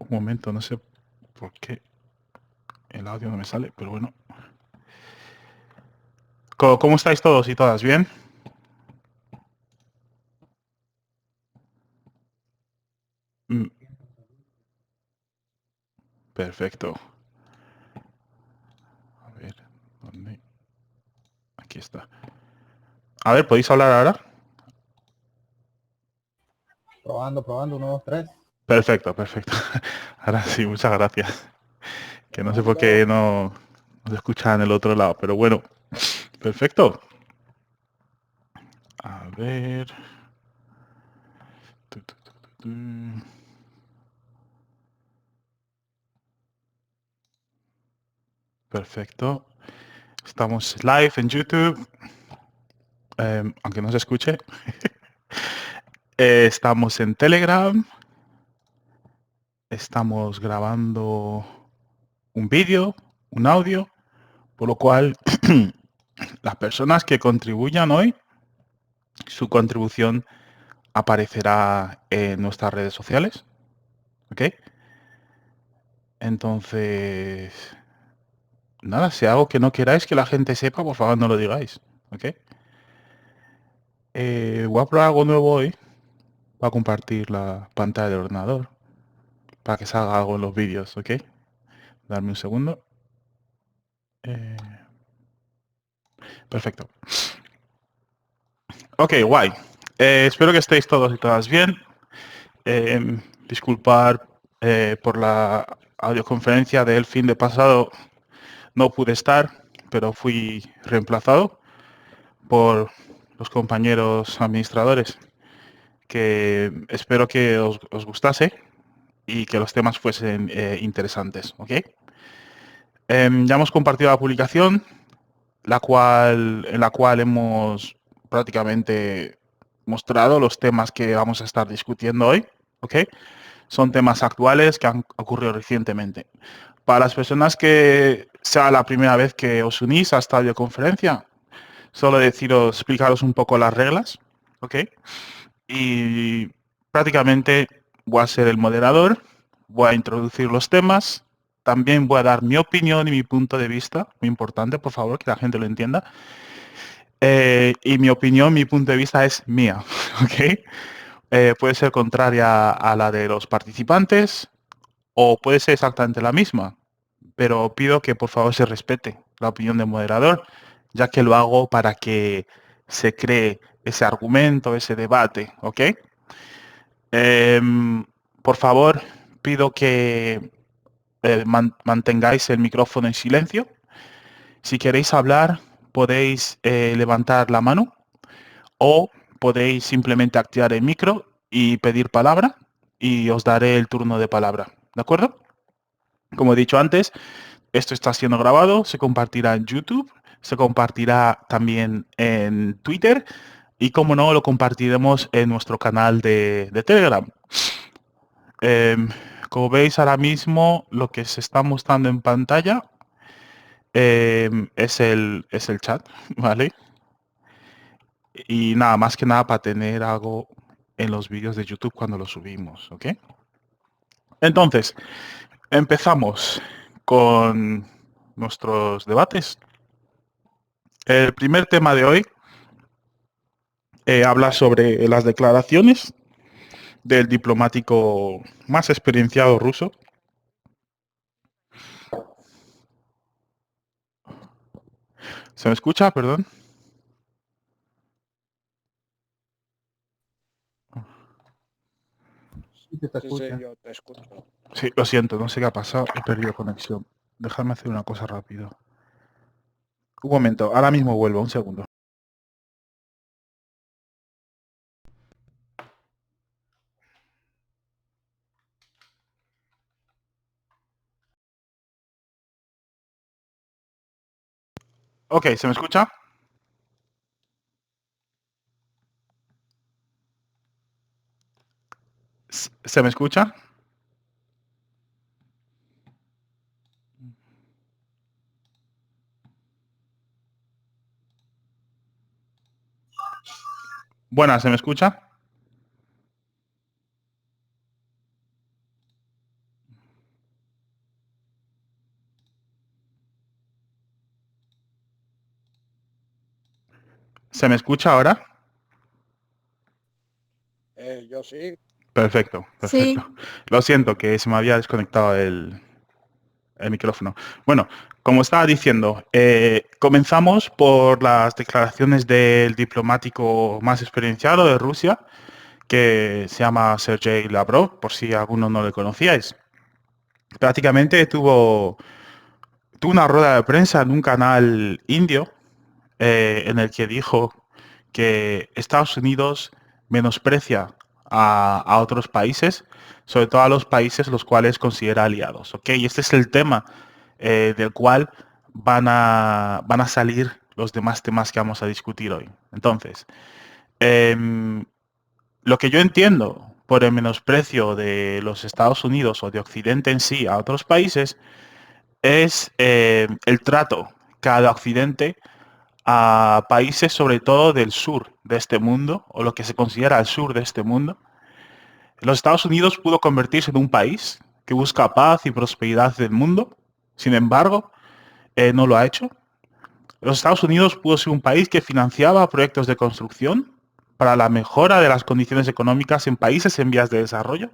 Un momento, no sé por qué el audio no me sale, pero bueno. ¿Cómo estáis todos y todas? ¿Bien? Mm, Perfecto. A ver, ¿dónde? Aquí está. A ver, ¿podéis hablar ahora? Probando, probando, 1, 2, 3. Perfecto, perfecto. Ahora sí, muchas gracias. Que no sé por qué Probando. no se escucha en el otro lado, pero bueno. Perfecto. A ver. Tu, tu, tu, tu, tu. Perfecto. Estamos live en YouTube, aunque no se escuche. Estamos en Telegram. Estamos grabando un vídeo, un audio, por lo cual las personas que contribuyan hoy, su contribución aparecerá en nuestras redes sociales. ¿Ok? Entonces, nada, si algo que no queráis que la gente sepa, por favor no lo digáis. ¿Ok? Voy a probar algo nuevo hoy. Voy a compartir la pantalla del ordenador para que salga algo en los vídeos. ¿Ok? Darme un segundo. Eh, Perfecto. Ok, guay. Espero que estéis todos y todas bien. Disculpar por la audioconferencia del fin de pasado. No pude estar, pero fui reemplazado por los compañeros administradores, que espero que os gustase y que los temas fuesen interesantes. ¿Ok? Ya hemos compartido la publicación, en la cual hemos prácticamente mostrado los temas que vamos a estar discutiendo hoy. ¿Ok? Son temas actuales que han ocurrido recientemente. Para las personas que sea la primera vez que os unís a esta videoconferencia, solo deciros, explicaros un poco las reglas, ¿ok? Y prácticamente voy a ser el moderador, voy a introducir los temas, también voy a dar mi opinión y mi punto de vista, muy importante, por favor, que la gente lo entienda. Y mi opinión, mi punto de vista es mía, ¿ok? Puede ser contraria a la de los participantes, o puede ser exactamente la misma, pero pido que por favor se respete la opinión del moderador, ya que lo hago para que se cree ese argumento, ese debate, ¿ok? Em, por favor, pido que mantengáis el micrófono en silencio. Si queréis hablar, podéis levantar la mano o podéis simplemente activar el micro y pedir palabra y os daré el turno de palabra, ¿de acuerdo? Como he dicho antes, esto está siendo grabado, se compartirá en YouTube, se compartirá también en Twitter y, como no, lo compartiremos en nuestro canal de Telegram. Em, Como veis ahora mismo, lo que se está mostrando en pantalla es el chat, ¿vale? Y nada, más que nada para tener algo en los vídeos de YouTube cuando los subimos, ¿ok? Entonces, empezamos con nuestros debates. El primer tema de hoy habla sobre las declaraciones del diplomático más experienciado ruso. ¿Se me escucha? Perdón. Sí, que te Sí, sí, escucha. yo te escucho. Sí, lo siento, no sé qué ha pasado, he perdido conexión. Dejadme hacer una cosa rápido. Un momento, ahora mismo vuelvo, un segundo. Ok, ¿se me escucha? ¿Se me escucha? Buenas, ¿se me escucha? ¿Se me escucha ahora? Yo sí. Perfecto, perfecto. Sí, Lo siento que se me había desconectado el micrófono. Bueno, como estaba diciendo, comenzamos por las declaraciones del diplomático más experienciado de Rusia, que se llama Sergei Lavrov, por si alguno no le conocíais. Prácticamente tuvo una rueda de prensa en un canal indio en el que dijo que Estados Unidos menosprecia a otros países, sobre todo a los países los cuales considera aliados. ¿Ok? Y este es el tema del cual van a salir los demás temas que vamos a discutir hoy. Entonces, em, lo que yo entiendo por el menosprecio de los Estados Unidos o de Occidente en sí a otros países es el trato que da Occidente a países sobre todo del sur de este mundo, o lo que se considera el sur de este mundo. Los Estados Unidos pudo convertirse en un país que busca paz y prosperidad del mundo, sin embargo, no lo ha hecho. Los Estados Unidos pudo ser un país que financiaba proyectos de construcción para la mejora de las condiciones económicas en países en vías de desarrollo,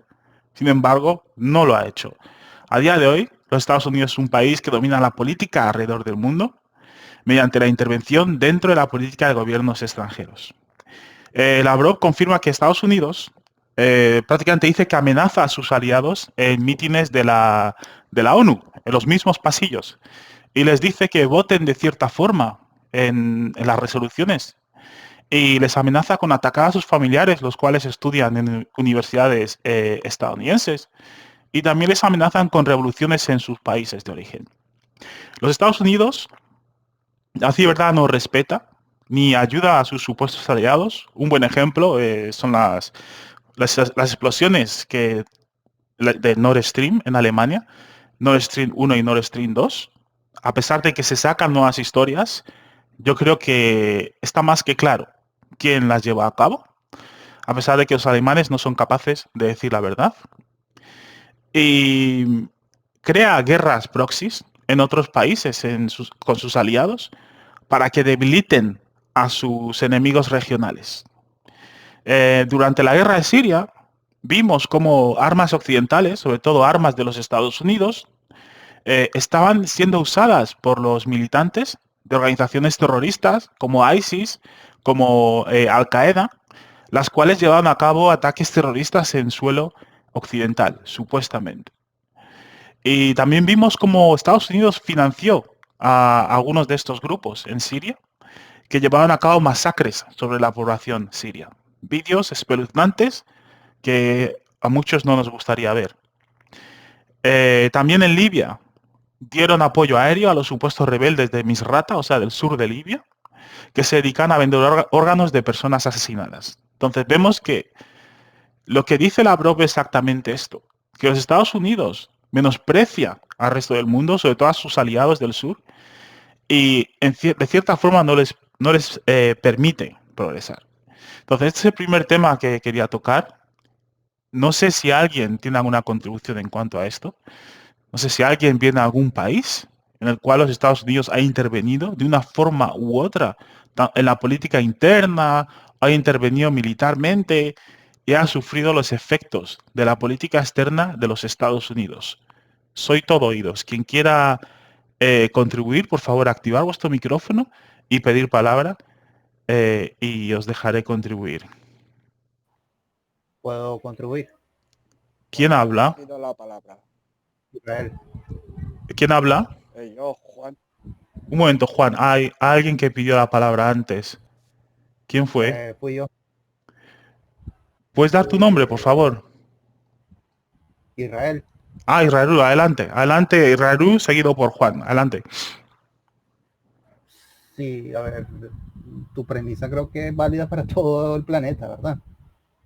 sin embargo, no lo ha hecho. A día de hoy, los Estados Unidos es un país que domina la política alrededor del mundo, mediante la intervención dentro de la política de gobiernos extranjeros. Lavrov confirma que Estados Unidos prácticamente dice que amenaza a sus aliados en mítines de la ONU, en los mismos pasillos, y les dice que voten de cierta forma en las resoluciones y les amenaza con atacar a sus familiares, los cuales estudian en universidades estadounidenses, y también les amenazan con revoluciones en sus países de origen. Los Estados Unidos así, ¿verdad? No respeta ni ayuda a sus supuestos aliados. Un buen ejemplo son las explosiones de Nord Stream en Alemania, Nord Stream 1 y Nord Stream 2. A pesar de que se sacan nuevas historias, yo creo que está más que claro quién las lleva a cabo, a pesar de que los alemanes no son capaces de decir la verdad. Y crea guerras proxies en otros países con sus aliados para que debiliten a sus enemigos regionales. Durante la guerra de Siria vimos cómo armas occidentales, sobre todo armas de los Estados Unidos, estaban siendo usadas por los militantes de organizaciones terroristas como ISIS, como Al-Qaeda, las cuales llevaban a cabo ataques terroristas en suelo occidental, supuestamente. Y también vimos cómo Estados Unidos financió a algunos de estos grupos en Siria que llevaban a cabo masacres sobre la población siria. Vídeos espeluznantes que a muchos no nos gustaría ver. También en Libia dieron apoyo aéreo a los supuestos rebeldes de Misrata, o sea, del sur de Libia, que se dedican a vender órganos de personas asesinadas. Entonces vemos que lo que dice Lavrov es exactamente esto, que los Estados Unidos menosprecia al resto del mundo, sobre todo a sus aliados del sur, y de cierta forma no les permite progresar. Entonces, este es el primer tema que quería tocar. No sé si alguien tiene alguna contribución en cuanto a esto. No sé si alguien viene a algún país en el cual los Estados Unidos ha intervenido de una forma u otra en la política interna, ha intervenido militarmente y ha sufrido los efectos de la política externa de los Estados Unidos. Soy todo oídos. Quien quiera contribuir, por favor, activar vuestro micrófono y pedir palabra y os dejaré contribuir. ¿Puedo contribuir? ¿Quién habla? Pido la palabra. Israel. ¿Quién habla? Yo, Juan, Un momento, Juan. Hay alguien que pidió la palabra antes. ¿Quién fue? Fui yo. ¿Puedes dar tu nombre, por favor? Israel. Ah, Israel, adelante. Adelante, Israel, seguido por Juan. Adelante. Sí, a ver, tu premisa creo que es válida para todo el planeta, ¿verdad?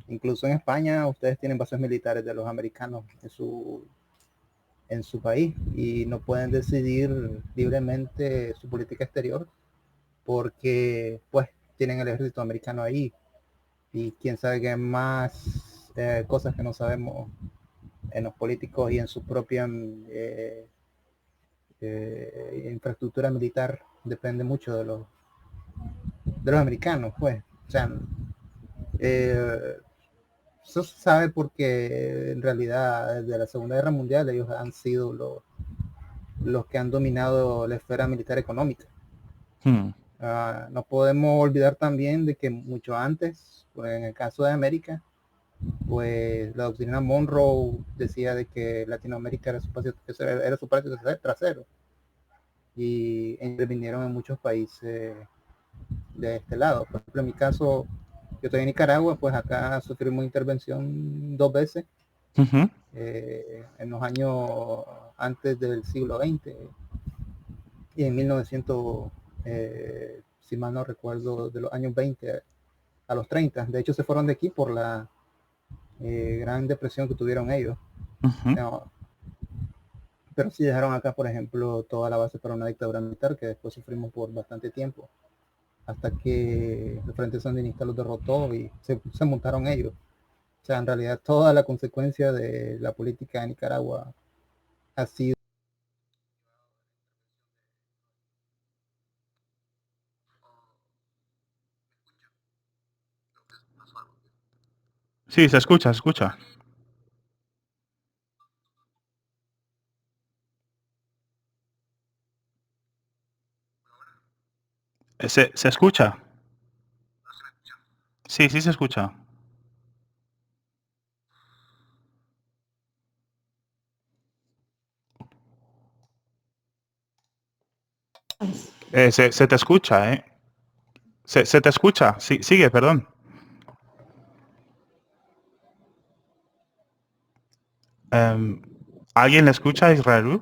Incluso en España ustedes tienen bases militares de los americanos en su país y no pueden decidir libremente su política exterior porque pues tienen el ejército americano ahí y quién sabe qué más cosas que no sabemos en los políticos y en su propia infraestructura militar depende mucho de los americanos, pues. O sea, eso se sabe porque en realidad desde la Segunda Guerra Mundial ellos han sido los que han dominado la esfera militar económica. Hmm. No podemos olvidar también de que mucho antes, pues, en el caso de América, pues la doctrina Monroe decía de que Latinoamérica era su patio trasero, y intervinieron en muchos países de este lado. Por ejemplo, en mi caso, yo estoy en Nicaragua, pues acá sufrimos intervención 2 veces, Ujú. en los años antes del siglo XX y en 1900, si mal no recuerdo, de los años 20 a los 30. De hecho, se fueron de aquí por la gran depresión que tuvieron ellos. Ujú. No, pero sí dejaron acá, por ejemplo, toda la base para una dictadura militar que después sufrimos por bastante tiempo, hasta que el Frente Sandinista los derrotó y se montaron ellos. O sea, en realidad toda la consecuencia de la política de Nicaragua ha sido... Sí, se escucha, se escucha. Se escucha. Sí, sí se escucha. Se te escucha, ¿eh? Se te escucha. Sí, sigue, perdón. Em, ¿Alguien le escucha a Israel?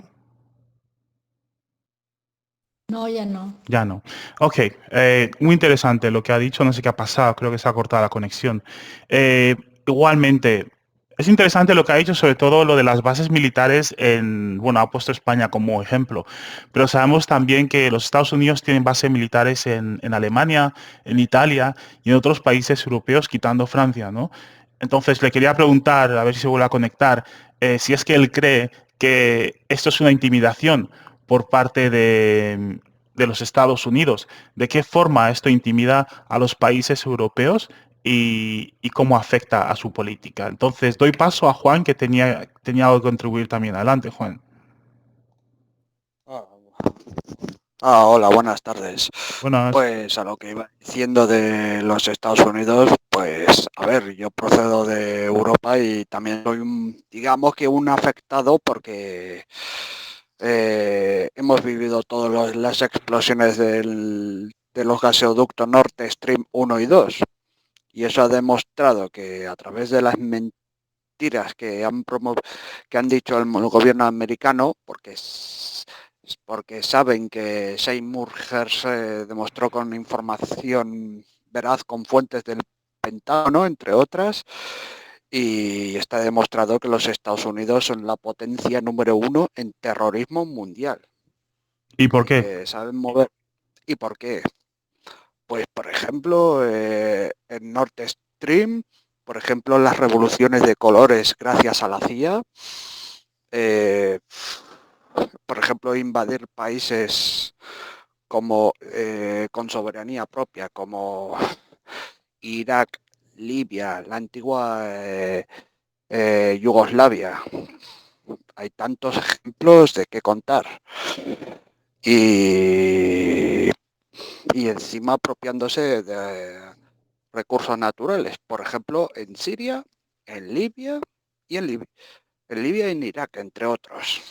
No, ya no. Ya no. Ok, muy interesante lo que ha dicho, no sé qué ha pasado, creo que se ha cortado la conexión. Igualmente, es interesante lo que ha dicho, sobre todo lo de las bases militares bueno, ha puesto España como ejemplo, pero sabemos también que los Estados Unidos tienen bases militares en Alemania, en Italia y en otros países europeos, quitando Francia, ¿no? Entonces le quería preguntar, a ver si se vuelve a conectar, si es que él cree que esto es una intimidación por parte de los Estados Unidos. ¿De qué forma esto intimida a los países europeos y cómo afecta a su política? Entonces, doy paso a Juan, que tenía algo que contribuir también. Adelante, Juan. Ah, hola, buenas tardes. Buenas. Pues a lo que iba diciendo de los Estados Unidos, pues a ver, yo procedo de Europa y también soy digamos que un afectado porque hemos vivido todas las explosiones de los gasoductos Nord Stream 1 y 2 y eso ha demostrado que a través de las mentiras que han dicho el gobierno americano, porque saben que Seymour Hersh demostró con información veraz con fuentes del Pentágono, entre otras, y está demostrado que los Estados Unidos son la potencia número 1 en terrorismo mundial ¿Y por y qué? que saben mover. ¿Y por qué? Pues, por ejemplo, en Nord Stream, por ejemplo, las revoluciones de colores gracias a la CIA, eh, por ejemplo, invadir países como con soberanía propia, como Irak, Libia, la antigua Yugoslavia. Hay tantos ejemplos de qué contar. Y, y encima apropiándose de recursos naturales, por ejemplo, en Siria, en Libia y en Libia y en Irak, entre otros.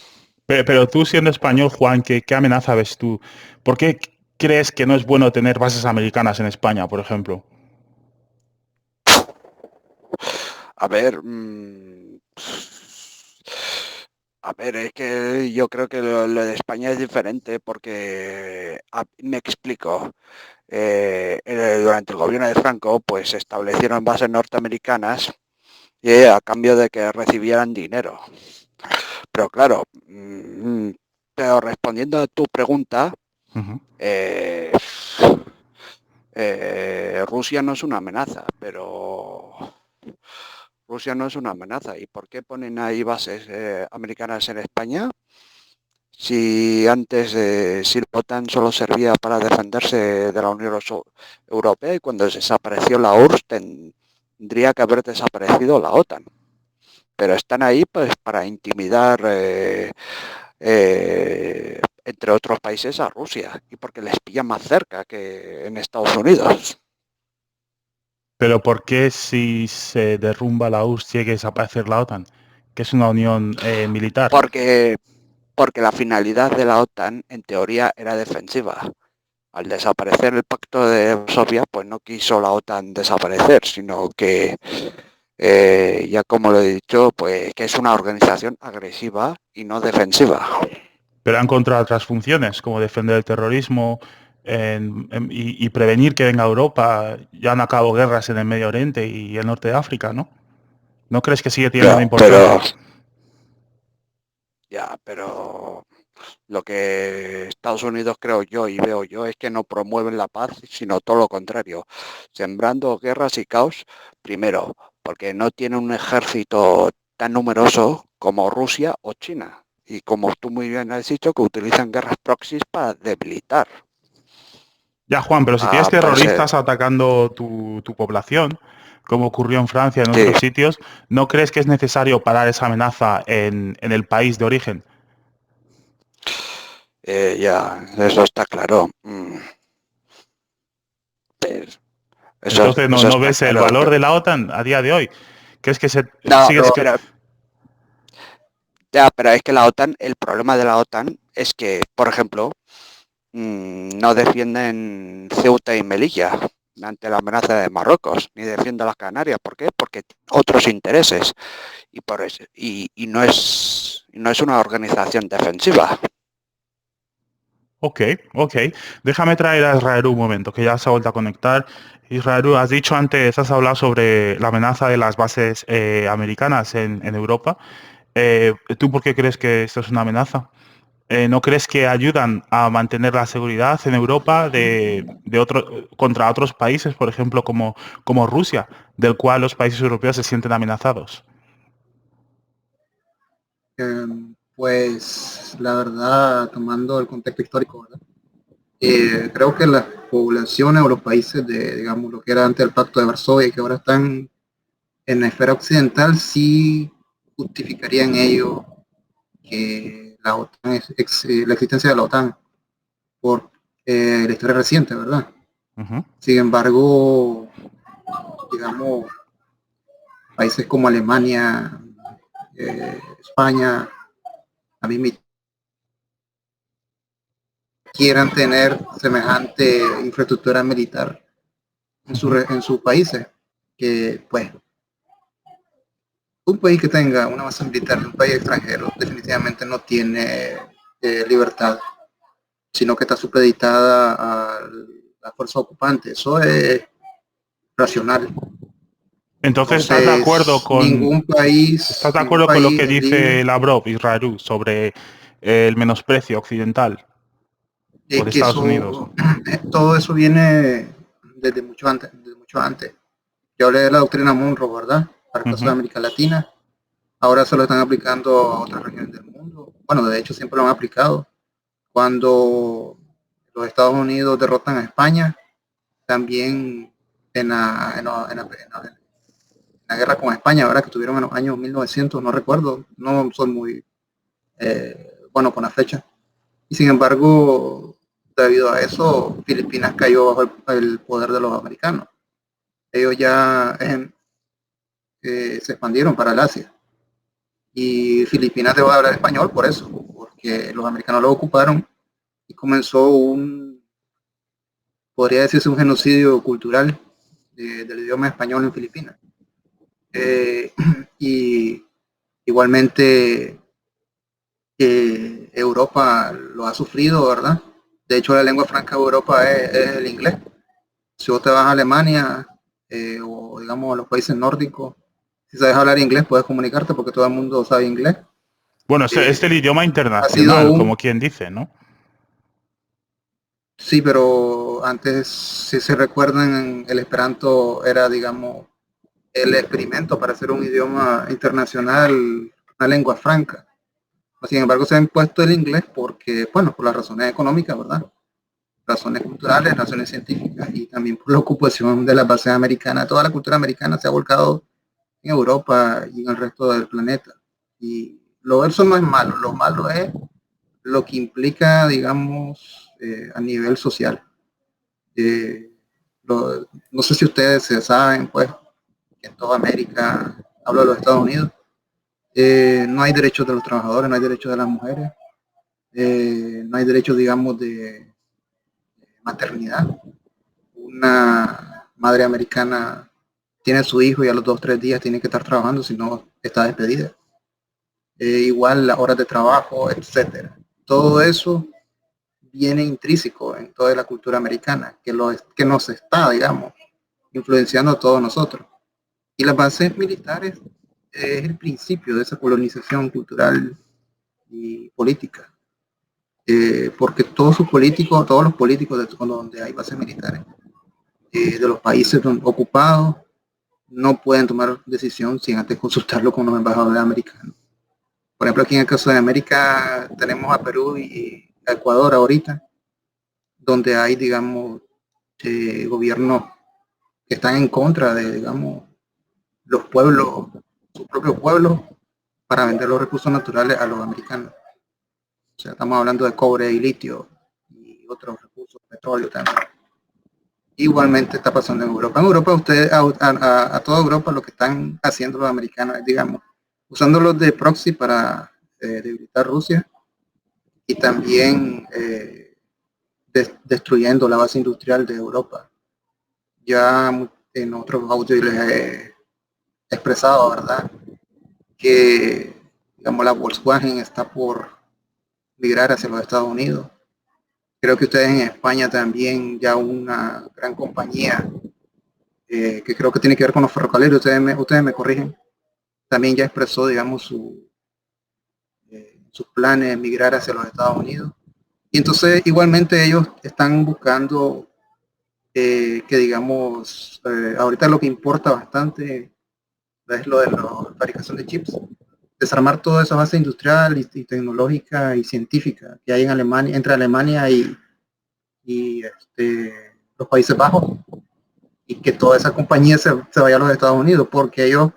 Pero tú siendo español, Juan, ¿qué amenaza ves tú? ¿Por qué crees que no es bueno tener bases americanas en España, por ejemplo? A ver, a ver, es que yo creo que lo de España es diferente porque me explico. Durante el gobierno de Franco, pues se establecieron bases norteamericanas a cambio de que recibieran dinero. Pero claro, pero respondiendo a tu pregunta, Ujú. eh, Rusia no es una amenaza, pero Rusia no es una amenaza. ¿Y por qué ponen ahí bases americanas en España? Si antes si la OTAN solo servía para defenderse de la Unión Europea y cuando desapareció la URSS tendría que haber desaparecido la OTAN. Pero están ahí pues para intimidar entre otros países a Rusia y porque les pilla más cerca que en Estados Unidos. Pero ¿por qué si se derrumba la URSS tiene que desaparecer la OTAN? Que es una unión militar. Porque la finalidad de la OTAN en teoría era defensiva. Al desaparecer el pacto de Varsovia, pues no quiso la OTAN desaparecer, sino que ya como lo he dicho, pues que es una organización agresiva y no defensiva. Pero han encontrado otras funciones, como defender el terrorismo y prevenir que venga a Europa. Ya han acabado guerras en el Medio Oriente y el norte de África, ¿no? ¿No crees que sigue teniendo importancia? Pero lo que Estados Unidos creo yo y veo yo es que no promueven la paz, sino todo lo contrario, sembrando guerras y caos, primero, porque no tiene un ejército tan numeroso como Rusia o China. Y como tú muy bien has dicho, que utilizan guerras proxies para debilitar. Ya, Juan, pero si tienes terroristas atacando tu población, como ocurrió en Francia y en otros sitios, ¿no crees que es necesario parar esa amenaza en el país de origen? Ya, eso está claro. Entonces, ¿no ves el valor de la OTAN a día de hoy? ¿Crees que pero es que la OTAN, el problema de la OTAN es que, por ejemplo, no defienden Ceuta y Melilla ante la amenaza de Marruecos, ni defienden las Canarias. ¿Por qué? Porque otros intereses y por eso, y no es una organización defensiva. Ok. Déjame traer a Israel un momento, que ya se ha vuelto a conectar. Israel, has dicho antes, has hablado sobre la amenaza de las bases americanas en Europa. ¿Tú por qué crees que esto es una amenaza? ¿No crees que ayudan a mantener la seguridad en Europa contra otros países, por ejemplo, como Rusia, del cual los países europeos se sienten amenazados? Pues la verdad, tomando el contexto histórico, ¿verdad? Creo que las poblaciones o los países de, digamos, lo que era antes el Pacto de Varsovia y que ahora están en la esfera occidental, sí justificarían ello que la OTAN la existencia de la OTAN por la historia reciente, ¿verdad? Uh-huh. Sin embargo, digamos, países como Alemania, España, a mí me quieran tener semejante infraestructura militar en sus países, que pues un país que tenga una base militar en un país extranjero definitivamente no tiene libertad, sino que está supeditada a la fuerza ocupante. Eso es racional. Entonces, ¿estás de acuerdo con lo que dice Lavrov, Israel, sobre el menosprecio occidental o de Estados Unidos? Todo eso viene desde mucho antes. Yo hablé de la doctrina Monroe, ¿verdad? Para el caso de América Latina. Ahora se lo están aplicando a otras regiones del mundo. Bueno, de hecho siempre lo han aplicado. Cuando los Estados Unidos derrotan a España, también en la guerra con España, ¿verdad? Que tuvieron en los años 1900, no recuerdo, no soy muy bueno con la fecha. Y sin embargo, debido a eso, Filipinas cayó bajo el poder de los americanos. Ellos ya se expandieron para el Asia. Y Filipinas debe hablar español por eso, porque los americanos lo ocuparon y comenzó podría decirse un genocidio cultural del idioma español en Filipinas. Y igualmente Europa lo ha sufrido, ¿verdad? De hecho, la lengua franca de Europa es el inglés. Si vos te vas a Alemania o digamos a los países nórdicos, si sabes hablar inglés puedes comunicarte porque todo el mundo sabe inglés. Bueno, es el idioma internacional, como quien dice, ¿no? Sí, pero antes, si se recuerdan, el Esperanto era, digamos, el experimento para hacer un idioma internacional, una lengua franca. Sin embargo, se ha impuesto el inglés porque, bueno, por las razones económicas, ¿verdad? Razones culturales, razones científicas y también por la ocupación de las bases americanas. Toda la cultura americana se ha volcado en Europa y en el resto del planeta. Y eso no es malo, lo malo es lo que implica, digamos, a nivel social. No sé si ustedes se saben, pues, que en toda América, hablo de los Estados Unidos, no hay derechos de los trabajadores, no hay derechos de las mujeres, no hay derechos, digamos, de maternidad. Una madre americana tiene a su hijo y a los 2 o 3 días tiene que estar trabajando, si no está despedida. Igual las horas de trabajo, etcétera. Todo eso viene intrínseco en toda la cultura americana, que nos está, digamos, influenciando a todos nosotros. Y las bases militares es el principio de esa colonización cultural y política. Porque todos los políticos donde hay bases militares, de los países ocupados, no pueden tomar decisión sin antes consultarlo con los embajadores americanos. Por ejemplo, aquí en el caso de América tenemos a Perú y a Ecuador ahorita, donde hay, digamos, gobiernos que están en contra de, digamos, los pueblos, sus propios pueblos, para vender los recursos naturales a los americanos. O sea, estamos hablando de cobre y litio y otros recursos, petróleo también. Igualmente está pasando en Europa. En Europa, ustedes, a toda Europa, lo que están haciendo los americanos es, digamos, usándolos de proxy para debilitar Rusia y también destruyendo la base industrial de Europa. Ya en otros audios les he expresado, ¿verdad?, que, digamos, la Volkswagen está por migrar hacia los Estados Unidos. Creo que ustedes en España también, ya una gran compañía que creo que tiene que ver con los ferrocarriles, ustedes me corrigen, también ya expresó, digamos, sus planes de migrar hacia los Estados Unidos. Y entonces igualmente ellos están buscando que, digamos, ahorita lo que importa bastante es lo de la fabricación de chips, desarmar toda esa base industrial y tecnológica y científica que hay en Alemania, entre Alemania y los Países Bajos, y que toda esa compañía se vaya a los Estados Unidos, porque ellos,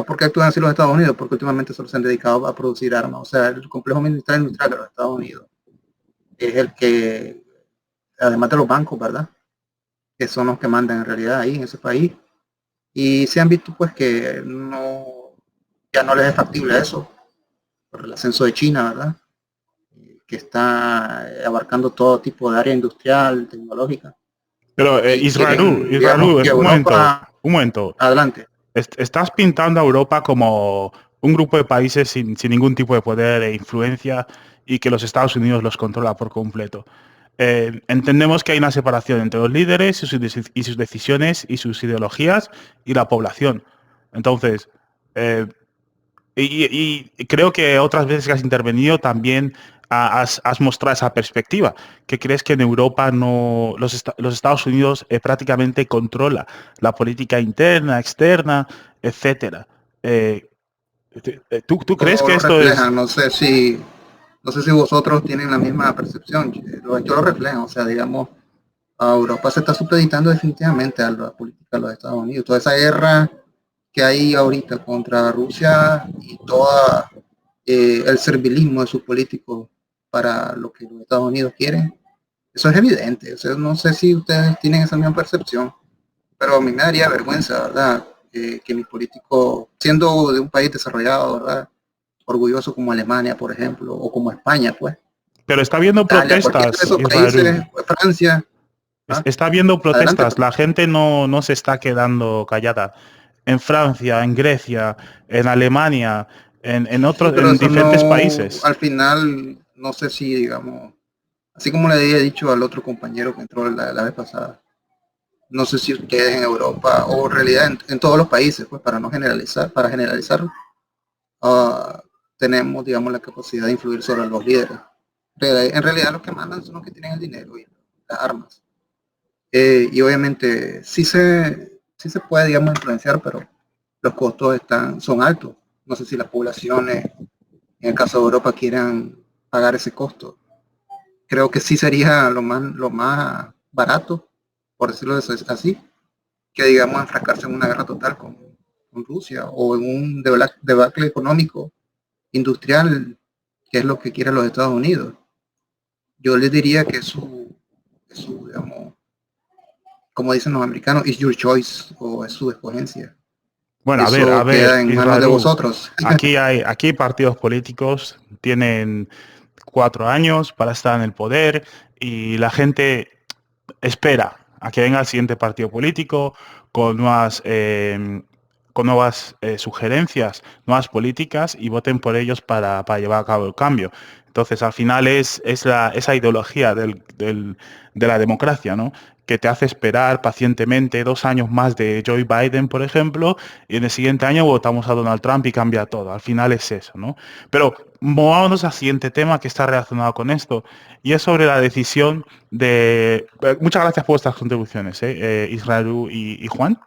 porque actúan así los Estados Unidos, porque últimamente solo se han dedicado a producir armas. O sea, el complejo militar industrial de los Estados Unidos es el que, además de los bancos, ¿verdad?, que son los que mandan en realidad ahí en ese país, y se han visto pues que ya no les es factible eso por el ascenso de China, ¿verdad?, que está abarcando todo tipo de área industrial, tecnológica. Pero Israel, un momento. Adelante. Estás pintando a Europa como un grupo de países sin ningún tipo de poder e influencia y que los Estados Unidos los controla por completo. Entendemos que hay una separación entre los líderes y sus decisiones y sus ideologías y la población. Entonces, y creo que otras veces que has intervenido también has mostrado esa perspectiva, que crees que en Europa los Estados Unidos prácticamente controla la política interna, externa, etcétera. ¿Tú crees que esto refleja, es...? no sé si vosotros tienen la misma percepción. Yo lo reflejo, o sea, digamos, Europa se está supeditando definitivamente a la política de los Estados Unidos. Toda esa guerra que hay ahorita contra Rusia y todo el servilismo de sus políticos para lo que los Estados Unidos quieren, eso es evidente. O sea, no sé si ustedes tienen esa misma percepción, pero a mí me daría vergüenza, ¿verdad?, que mis políticos, siendo de un país desarrollado, ¿verdad?, orgulloso como Alemania, por ejemplo, o como España, pues. Pero está habiendo protestas, esos países, Francia. Está habiendo protestas, Adelante. la gente no se está quedando callada. En Francia, en Grecia, en Alemania, en otros, en diferentes países. Al final, no sé si, digamos, así como le había dicho al otro compañero que entró la vez pasada, no sé si ustedes en Europa o en realidad en todos los países, pues para generalizar, tenemos, digamos, la capacidad de influir sobre los líderes. En realidad los que mandan son los que tienen el dinero y las armas. Y obviamente sí se puede, digamos, influenciar, pero los costos son altos. No sé si las poblaciones en el caso de Europa, quieran pagar ese costo. Creo que sí sería lo más barato, por decirlo así, que digamos enfrascarse en una guerra total con Rusia o en un debacle económico, industrial, que es lo que quieren los Estados Unidos. Yo les diría que digamos, como dicen los americanos, is your choice, o es su escogencia. Bueno, Eso a ver, queda en manos de Israel, vosotros. aquí partidos políticos tienen 4 años para estar en el poder y la gente espera a que venga el siguiente partido político con nuevas sugerencias, nuevas políticas y voten por ellos para llevar a cabo el cambio. Entonces, al final es esa ideología de la democracia, ¿no? Que te hace esperar pacientemente 2 años más de Joe Biden, por ejemplo, y en el siguiente año votamos a Donald Trump y cambia todo. Al final es eso, ¿no? Pero movámonos al siguiente tema que está relacionado con esto, y es sobre la decisión de... Muchas gracias por vuestras contribuciones, Israel y Juan.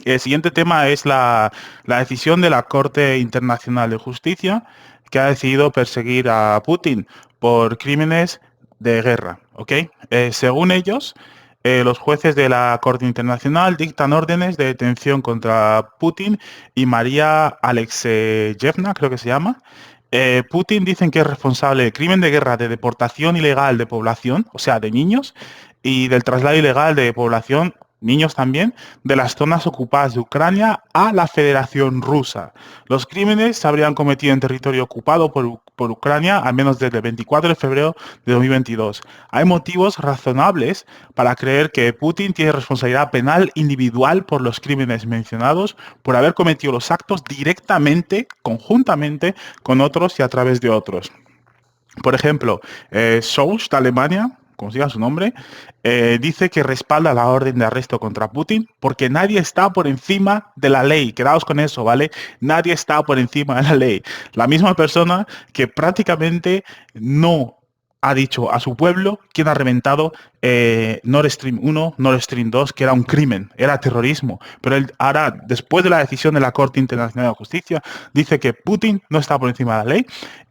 El siguiente tema es la decisión de la Corte Internacional de Justicia, que ha decidido perseguir a Putin por crímenes de guerra. ¿Ok? Según ellos, los jueces de la Corte Internacional dictan órdenes de detención contra Putin y María Alexeyevna, creo que se llama. Putin dicen que es responsable de crimen de guerra, de deportación ilegal de población, o sea, de niños, y del traslado ilegal de población, niños también, de las zonas ocupadas de Ucrania a la Federación Rusa. Los crímenes se habrían cometido en territorio ocupado por Ucrania al menos desde el 24 de febrero de 2022. Hay motivos razonables para creer que Putin tiene responsabilidad penal individual por los crímenes mencionados, por haber cometido los actos directamente, conjuntamente con otros y a través de otros. Por ejemplo, Scholz de Alemania, como siga su nombre, dice que respalda la orden de arresto contra Putin porque nadie está por encima de la ley. Quedaos con eso, ¿vale? Nadie está por encima de la ley. La misma persona que prácticamente no ha dicho a su pueblo quién ha reventado Nord Stream 1, Nord Stream 2, que era un crimen, era terrorismo. Pero él ahora, después de la decisión de la Corte Internacional de Justicia, dice que Putin no está por encima de la ley.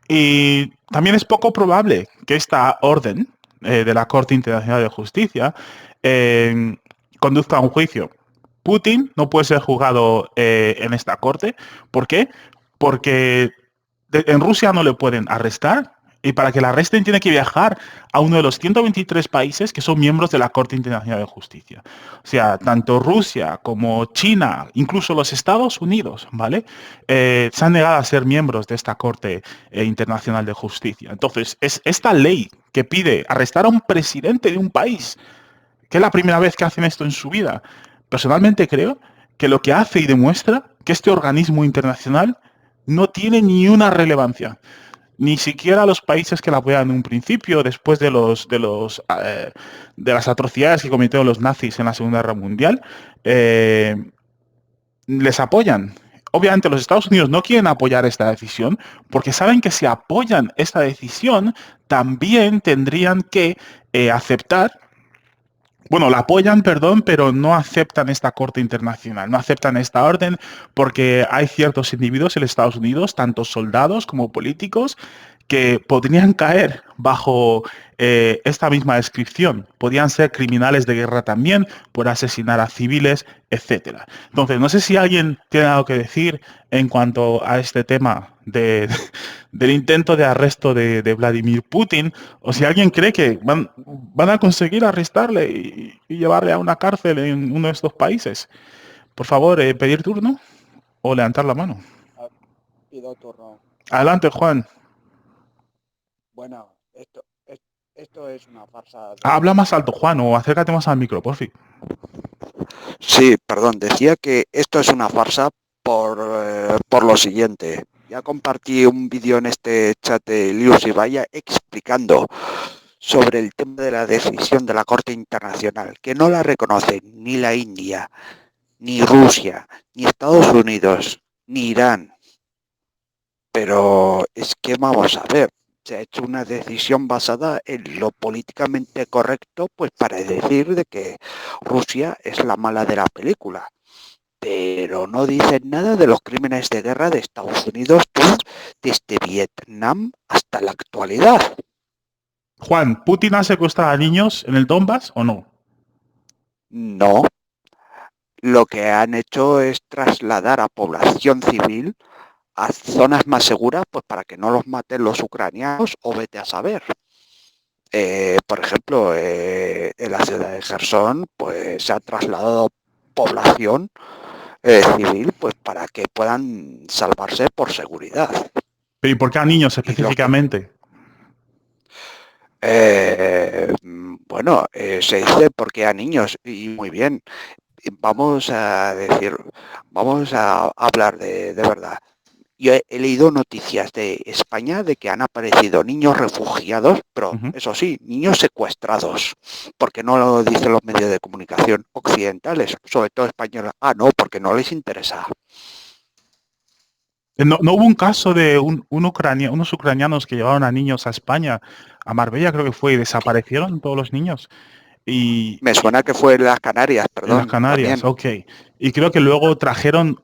Y también es poco probable que esta orden de la Corte Internacional de Justicia conduzca a un juicio. Putin no puede ser juzgado en esta corte. ¿Por qué? Porque en Rusia no le pueden arrestar, y para que la arresten tiene que viajar a uno de los 123 países que son miembros de la Corte Internacional de Justicia. O sea, tanto Rusia como China, incluso los Estados Unidos, ¿vale? Se han negado a ser miembros de esta Corte Internacional de Justicia. Entonces, es esta ley que pide arrestar a un presidente de un país, que es la primera vez que hacen esto en su vida. Personalmente creo que lo que hace y demuestra que este organismo internacional no tiene ni una relevancia. Ni siquiera los países que la apoyan en un principio, después de las atrocidades que cometieron los nazis en la Segunda Guerra Mundial, les apoyan. Obviamente los Estados Unidos no quieren apoyar esta decisión porque saben que si apoyan esta decisión también tendrían que aceptar. Bueno, la apoyan, perdón, pero no aceptan esta Corte Internacional, no aceptan esta orden porque hay ciertos individuos en Estados Unidos, tanto soldados como políticos, que podrían caer bajo esta misma descripción. Podrían ser criminales de guerra también por asesinar a civiles, etcétera. Entonces, no sé si alguien tiene algo que decir en cuanto a este tema del intento de arresto de Vladimir Putin, o si alguien cree que van a conseguir arrestarle y llevarle a una cárcel en uno de estos países. Por favor, pedir turno o levantar la mano. Pido turno. Adelante, Juan. Bueno, esto es una farsa. Habla más alto, Juan, o acércate más al micro, por fin. Sí, perdón, decía que esto es una farsa por lo siguiente. Ya compartí un vídeo en este chat de Lius y Vaya explicando sobre el tema de la decisión de la Corte Internacional, que no la reconocen ni la India, ni Rusia, ni Estados Unidos, ni Irán. Pero es que vamos a ver, se ha hecho una decisión basada en lo políticamente correcto, pues para decir de que Rusia es la mala de la película. pero no dicen nada de los crímenes de guerra de Estados Unidos desde Vietnam hasta la actualidad. Juan, ¿Putin ha secuestrado a niños en el Donbass o no? No, lo que han hecho es trasladar a población civil a zonas más seguras, pues para que no los maten los ucranianos o vete a saber. Por ejemplo, en la ciudad de Gerson, pues se ha trasladado población civil, pues para que puedan salvarse por seguridad. ¿Pero y por qué a niños específicamente? Bueno, se dice porque a niños, y muy bien. Vamos a hablar de verdad. Yo he leído noticias de España de que han aparecido niños refugiados, pero eso sí, niños secuestrados, porque no lo dicen los medios de comunicación occidentales, sobre todo españoles. Ah, no, porque no les interesa. ¿No hubo un caso de unos ucranianos que llevaron a niños a España, a Marbella creo que fue, y desaparecieron todos los niños? Y me suena que fue en las Canarias, perdón. En las Canarias, también. Ok. Y creo que luego trajeron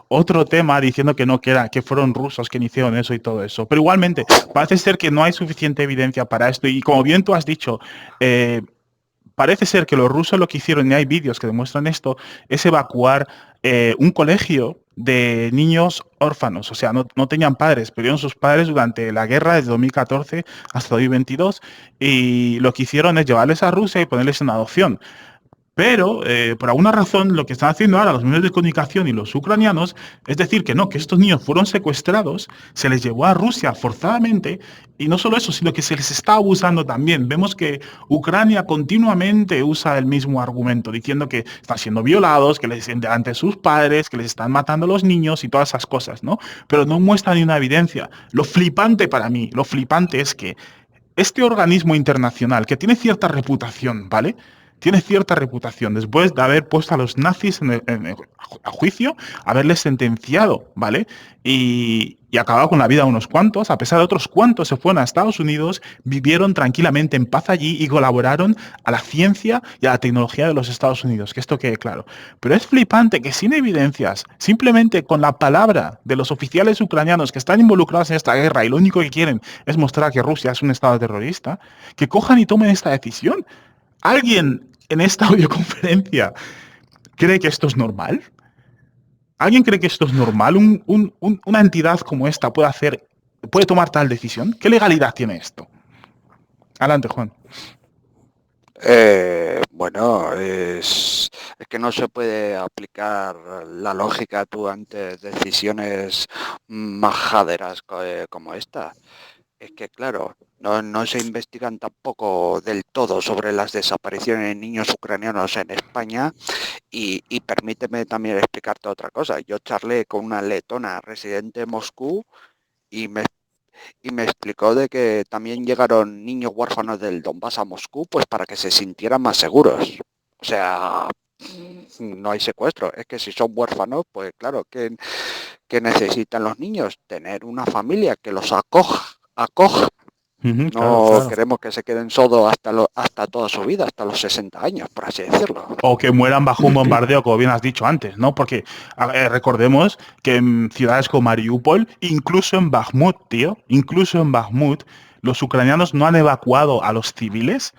otro tema diciendo que no, que fueron rusos que hicieron eso y todo eso. Pero igualmente, parece ser que no hay suficiente evidencia para esto. Y como bien tú has dicho, parece ser que los rusos lo que hicieron, y hay vídeos que demuestran esto, es evacuar un colegio de niños órfanos, o sea, no tenían padres, perdieron sus padres durante la guerra desde 2014 hasta 2022 y lo que hicieron es llevarles a Rusia y ponerles en adopción. Pero, por alguna razón, lo que están haciendo ahora los medios de comunicación y los ucranianos es decir que no, que estos niños fueron secuestrados, se les llevó a Rusia forzadamente, y no solo eso, sino que se les está abusando también. Vemos que Ucrania continuamente usa el mismo argumento, diciendo que están siendo violados, que les delante de sus padres, que les están matando a los niños y todas esas cosas, ¿no? Pero no muestra ni una evidencia. Lo flipante para mí, lo flipante es que este organismo internacional, que tiene cierta reputación, ¿vale? Tiene cierta reputación, después de haber puesto a los nazis a juicio, haberles sentenciado, ¿vale? Y acabado con la vida de unos cuantos, a pesar de otros cuantos se fueron a Estados Unidos, vivieron tranquilamente en paz allí y colaboraron a la ciencia y a la tecnología de los Estados Unidos, que esto quede claro. Pero es flipante que sin evidencias, simplemente con la palabra de los oficiales ucranianos que están involucrados en esta guerra y lo único que quieren es mostrar que Rusia es un estado terrorista, que cojan y tomen esta decisión. ¿Alguien en esta audioconferencia cree que esto es normal? ¿Alguien cree que esto es normal? ¿Una entidad como esta puede tomar tal decisión? ¿Qué legalidad tiene esto? Adelante, Juan. Bueno, es que no se puede aplicar la lógica tú ante decisiones majaderas como esta. Es que, claro, no se investigan tampoco del todo sobre las desapariciones de niños ucranianos en España y permíteme también explicarte otra cosa. Yo charlé con una letona residente en Moscú y me explicó de que también llegaron niños huérfanos del Donbass a Moscú pues para que se sintieran más seguros. O sea, no hay secuestro. Es que si son huérfanos, pues claro, que necesitan los niños? Tener una familia que los acoja. Claro. Queremos que se queden solos hasta toda su vida, hasta los 60 años, por así decirlo. O que mueran bajo un bombardeo, como bien has dicho antes, ¿no? Porque recordemos que en ciudades como Mariupol, incluso en Bakhmut, los ucranianos no han evacuado a los civiles,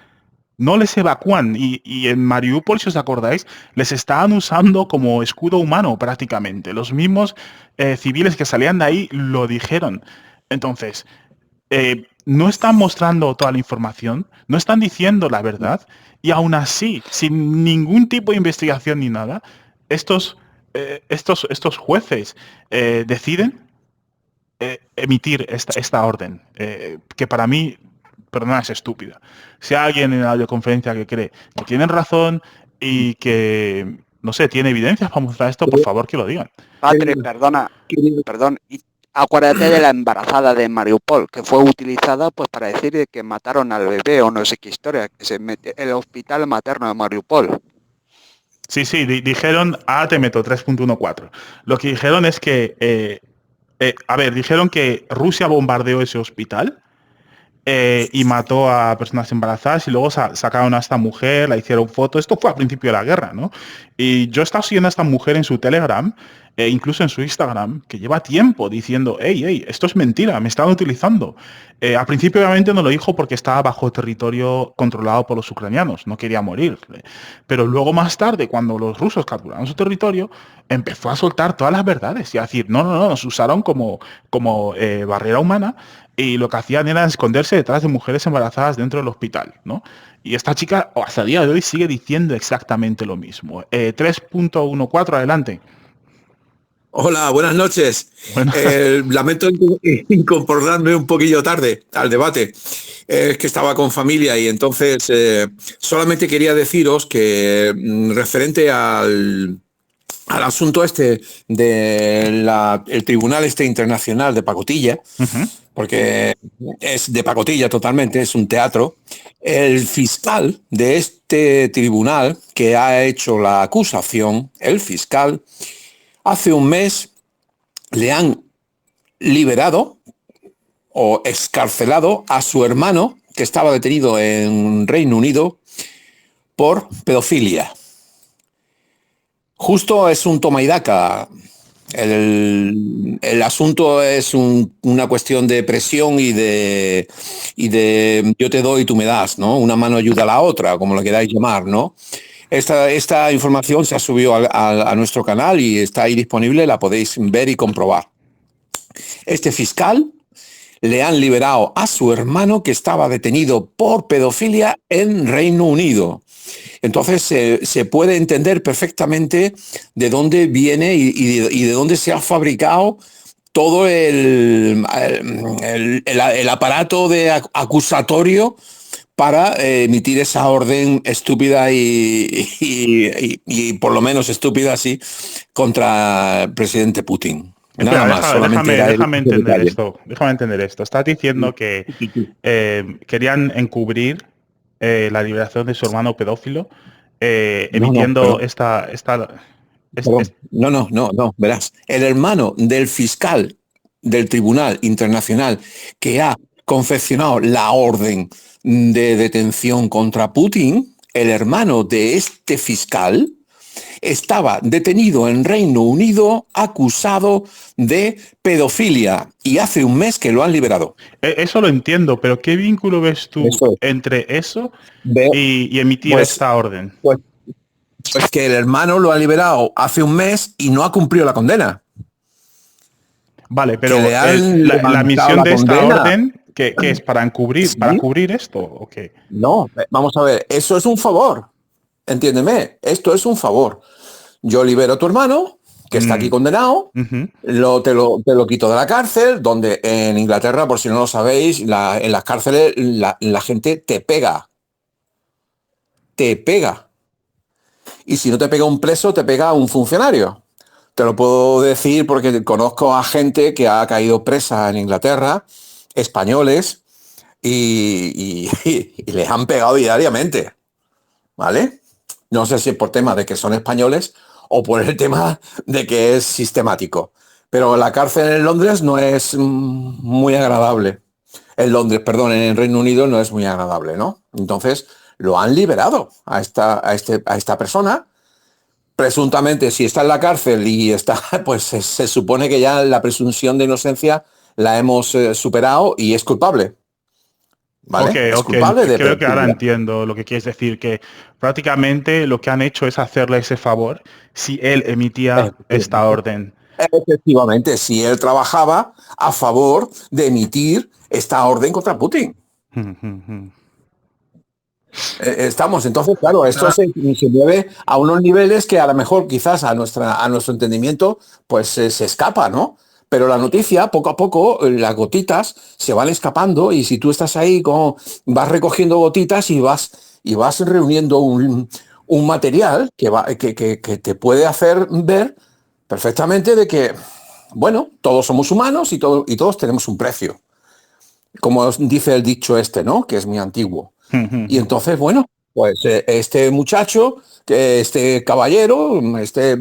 no les evacúan. Y en Mariupol, si os acordáis, les estaban usando como escudo humano prácticamente. Los mismos civiles que salían de ahí lo dijeron. Entonces, no están mostrando toda la información, no están diciendo la verdad, y aún así, sin ningún tipo de investigación ni nada, estos jueces deciden emitir esta orden, que para mí, perdona, es estúpida. Si hay alguien en la audioconferencia que cree que tienen razón y que, no sé, tiene evidencias para mostrar esto, por favor que lo digan. Padre, perdón, acuérdate de la embarazada de Mariupol, que fue utilizada pues para decir que mataron al bebé o no sé qué historia, que se mete el hospital materno de Mariupol. Sí, dijeron, te meto 3.14. Lo que dijeron es que, dijeron que Rusia bombardeó ese hospital y mató a personas embarazadas y luego sacaron a esta mujer, la hicieron fotos. Esto fue al principio de la guerra, ¿no? Y yo he estado siguiendo a esta mujer en su Telegram e incluso en su Instagram, que lleva tiempo diciendo, hey, esto es mentira, me están utilizando. Al principio obviamente no lo dijo porque estaba bajo territorio controlado por los ucranianos, no quería morir. Pero luego más tarde, cuando los rusos capturaron su territorio, empezó a soltar todas las verdades y a decir, no, nos usaron como barrera humana y lo que hacían era esconderse detrás de mujeres embarazadas dentro del hospital, ¿no? Y esta chica hasta el día de hoy sigue diciendo exactamente lo mismo. 3.14, adelante. Hola, buenas noches. Bueno. Lamento incorporarme un poquillo tarde al debate. Es que estaba con familia y entonces solamente quería deciros que referente al asunto este del Tribunal Internacional de Pacotilla, porque es de pacotilla totalmente, es un teatro, el fiscal de este tribunal que ha hecho la acusación, el fiscal, hace un mes le han liberado o excarcelado a su hermano que estaba detenido en Reino Unido por pedofilia. Justo es un toma y daca. El asunto es una cuestión de presión y de yo te doy y tú me das, ¿no? Una mano ayuda a la otra, como lo queráis llamar, ¿no? Esta información se ha subido a nuestro canal y está ahí disponible, la podéis ver y comprobar. Este fiscal le han liberado a su hermano que estaba detenido por pedofilia en Reino Unido. Entonces se puede entender perfectamente de dónde viene y de dónde se ha fabricado todo el aparato acusatorio para emitir esa orden estúpida y por lo menos estúpida, sí, contra el presidente Putin. Nada más, déjame entender esto. Estás diciendo que querían encubrir la liberación de su hermano pedófilo emitiendo No, verás. El hermano del fiscal del Tribunal Internacional que ha confeccionado la orden de detención contra Putin, el hermano de este fiscal estaba detenido en Reino Unido acusado de pedofilia y hace un mes que lo han liberado. Eso lo entiendo, pero ¿qué vínculo ves tú entre eso y emitir esta orden? Pues que el hermano lo ha liberado hace un mes y no ha cumplido la condena. Vale, pero la misión de esta orden, ¿qué es? ¿Para encubrir, ¿sí? ¿Para cubrir esto o qué? No, vamos a ver, eso es un favor. Entiéndeme, esto es un favor. Yo libero a tu hermano, que está aquí condenado, te lo quito de la cárcel, donde en Inglaterra, por si no lo sabéis, en las cárceles la gente te pega. Te pega. Y si no te pega un preso, te pega un funcionario. Te lo puedo decir porque conozco a gente que ha caído presa en Inglaterra, españoles, y les han pegado diariamente. ¿Vale? No sé si es por tema de que son españoles o por el tema de que es sistemático. Pero la cárcel en Londres no es muy agradable. En Reino Unido no es muy agradable, ¿no? Entonces lo han liberado a esta persona. Presuntamente, si está en la cárcel y está, pues se supone que ya la presunción de inocencia la hemos superado y es culpable. ¿Vale? Creo que ahora entiendo lo que quieres decir, que prácticamente lo que han hecho es hacerle ese favor si él emitía esta orden. Efectivamente, si él trabajaba a favor de emitir esta orden contra Putin. Estamos, entonces, claro, esto se mueve a unos niveles que a lo mejor quizás a nuestro entendimiento pues se escapa, ¿no? Pero la noticia, poco a poco, las gotitas se van escapando y si tú estás ahí, vas recogiendo gotitas y vas reuniendo un material que te puede hacer ver perfectamente de que, bueno, todos somos humanos y todos tenemos un precio. Como dice el dicho este, ¿no? Que es muy antiguo. Y entonces, bueno, pues este muchacho, este caballero, este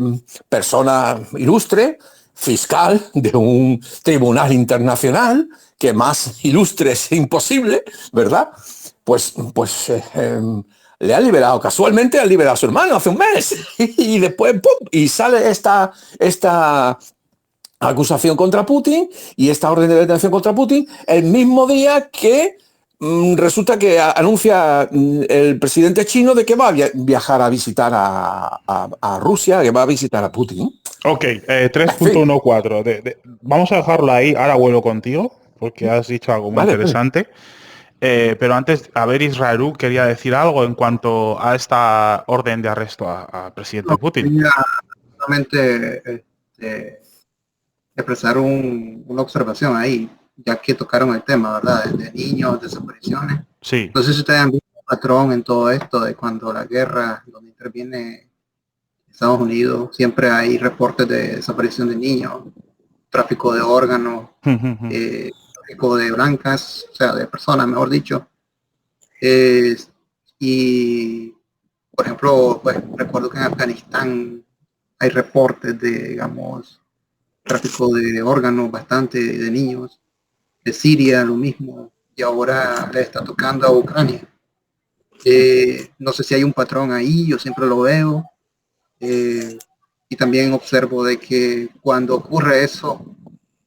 persona ilustre, fiscal de un tribunal internacional, que más ilustre es imposible, ¿verdad? Pues le han liberado, casualmente han liberado a su hermano hace un mes. Y después, ¡pum! Y sale esta acusación contra Putin y esta orden de detención contra Putin el mismo día que resulta que anuncia el presidente chino de que va a viajar a visitar a Rusia, que va a visitar a Putin. Ok, 3.14. Vamos a dejarlo ahí, ahora vuelvo contigo, porque has dicho algo muy interesante. Pero antes, a ver, Israel quería decir algo en cuanto a esta orden de arresto al presidente Putin. Quería solamente expresar una observación ahí, ya que tocaron el tema, ¿verdad? De niños, desapariciones. Sí. No sé si ustedes han visto un patrón en todo esto de cuando la guerra, donde interviene Estados Unidos, siempre hay reportes de desaparición de niños, tráfico de órganos, tráfico de blancas, o sea, de personas, mejor dicho. Y, por ejemplo, pues recuerdo que en Afganistán hay reportes de, digamos, tráfico de órganos bastante de niños. De Siria lo mismo, y ahora le está tocando a Ucrania. No sé si hay un patrón ahí, yo siempre lo veo. Y también observo de que cuando ocurre eso,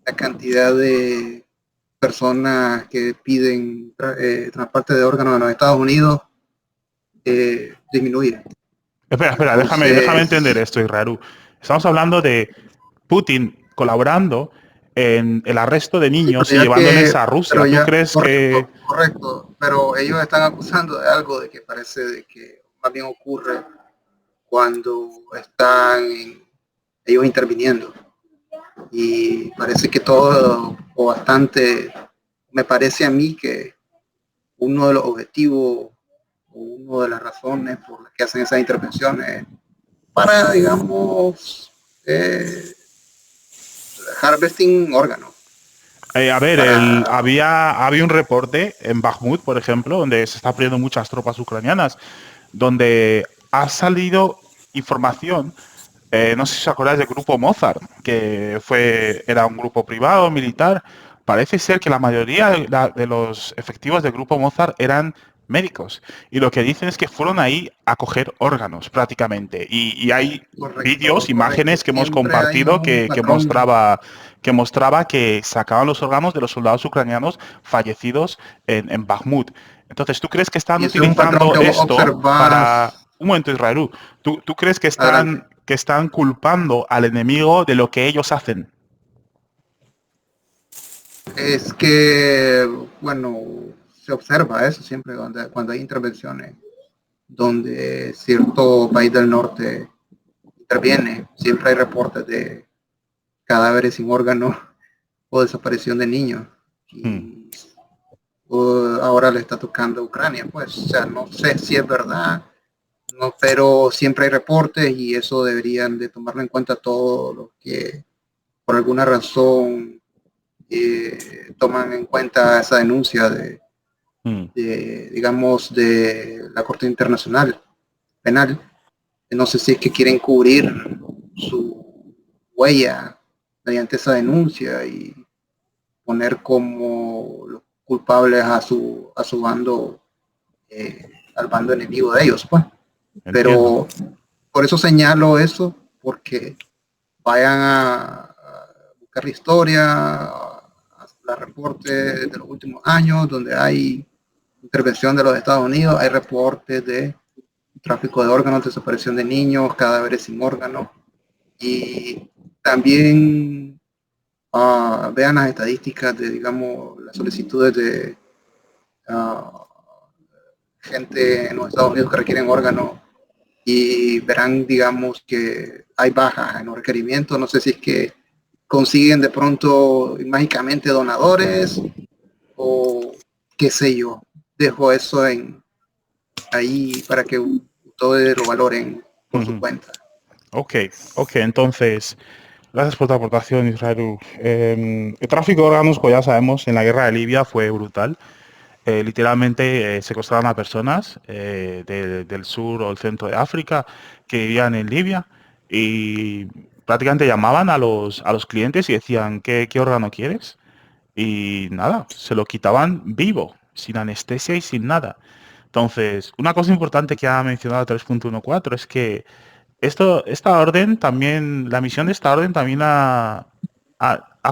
la cantidad de personas que piden trasplante de órganos en los Estados Unidos disminuye. Espera, déjame entender esto, Israel. Estamos hablando de Putin colaborando en el arresto de niños y llevándoles a Rusia. ¿Tú crees que...? Correcto, pero ellos están acusando de algo de que parece de que más bien ocurre cuando están ellos interviniendo. Y parece que todo, o bastante, me parece a mí que uno de los objetivos, o una de las razones por las que hacen esas intervenciones para, digamos, harvesting órganos. Había un reporte en Bakhmut, por ejemplo, donde se está poniendo muchas tropas ucranianas, donde ha salido información, no sé si os acordáis del grupo Mozart, que era un grupo privado, militar. Parece ser que la mayoría de los efectivos del grupo Mozart eran médicos, y lo que dicen es que fueron ahí a coger órganos prácticamente, y hay vídeos, imágenes que hemos compartido que mostraba que sacaban los órganos de los soldados ucranianos fallecidos en Bakhmut. Entonces, ¿tú crees que están utilizando esto para... Un momento, Israel, ¿tú crees que están culpando al enemigo de lo que ellos hacen? Es que, bueno, se observa eso siempre cuando hay intervenciones donde cierto país del norte interviene, siempre hay reportes de cadáveres sin órganos o desaparición de niños. Y ahora le está tocando a Ucrania, pues, o sea, no sé si es verdad, no, pero siempre hay reportes y eso deberían de tomarlo en cuenta todos los que por alguna razón toman en cuenta esa denuncia de digamos, de la Corte Internacional Penal. No sé si es que quieren cubrir su huella mediante esa denuncia y poner como los culpables a su bando, al bando enemigo de ellos, pues. Pero por eso señalo eso, porque vayan a buscar la historia, a la reporte de los últimos años, donde hay intervención de los Estados Unidos, hay reportes de tráfico de órganos, desaparición de niños, cadáveres sin órganos, y también vean las estadísticas de, digamos, las solicitudes de gente en los Estados Unidos que requieren órganos, y verán, digamos, que hay bajas en los requerimientos. No sé si es que consiguen de pronto mágicamente donadores o qué sé yo. Dejo eso ahí para que todos lo valoren por su cuenta. Ok, entonces, gracias por tu aportación, Israel. El tráfico de órganos, pues ya sabemos, en la guerra de Libia fue brutal. Literalmente secuestraban a personas del sur o el centro de África que vivían en Libia, y prácticamente llamaban a los clientes y decían, ¿qué órgano quieres? Y nada, se lo quitaban vivo, sin anestesia y sin nada. Entonces, una cosa importante que ha mencionado 3.14 es que esta orden también, la misión de esta orden también ha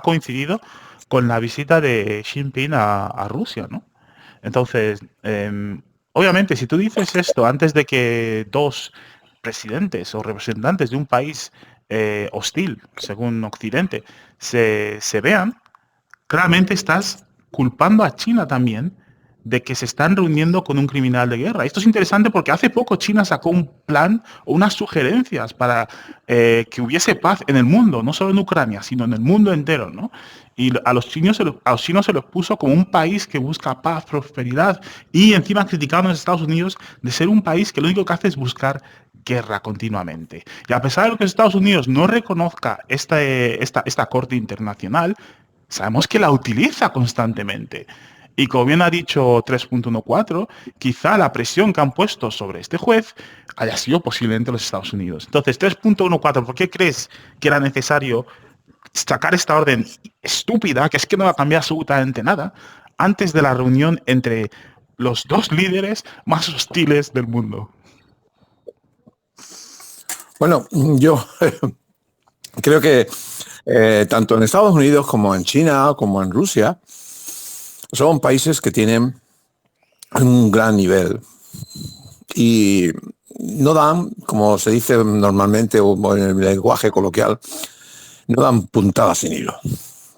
coincidido con la visita de Xi Jinping a Rusia, ¿no? Entonces, obviamente, si tú dices esto antes de que dos presidentes o representantes de un país hostil, según Occidente, se vean, claramente estás culpando a China también de que se están reuniendo con un criminal de guerra. Esto es interesante porque hace poco China sacó un plan o unas sugerencias para que hubiese paz en el mundo, no solo en Ucrania, sino en el mundo entero, ¿no? Y a los chinos se los puso como un país que busca paz, prosperidad, y encima criticaron a los Estados Unidos de ser un país que lo único que hace es buscar guerra continuamente. Y a pesar de que Estados Unidos no reconozca esta corte internacional, sabemos que la utiliza constantemente. Y como bien ha dicho 3.14, quizá la presión que han puesto sobre este juez haya sido posiblemente los Estados Unidos. Entonces, 3.14, ¿por qué crees que era necesario sacar esta orden estúpida, que es que no va a cambiar absolutamente nada, antes de la reunión entre los dos líderes más hostiles del mundo? Bueno, yo creo que tanto en Estados Unidos como en China, como en Rusia, son países que tienen un gran nivel y no dan, como se dice normalmente o en el lenguaje coloquial, no dan puntadas sin hilo.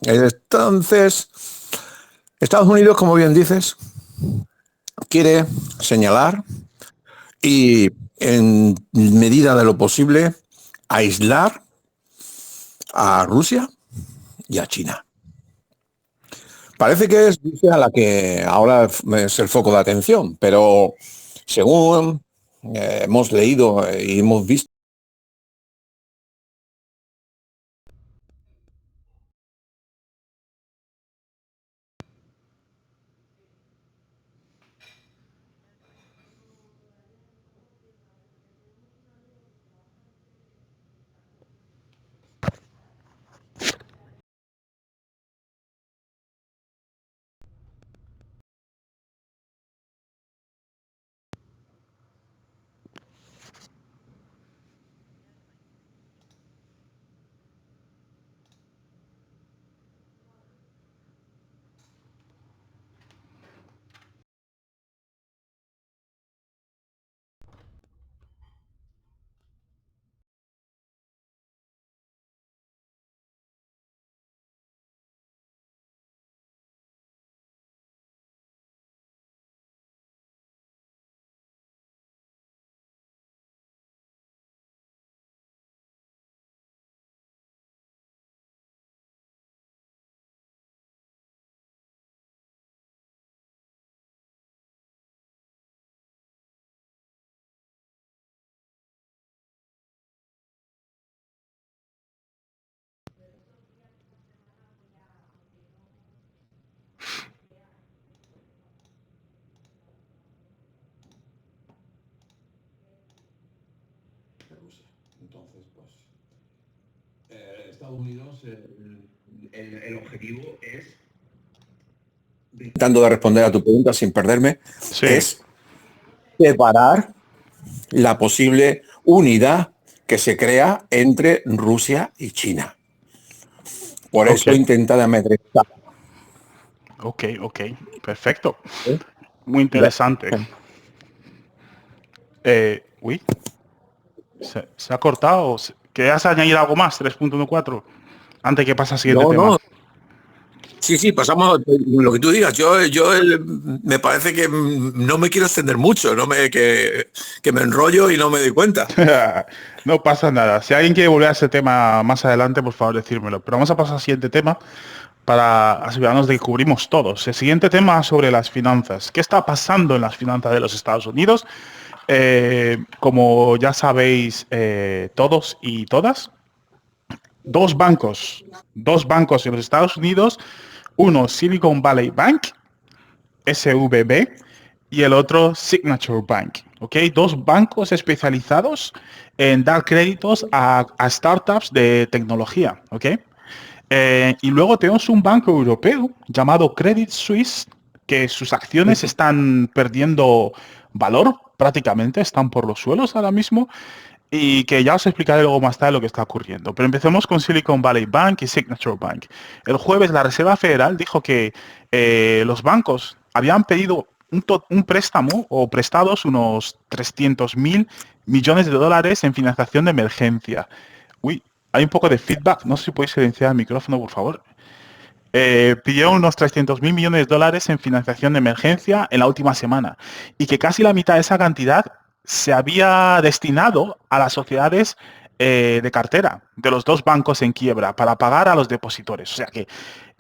Entonces, Estados Unidos, como bien dices, quiere señalar y, en medida de lo posible, aislar a Rusia y a China. Parece que es Rusia la que ahora es el foco de atención, pero según hemos leído y hemos visto, Estados Unidos, el objetivo es, intentando de responder a tu pregunta sin perderme, Sí. es separar la posible unidad que se crea entre Rusia y China. Por eso intenta de amedrentar. Ok, perfecto. Muy interesante. Uy, ¿se ha cortado? ¿Querías añadir algo más, 3.14? Antes que pase al siguiente tema. No. Sí, pasamos lo que tú digas. Yo me parece que no me quiero extender mucho, que me enrollo y no me doy cuenta. No pasa nada. Si alguien quiere volver a ese tema más adelante, por favor, decírmelo. Pero vamos a pasar al siguiente tema para asegurarnos de que cubrimos todos. El siguiente tema sobre las finanzas. ¿Qué está pasando en las finanzas de los Estados Unidos? Como ya sabéis todos y todas, dos bancos en los Estados Unidos, uno Silicon Valley Bank, SVB, y el otro Signature Bank, ¿ok? Dos bancos especializados en dar créditos a startups de tecnología, ¿ok? Y luego tenemos un banco europeo llamado Credit Suisse, que sus acciones están perdiendo valor prácticamente, están por los suelos ahora mismo, y que ya os explicaré luego más tarde lo que está ocurriendo. Pero empecemos con Silicon Valley Bank y Signature Bank. El jueves la Reserva Federal dijo que los bancos habían pedido un préstamo o prestados unos 300.000 millones de dólares en financiación de emergencia. Uy, hay un poco de feedback. No sé si podéis silenciar el micrófono, por favor. Pidió unos 300.000 millones de dólares en financiación de emergencia en la última semana y que casi la mitad de esa cantidad se había destinado a las sociedades de cartera de los dos bancos en quiebra para pagar a los depositores. O sea que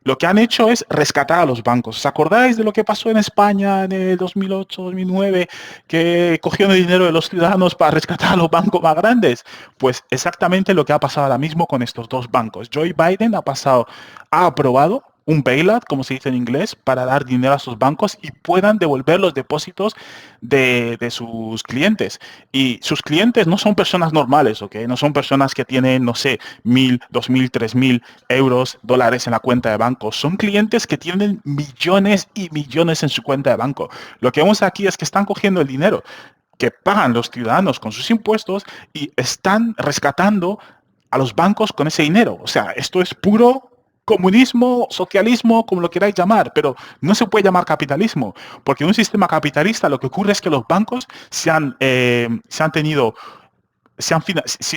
lo que han hecho es rescatar a los bancos. ¿Os acordáis de lo que pasó en España en el 2008-2009, que cogieron el dinero de los ciudadanos para rescatar a los bancos más grandes? Pues exactamente lo que ha pasado ahora mismo con estos dos bancos. Joe Biden ha aprobado un bailout, como se dice en inglés, para dar dinero a sus bancos y puedan devolver los depósitos de sus clientes. Y sus clientes no son personas normales, ¿ok? No son personas que tienen, no sé, 1.000, 2.000, 3.000 euros, dólares en la cuenta de banco. Son clientes que tienen millones y millones en su cuenta de banco. Lo que vemos aquí es que están cogiendo el dinero que pagan los ciudadanos con sus impuestos y están rescatando a los bancos con ese dinero. O sea, esto es puro comunismo, socialismo, como lo queráis llamar, pero no se puede llamar capitalismo, porque en un sistema capitalista lo que ocurre es que los bancos si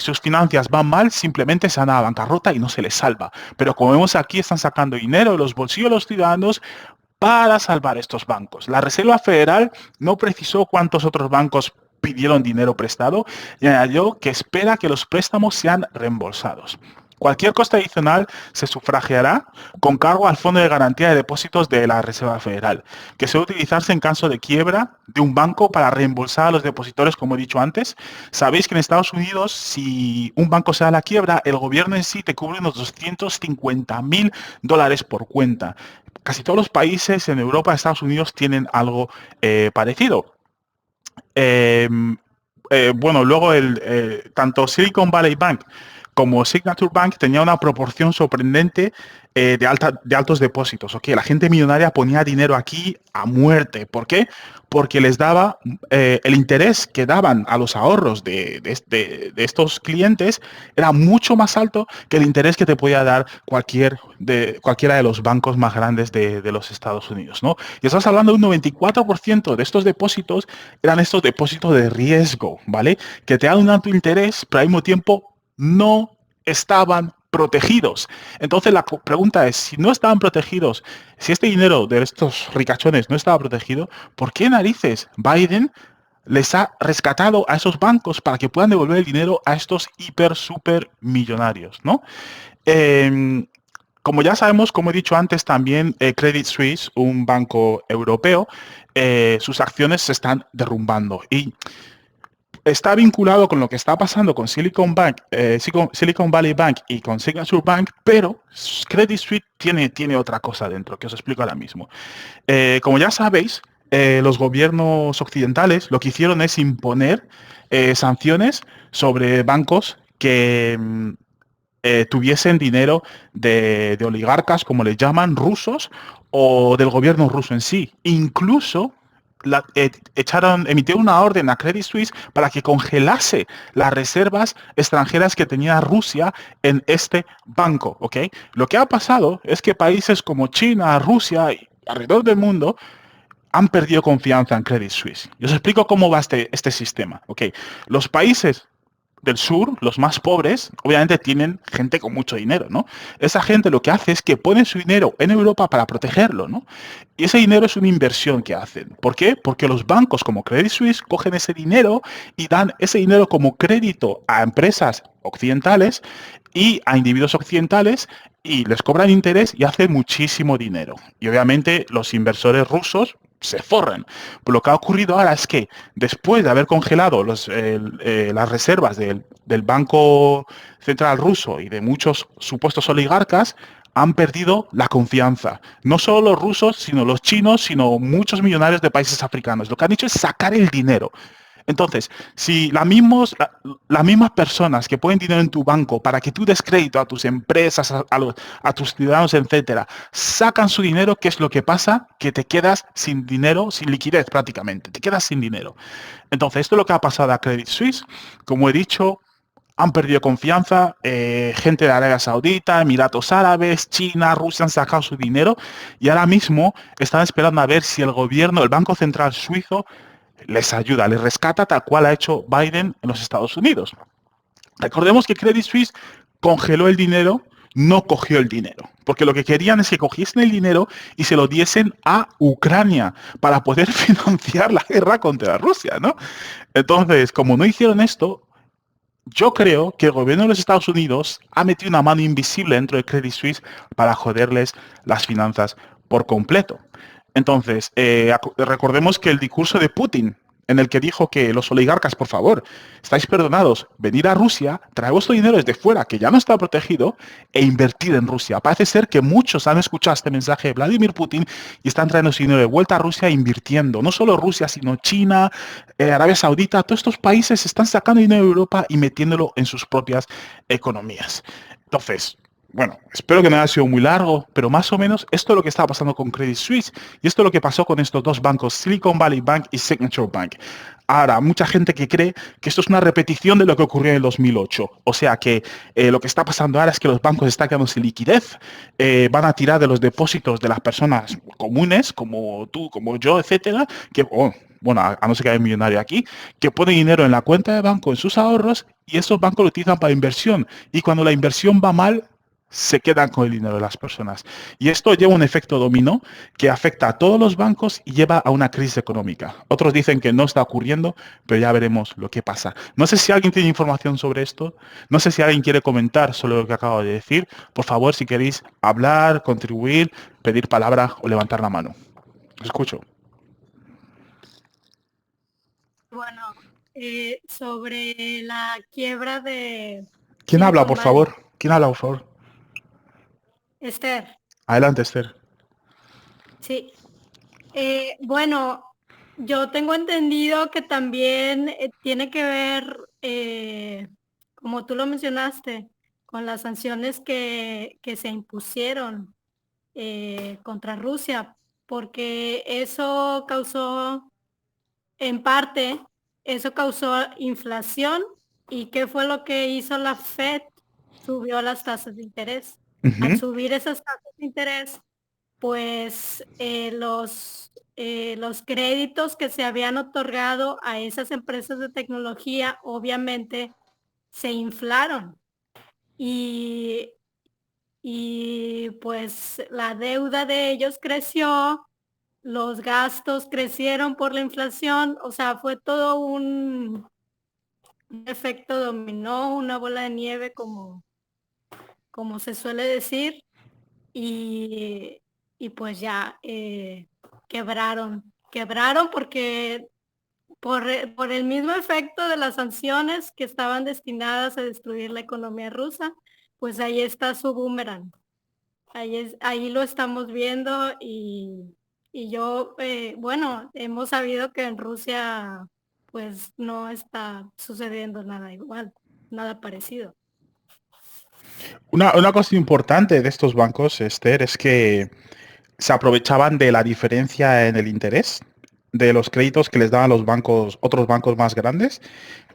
sus finanzas van mal, simplemente se van a la bancarrota y no se les salva. Pero como vemos aquí, están sacando dinero de los bolsillos de los ciudadanos para salvar estos bancos. La Reserva Federal no precisó cuántos otros bancos pidieron dinero prestado y añadió que espera que los préstamos sean reembolsados. Cualquier coste adicional se sufragiará con cargo al Fondo de Garantía de Depósitos de la Reserva Federal, que suele utilizarse en caso de quiebra de un banco para reembolsar a los depositores, como he dicho antes. Sabéis que en Estados Unidos, si un banco se da a la quiebra, el gobierno en sí te cubre unos 250.000 dólares por cuenta. Casi todos los países en Europa y Estados Unidos tienen algo parecido. Bueno, luego tanto Silicon Valley Bank como Signature Bank tenía una proporción sorprendente de altos depósitos. ¿Okay? La gente millonaria ponía dinero aquí a muerte. ¿Por qué? Porque les daba el interés que daban a los ahorros de estos clientes era mucho más alto que el interés que te podía dar cualquiera de los bancos más grandes de los Estados Unidos, ¿no? Y estás hablando de un 94% de estos depósitos eran estos depósitos de riesgo, ¿vale? Que te dan un alto interés, pero al mismo tiempo no estaban protegidos. Entonces la pregunta es, si no estaban protegidos, si este dinero de estos ricachones no estaba protegido, ¿por qué narices Biden les ha rescatado a esos bancos para que puedan devolver el dinero a estos super millonarios, ¿no? Como ya sabemos, como he dicho antes, también Credit Suisse, un banco europeo, sus acciones se están derrumbando y está vinculado con lo que está pasando con Silicon Valley Bank y con Signature Bank, pero Credit Suisse tiene otra cosa dentro, que os explico ahora mismo. Como ya sabéis, los gobiernos occidentales lo que hicieron es imponer sanciones sobre bancos que tuviesen dinero de oligarcas, como les llaman, rusos, o del gobierno ruso en sí. Incluso emitieron una orden a Credit Suisse para que congelase las reservas extranjeras que tenía Rusia en este banco, ¿ok? Lo que ha pasado es que países como China, Rusia y alrededor del mundo han perdido confianza en Credit Suisse. Y os explico cómo va este sistema, ¿ok? Los países del sur, los más pobres, obviamente tienen gente con mucho dinero, ¿no? Esa gente lo que hace es que pone su dinero en Europa para protegerlo, ¿no? Y ese dinero es una inversión que hacen. ¿Por qué? Porque los bancos como Credit Suisse cogen ese dinero y dan ese dinero como crédito a empresas occidentales y a individuos occidentales y les cobran interés y hacen muchísimo dinero. Y obviamente los inversores rusos se forran. Pero lo que ha ocurrido ahora es que después de haber congelado las reservas del Banco Central ruso y de muchos supuestos oligarcas, han perdido la confianza. No solo los rusos, sino los chinos, sino muchos millonarios de países africanos. Lo que han hecho es sacar el dinero. Entonces, si las mismas personas que ponen dinero en tu banco para que tú des crédito a tus empresas, a tus ciudadanos, etcétera, sacan su dinero, ¿qué es lo que pasa? Que te quedas sin dinero, sin liquidez prácticamente, te quedas sin dinero. Entonces, esto es lo que ha pasado a Credit Suisse. Como he dicho, han perdido confianza, gente de Arabia Saudita, Emiratos Árabes, China, Rusia han sacado su dinero y ahora mismo están esperando a ver si el gobierno, el Banco Central Suizo, les ayuda, les rescata tal cual ha hecho Biden en los Estados Unidos. Recordemos que Credit Suisse congeló el dinero, no cogió el dinero, porque lo que querían es que cogiesen el dinero y se lo diesen a Ucrania para poder financiar la guerra contra Rusia, ¿no? Entonces, como no hicieron esto, yo creo que el gobierno de los Estados Unidos ha metido una mano invisible dentro de Credit Suisse para joderles las finanzas por completo. Entonces, recordemos que el discurso de Putin, en el que dijo que los oligarcas, por favor, estáis perdonados, venir a Rusia, traer vuestro dinero desde fuera, que ya no está protegido, e invertir en Rusia. Parece ser que muchos han escuchado este mensaje de Vladimir Putin y están trayendo su dinero de vuelta a Rusia invirtiendo. No solo Rusia, sino China, Arabia Saudita, todos estos países están sacando dinero de Europa y metiéndolo en sus propias economías. Entonces, bueno, espero que no haya sido muy largo, pero más o menos esto es lo que está pasando con Credit Suisse y esto es lo que pasó con estos dos bancos, Silicon Valley Bank y Signature Bank. Ahora, mucha gente que cree que esto es una repetición de lo que ocurrió en el 2008. O sea que lo que está pasando ahora es que los bancos están quedando sin liquidez, van a tirar de los depósitos de las personas comunes, como tú, como yo, etcétera, que, bueno, a no ser que haya un millonario aquí, que pone dinero en la cuenta de banco, en sus ahorros, y esos bancos lo utilizan para inversión. Y cuando la inversión va mal, se quedan con el dinero de las personas. Y esto lleva un efecto dominó que afecta a todos los bancos y lleva a una crisis económica. Otros dicen que no está ocurriendo, pero ya veremos lo que pasa. No sé si alguien tiene información sobre esto. No sé si alguien quiere comentar sobre lo que acabo de decir. Por favor, si queréis hablar, contribuir, pedir palabra o levantar la mano. Os escucho. Bueno, sobre la quiebra de... ¿Quién habla, por favor? ¿Quién habla, por favor? Esther. Adelante, Esther. Sí. Bueno, yo tengo entendido que también tiene que ver, como tú lo mencionaste, con las sanciones que se impusieron contra Rusia, porque eso causó, en parte, eso causó inflación. ¿Y qué fue lo que hizo la Fed? Subió las tasas de interés. Al subir esas tasas de interés, pues los créditos que se habían otorgado a esas empresas de tecnología obviamente se inflaron y pues la deuda de ellos creció, los gastos crecieron por la inflación, o sea, fue todo un efecto dominó, una bola de nieve como se suele decir, y pues ya quebraron porque por el mismo efecto de las sanciones que estaban destinadas a destruir la economía rusa, pues ahí está su boomerang. Ahí lo estamos viendo y yo, bueno, hemos sabido que en Rusia pues no está sucediendo nada igual, nada parecido. Una cosa importante de estos bancos, Esther, es que se aprovechaban de la diferencia en el interés de los créditos que les daban los bancos, otros bancos más grandes,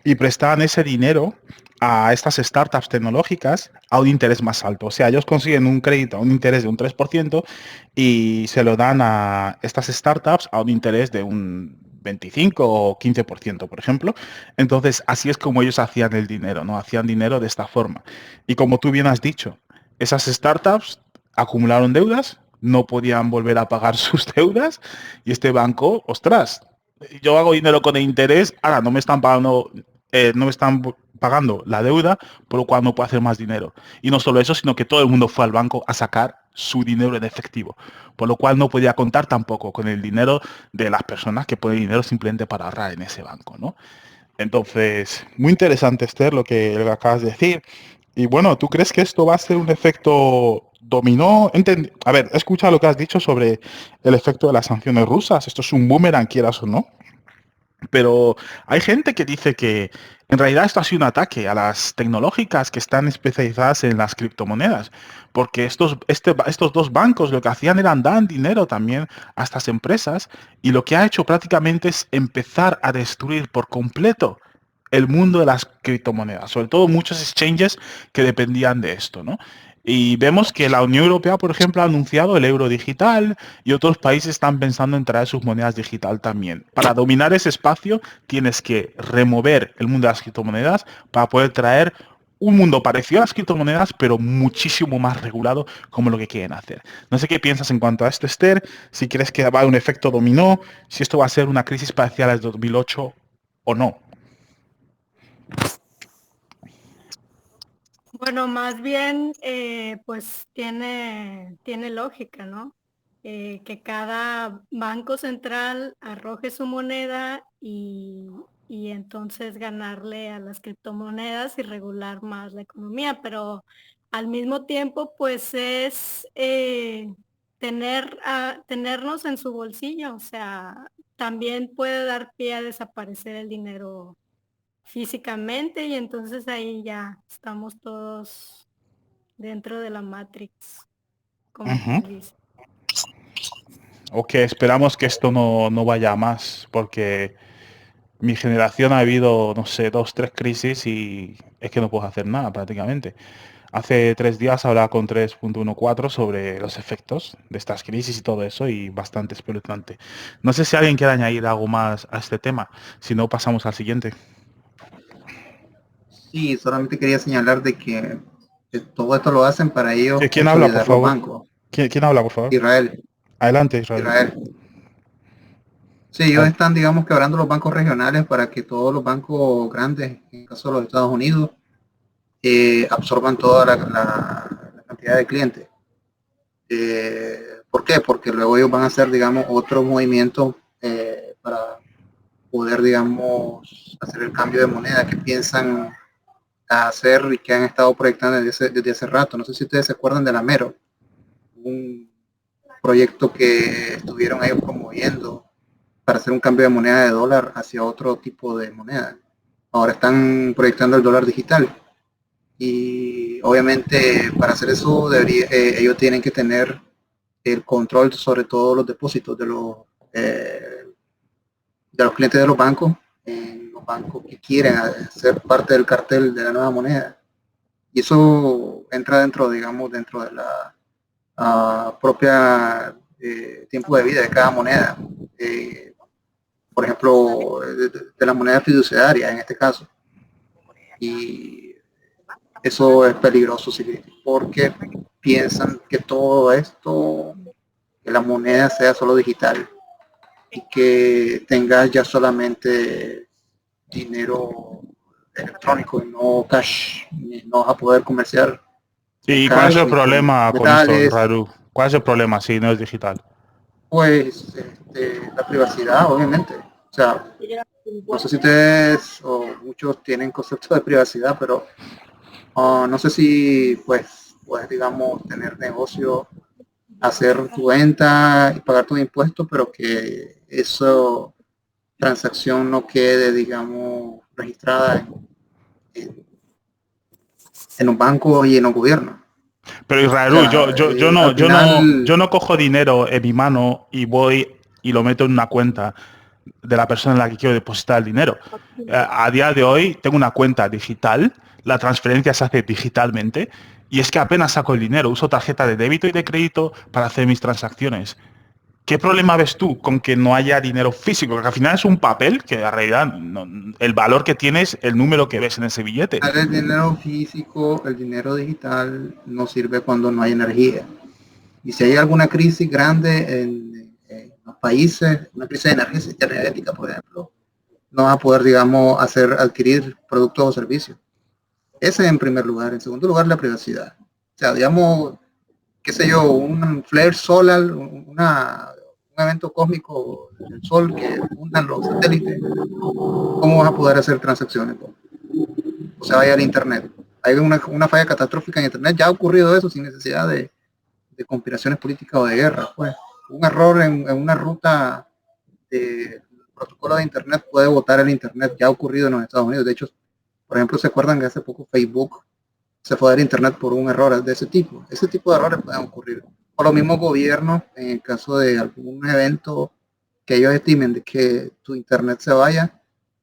y prestaban ese dinero a estas startups tecnológicas a un interés más alto. O sea, ellos consiguen un crédito a un interés de un 3% y se lo dan a estas startups a un interés de un 25 o 15%, por ejemplo. Entonces, así es como ellos hacían el dinero, ¿no? Hacían dinero de esta forma. Y como tú bien has dicho, esas startups acumularon deudas, no podían volver a pagar sus deudas y este banco, ostras, yo hago dinero con el interés, ahora no me están pagando, la deuda, por lo cual no puedo hacer más dinero. Y no solo eso, sino que todo el mundo fue al banco a sacar su dinero en efectivo, por lo cual no podía contar tampoco con el dinero de las personas que ponen dinero simplemente para ahorrar en ese banco, ¿no? Entonces, muy interesante, Esther, lo que acabas de decir. Y bueno, ¿tú crees que esto va a ser un efecto dominó? A ver, escucha lo que has dicho sobre el efecto de las sanciones rusas. Esto es un boomerang, quieras o no. Pero hay gente que dice que en realidad esto ha sido un ataque a las tecnológicas que están especializadas en las criptomonedas, porque estos dos bancos lo que hacían era dar dinero también a estas empresas y lo que ha hecho prácticamente es empezar a destruir por completo el mundo de las criptomonedas, sobre todo muchos exchanges que dependían de esto, ¿no? Y vemos que la Unión Europea, por ejemplo, ha anunciado el euro digital y otros países están pensando en traer sus monedas digital también. Para dominar ese espacio tienes que remover el mundo de las criptomonedas para poder traer un mundo parecido a las criptomonedas, pero muchísimo más regulado como lo que quieren hacer. No sé qué piensas en cuanto a esto, Esther, si crees que va a haber un efecto dominó, si esto va a ser una crisis parecida a la de 2008 o no. Bueno, más bien, pues tiene lógica, ¿no? Que cada banco central arroje su moneda y entonces ganarle a las criptomonedas y regular más la economía, pero al mismo tiempo, pues es tenernos en su bolsillo, o sea, también puede dar pie a desaparecer el dinero físicamente y entonces ahí ya estamos todos dentro de la Matrix, como quien dice. Ok, esperamos que esto no vaya a más, porque mi generación ha habido, no sé, 2, 3 crisis y es que no puedo hacer nada prácticamente. Hace 3 días hablaba con 3.14 sobre los efectos de estas crisis y todo eso y bastante espeluznante. No sé si alguien quiere añadir algo más a este tema, si no pasamos al siguiente. Sí, solamente quería señalar de que todo esto lo hacen para ellos ¿Quién habla, por consolidar los favor? bancos. ¿Quién habla, por favor? Israel, Adelante, Israel. Israel. Sí, ellos están, digamos, quebrando los bancos regionales para que todos los bancos grandes, en el caso de los Estados Unidos, absorban toda la cantidad de clientes. ¿Por qué? Porque luego ellos van a hacer, digamos, otro movimiento para poder, digamos, hacer el cambio de moneda que piensan hacer y que han estado proyectando desde hace rato. No sé si ustedes se acuerdan de la Mero, un proyecto que estuvieron ellos promoviendo para hacer un cambio de moneda de dólar hacia otro tipo de moneda. Ahora están proyectando el dólar digital y obviamente para hacer eso ellos tienen que tener el control sobre todos los depósitos de los clientes de los bancos que quieren ser parte del cartel de la nueva moneda. Y eso entra dentro, digamos, dentro de la propia tiempo de vida de cada moneda. Por ejemplo, de la moneda fiduciaria en este caso. Y eso es peligroso, sí, porque piensan que todo esto, que la moneda sea solo digital y que tengas ya solamente dinero electrónico y no cash, no vas a poder comerciar. ¿Y cuál es el problema con esto, Raru? ¿Cuál es el problema si no es digital? Pues la privacidad, obviamente. O sea, no sé si ustedes o muchos tienen concepto de privacidad, pero no sé si pues puedes, digamos, tener negocio, hacer tu venta y pagar tus impuestos, pero que eso transacción no quede, digamos, registrada en un banco y en un gobierno. Pero Israel, o sea, yo no cojo dinero en mi mano y voy y lo meto en una cuenta de la persona en la que quiero depositar el dinero. A día de hoy tengo una cuenta digital, la transferencia se hace digitalmente y es que apenas saco el dinero, uso tarjeta de débito y de crédito para hacer mis transacciones. ¿Qué problema ves tú con que no haya dinero físico? Porque al final es un papel que en realidad el valor que tiene es el número que ves en ese billete. El dinero físico, el dinero digital no sirve cuando no hay energía. Y si hay alguna crisis grande en los países, una crisis energética, por ejemplo, no va a poder, digamos, adquirir productos o servicios. Ese en primer lugar. En segundo lugar, la privacidad. O sea, digamos, qué sé yo, un flare solar, un evento cósmico del sol que fundan los satélites, ¿cómo vas a poder hacer transacciones? O sea, vaya al internet. Hay una falla catastrófica en internet, ya ha ocurrido eso sin necesidad de conspiraciones políticas o de guerra. Pues un error en una ruta de protocolo de Internet puede botar el Internet. Ya ha ocurrido en los Estados Unidos. De hecho, por ejemplo, ¿se acuerdan que hace poco Facebook se fue del Internet por un error de ese tipo? Ese tipo de errores pueden ocurrir. O los mismos gobiernos, en el caso de algún evento que ellos estimen de que tu Internet se vaya,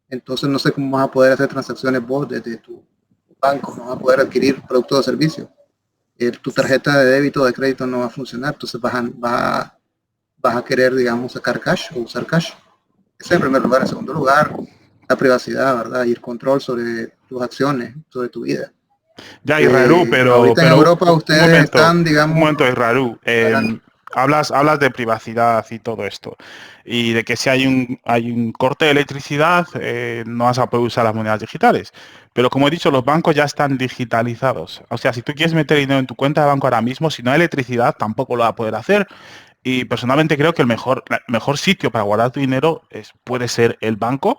entonces no sé cómo vas a poder hacer transacciones vos desde tu banco, no vas a poder adquirir productos o servicios. Tu tarjeta de débito o de crédito no va a funcionar, entonces vas a querer, digamos, sacar cash o usar cash. Ese en primer lugar. En segundo lugar, la privacidad, ¿verdad? Y el control sobre tus acciones, sobre tu vida. Ya, Israel, pero ahorita en Europa ustedes están, digamos... Un momento, Israel. Hablas de privacidad y todo esto. Y de que si hay un corte de electricidad, no vas a poder usar las monedas digitales. Pero como he dicho, los bancos ya están digitalizados. O sea, si tú quieres meter dinero en tu cuenta de banco ahora mismo, si no hay electricidad, tampoco lo va a poder hacer. Y personalmente creo que el mejor sitio para guardar tu dinero puede ser el banco,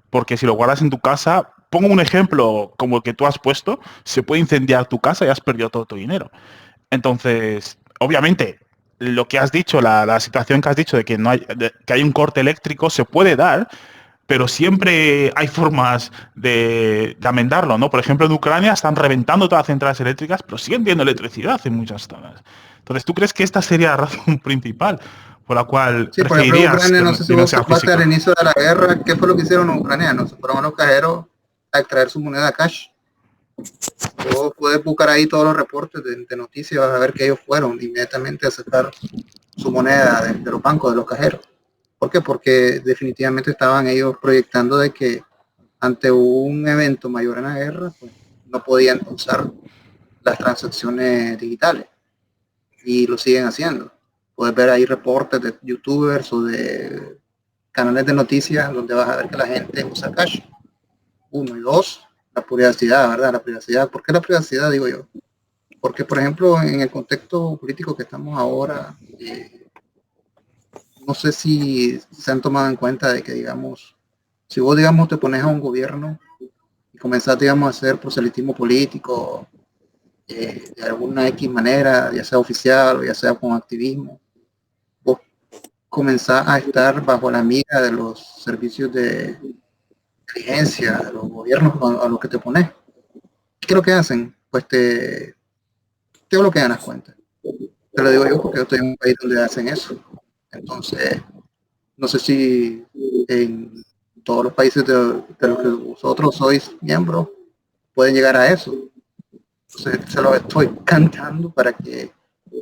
porque si lo guardas en tu casa, pongo un ejemplo como el que tú has puesto, se puede incendiar tu casa y has perdido todo tu dinero. Entonces, obviamente, lo que has dicho, la situación que has dicho de que que hay un corte eléctrico, se puede dar, pero siempre hay formas de amendarlo, ¿no? Por ejemplo, en Ucrania están reventando todas las centrales eléctricas, pero siguen teniendo electricidad en muchas zonas. Entonces, ¿tú crees que esta sería la razón principal por la cual Sí, por ejemplo, preferirías Ucrania, no sé si que no vos sea sepaste físico? al inicio de la guerra, ¿qué fue lo que hicieron los ucranianos? Se fueron a los cajeros a extraer su moneda cash. Vos puedes buscar ahí todos los reportes de noticias, vas a ver que ellos fueron inmediatamente a sacar su moneda de los bancos, de los cajeros. ¿Por qué? Porque definitivamente estaban ellos proyectando de que ante un evento mayor en la guerra, pues, no podían usar las transacciones digitales y lo siguen haciendo. Puedes ver ahí reportes de youtubers o de canales de noticias donde vas a ver que la gente usa cash. Uno y dos, la privacidad, ¿verdad? La privacidad. ¿Por qué la privacidad, digo yo? Porque, por ejemplo, en el contexto político que estamos ahora, no sé si se han tomado en cuenta de que, digamos, si vos, digamos, te pones a un gobierno y comenzás, digamos, a hacer proselitismo político de alguna X manera, ya sea oficial o ya sea con activismo, vos comenzás a estar bajo la mira de los servicios de inteligencia, de los gobiernos a los que te pones. ¿Qué es lo que hacen? Pues te bloquean las cuentas. Te lo digo yo porque yo estoy en un país donde hacen eso. Entonces, no sé si en todos los países de los que vosotros sois miembros pueden llegar a eso. Entonces, se lo estoy cantando para que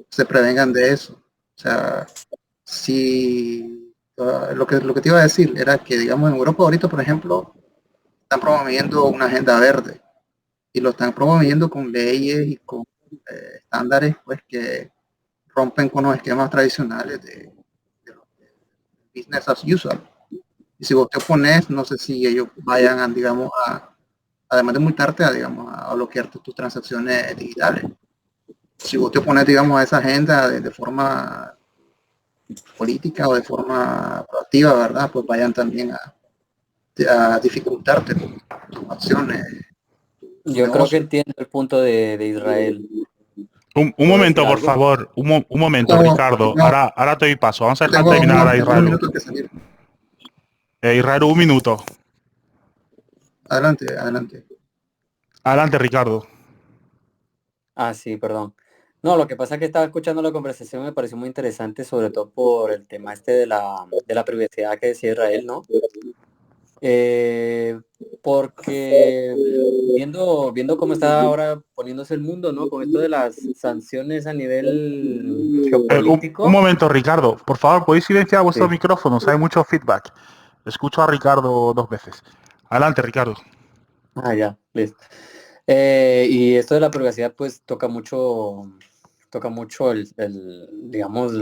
se prevengan de eso. O sea, si lo que te iba a decir era que, digamos, en Europa ahorita, por ejemplo, están promoviendo una agenda verde y lo están promoviendo con leyes y con estándares, pues, que rompen con los esquemas tradicionales de business as usual. Y si vos te opones, no sé si ellos vayan, digamos, además de multarte, digamos, a bloquearte tus transacciones digitales. Si vos te opones, digamos, a esa agenda de forma política o de forma proactiva, ¿verdad? Pues vayan también a dificultarte tus acciones. Yo creo que entiendo el punto de Israel. Un momento, por favor. Un momento, No, Ricardo. no. Ahora te doy paso. Vamos a dejar Tengo terminar a unos Israel. minutos que salir. Israel, un minuto. Adelante, adelante. Adelante, Ricardo. Ah, sí, perdón. No, lo que pasa es que estaba escuchando la conversación, me pareció muy interesante, sobre todo por el tema este de la privacidad que decía Israel, ¿no? Porque viendo cómo está ahora poniéndose el mundo, ¿no? Con esto de las sanciones a nivel geopolítico. Un momento, Ricardo. Por favor, ¿podéis silenciar vuestros Sí. micrófonos? Hay mucho feedback. Escucho a Ricardo 2 veces. Adelante, Ricardo. Ah, ya, listo. Y esto de la privacidad, pues toca mucho digamos,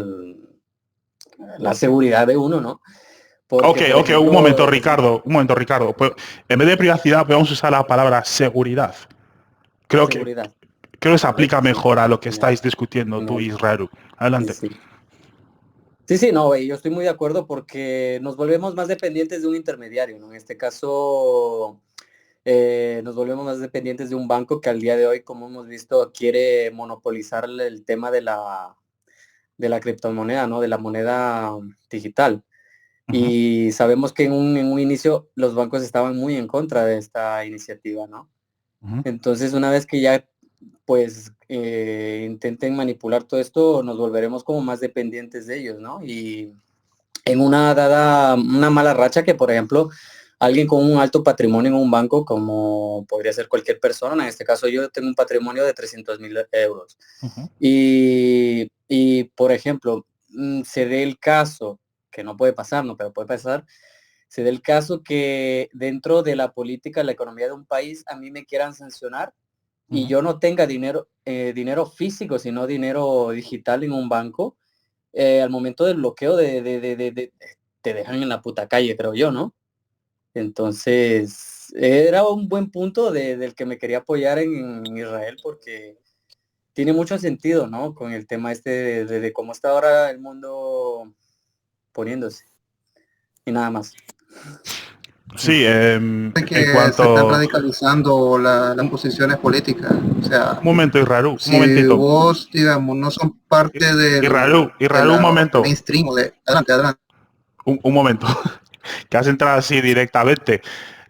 la seguridad de uno, ¿no? Porque, Ok, un momento, Ricardo. Pues, en vez de privacidad, podemos usar la palabra seguridad. Creo seguridad. que se aplica Sí, mejor a lo que ya. estáis discutiendo tú, Israel. Adelante. Sí, no, yo estoy muy de acuerdo porque nos volvemos más dependientes de un intermediario, ¿no? En este caso, nos volvemos más dependientes de un banco que al día de hoy, como hemos visto, quiere monopolizar el tema de la criptomoneda, ¿no? De la moneda digital. Y sabemos que en un inicio los bancos estaban muy en contra de esta iniciativa, ¿no? Entonces, una vez que ya pues intenten manipular todo esto, nos volveremos como más dependientes de ellos, ¿no? Y en una mala racha que, por ejemplo, alguien con un alto patrimonio en un banco, como podría ser cualquier persona, en este caso yo tengo un patrimonio de 300.000 euros. Y, por ejemplo, se dé el caso, que no puede pasar, ¿no? Pero puede pasar, se dé el caso que dentro de la política, la economía de un país, a mí me quieran sancionar y yo no tenga dinero físico, sino dinero digital en un banco, al momento del bloqueo te dejan en la puta calle, creo yo, ¿no? Entonces, era un buen punto del que me quería apoyar en Israel, porque tiene mucho sentido, ¿no? Con el tema de cómo está ahora el mundo poniéndose. Y nada más. Sí, en que cuanto... se están radicalizando las posiciones políticas. O sea, Un momento, Israel, si un momentito. vos, digamos, no son parte del Israel, un momento. mainstream, adelante. Un momento. Que has entrado así directamente.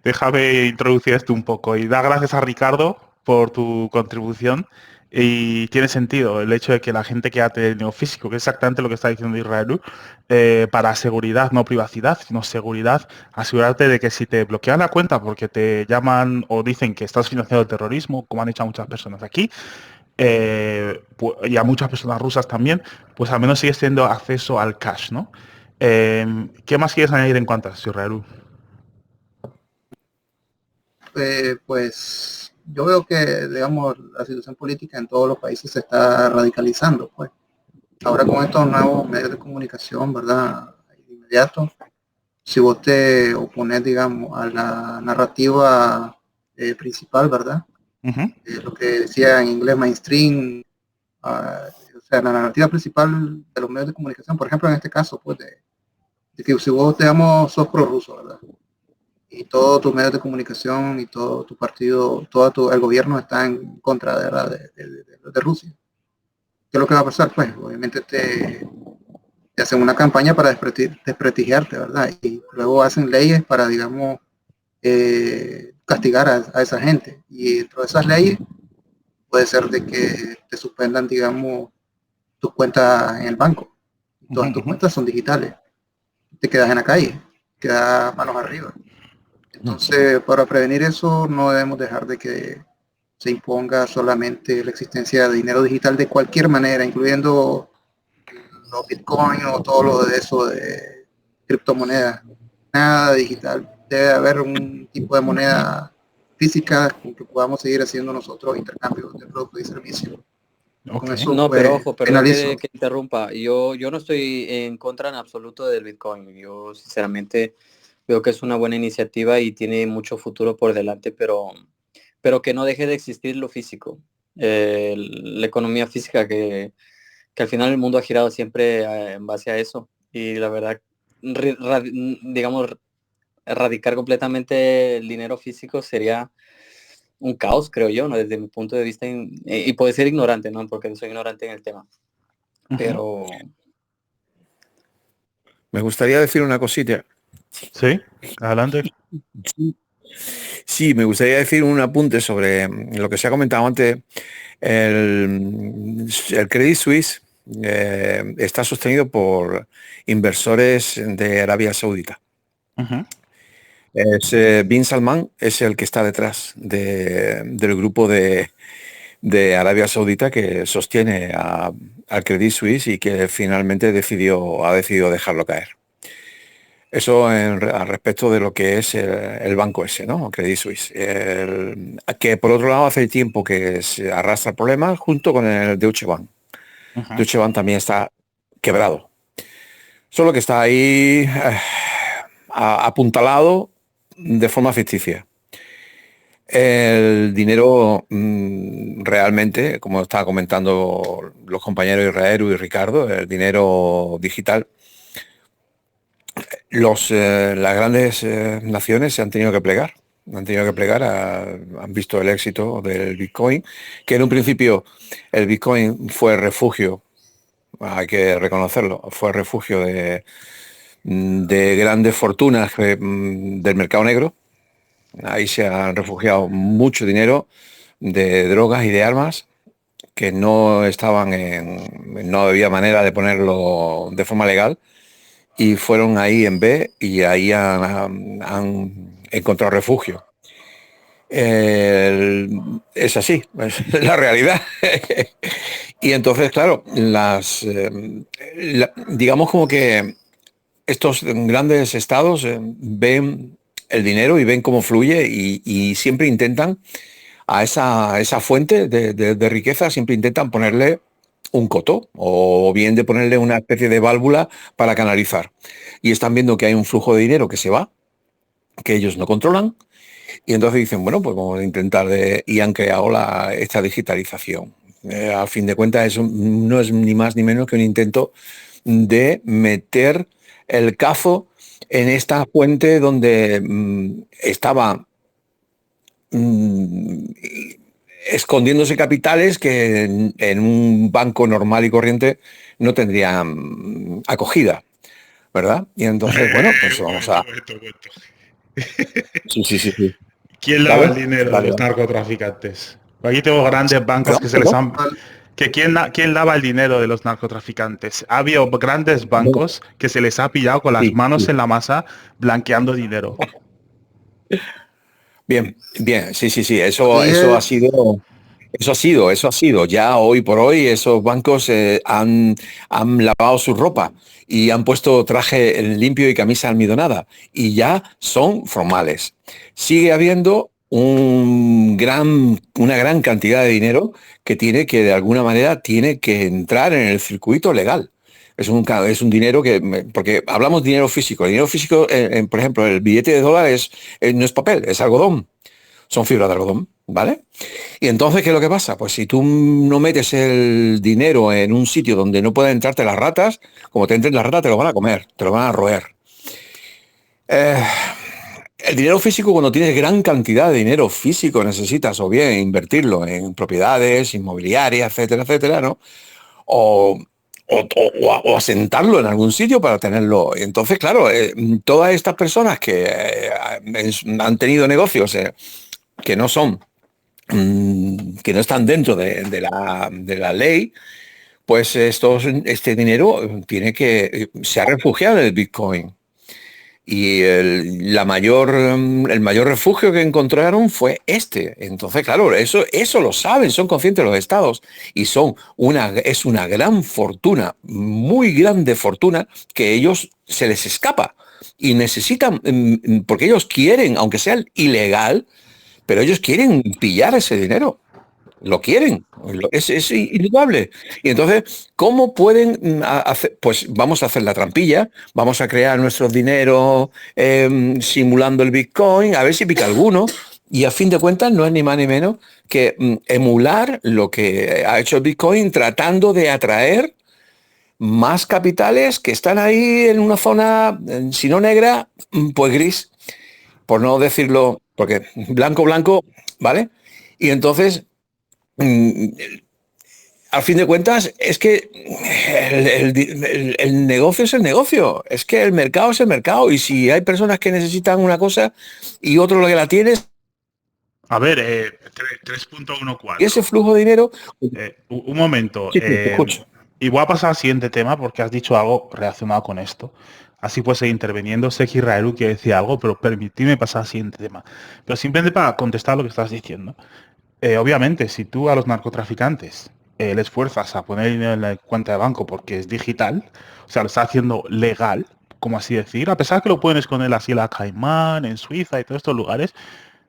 Déjame introducir esto un poco y da gracias a Ricardo por tu contribución. Y tiene sentido el hecho de que la gente que hace dinero físico, que es exactamente lo que está diciendo Israel, para seguridad, no privacidad, sino seguridad, asegurarte de que si te bloquean la cuenta porque te llaman o dicen que estás financiando el terrorismo, como han hecho a muchas personas aquí, y a muchas personas rusas también, pues al menos sigues teniendo acceso al cash, ¿no? ¿Qué más quieres añadir en cuanto a eso, Israel? Pues yo veo que, digamos, la situación política en todos los países se está radicalizando, pues. Ahora con estos nuevos medios de comunicación, ¿verdad? De inmediato, si vos te opones, digamos, a la narrativa principal, ¿verdad? Lo que decía en inglés mainstream, o sea, la narrativa principal de los medios de comunicación, por ejemplo, en este caso, pues, de que si vos, digamos, sos prorruso, ¿verdad? Y todos tus medios de comunicación y todo tu partido, el gobierno está en contra de Rusia. ¿Qué es lo que va a pasar? Pues obviamente te hacen una campaña para desprestigiarte, ¿verdad? Y luego hacen leyes para, digamos, castigar a esa gente. Y dentro de esas leyes puede ser de que te suspendan, digamos, tus cuentas en el banco. Todas tus cuentas son digitales. Te quedas en la calle, quedas manos arriba. Entonces, para prevenir eso, no debemos dejar de que se imponga solamente la existencia de dinero digital de cualquier manera, incluyendo los bitcoins o todo lo de eso de criptomonedas. Nada digital. Debe haber un tipo de moneda física con que podamos seguir haciendo nosotros intercambios de productos y servicios. Okay. Eso, no, pues, pero ojo, perdón penalizo. que interrumpa. Yo no estoy en contra en absoluto del Bitcoin. Yo sinceramente veo que es una buena iniciativa y tiene mucho futuro por delante, pero que no deje de existir lo físico. La economía física que al final el mundo ha girado siempre en base a eso. Y la verdad, digamos, erradicar completamente el dinero físico sería un caos, creo yo, ¿no? Desde mi punto de vista, y puede ser ignorante, ¿no? Porque soy ignorante en el tema. Pero... Me gustaría decir una cosita. Sí, adelante. Sí, me gustaría decir un apunte sobre lo que se ha comentado antes. El Credit Suisse está sostenido por inversores de Arabia Saudita. Bin Salman es el que está detrás del grupo de Arabia Saudita que sostiene al Credit Suisse y que finalmente ha decidido dejarlo caer. Eso al respecto de lo que es el banco ese, ¿no? Credit Suisse. Que por otro lado hace tiempo que se arrastra problemas junto con el Deutsche Bank. Deutsche Bank también está quebrado. Solo que está ahí apuntalado de forma ficticia. El dinero realmente, como estaba comentando los compañeros Israel y Ricardo, el dinero digital, las grandes naciones se han tenido que plegar. Han visto el éxito del Bitcoin, que en un principio el Bitcoin fue refugio, hay que reconocerlo, fue refugio de grandes fortunas del mercado negro. Ahí se han refugiado mucho dinero de drogas y de armas que no estaban no había manera de ponerlo de forma legal, y fueron ahí en B y ahí han encontrado refugio. Es así, es la realidad. Y entonces, claro, digamos como que estos grandes estados ven el dinero y ven cómo fluye y siempre intentan a esa fuente de riqueza, siempre intentan ponerle un coto o bien de ponerle una especie de válvula para canalizar. Y están viendo que hay un flujo de dinero que se va, que ellos no controlan, y entonces dicen, bueno, pues vamos a intentar y han creado esta digitalización. Al fin de cuentas, eso no es ni más ni menos que un intento de meter el cazo en esta fuente donde estaba escondiéndose capitales que en un banco normal y corriente no tendrían acogida, ¿verdad? Y entonces, bueno, pues vamos a... Sí, sí, sí, sí. ¿Quién lava el ¿Vale? dinero de Vale, los vale. narcotraficantes? Aquí tengo grandes bancos que se les han... ¿Quién lava el dinero de los narcotraficantes? Ha habido grandes bancos que se les ha pillado con las Sí, manos sí. en la masa blanqueando dinero. Bien, bien, sí, sí, sí. Eso ha sido. Ya hoy por hoy esos bancos han lavado su ropa y han puesto traje limpio y camisa almidonada y ya son formales. Sigue habiendo una gran cantidad de dinero que de alguna manera tiene que entrar en el circuito legal. Es un dinero porque hablamos de dinero físico. El dinero físico, por ejemplo, el billete de dólares no es papel, es algodón. Son fibras de algodón, ¿vale? Y entonces, ¿qué es lo que pasa? Pues si tú no metes el dinero en un sitio donde no puedan entrarte las ratas, como te entren las ratas, te lo van a comer, te lo van a roer. El dinero físico, cuando tienes gran cantidad de dinero físico, necesitas o bien invertirlo en propiedades, inmobiliarias, etcétera, etcétera, ¿no? O asentarlo en algún sitio para tenerlo. Entonces, claro, todas estas personas que han tenido negocios que no son, que no están dentro de la ley, pues este dinero se ha refugiado en el Bitcoin. Y el mayor refugio que encontraron fue este. Entonces, claro, eso lo saben, son conscientes los estados y es una gran fortuna, muy grande fortuna que ellos se les escapa y necesitan, porque ellos quieren, aunque sea ilegal, pero ellos quieren pillar ese dinero. Lo quieren, es indudable. Y entonces, ¿cómo pueden hacer? Pues vamos a hacer la trampilla, vamos a crear nuestro dinero simulando el Bitcoin, a ver si pica alguno. Y a fin de cuentas no es ni más ni menos que emular lo que ha hecho el Bitcoin, tratando de atraer más capitales que están ahí en una zona, si no negra, pues gris, por no decirlo, porque blanco, blanco, ¿vale? Y entonces... al fin de cuentas, es que el negocio es el negocio, es que el mercado es el mercado, y si hay personas que necesitan una cosa y otro lo que la tiene, A ver, 3.14. y ese flujo de dinero... Un momento. Sí, sí, te escucho. Y voy a pasar al siguiente tema porque has dicho algo relacionado con esto. Así puedes seguir interviniendo. Sé que Israel quiere decir algo, pero permitidme pasar al siguiente tema. Pero simplemente para contestar lo que estás diciendo. Obviamente, si tú a los narcotraficantes les fuerzas a poner dinero en la cuenta de banco porque es digital, o sea, lo está haciendo legal, como así decir, a pesar que lo pueden esconder así en la Caimán, en Suiza y todos estos lugares,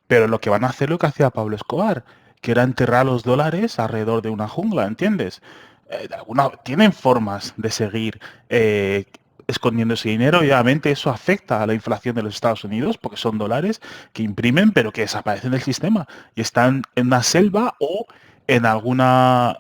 pero lo que van a hacer lo que hacía Pablo Escobar, que era enterrar los dólares alrededor de una jungla, ¿entiendes? Tienen formas de seguir escondiendo ese dinero y obviamente eso afecta a la inflación de los Estados Unidos porque son dólares que imprimen pero que desaparecen del sistema y están en una selva o en alguna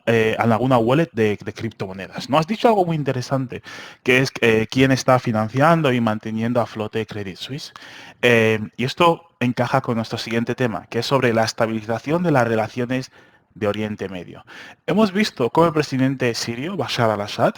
wallet de criptomonedas. ¿No? Has dicho algo muy interesante, que es quién está financiando y manteniendo a flote Credit Suisse. Y esto encaja con nuestro siguiente tema, que es sobre la estabilización de las relaciones de Oriente Medio. Hemos visto cómo el presidente sirio, Bashar al-Assad,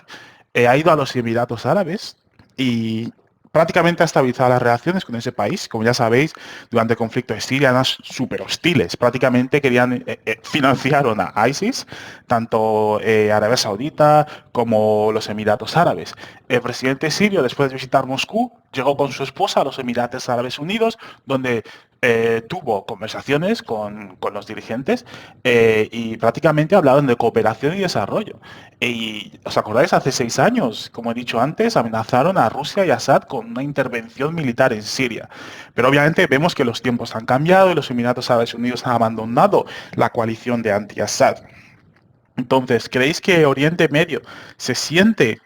ha ido a los Emiratos Árabes y prácticamente ha estabilizado las relaciones con ese país. Como ya sabéis, durante el conflicto de Siria eran súper hostiles. Prácticamente querían, financiaron a ISIS, tanto Arabia Saudita como los Emiratos Árabes. El presidente sirio, después de visitar Moscú, llegó con su esposa a los Emiratos Árabes Unidos, donde tuvo conversaciones con los dirigentes y prácticamente hablaron de cooperación y desarrollo. Y ¿os acordáis? Hace 6 años, como he dicho antes, amenazaron a Rusia y a Assad con una intervención militar en Siria. Pero obviamente vemos que los tiempos han cambiado y los Emiratos Árabes Unidos han abandonado la coalición de anti-Assad. Entonces, ¿creéis que Oriente Medio siente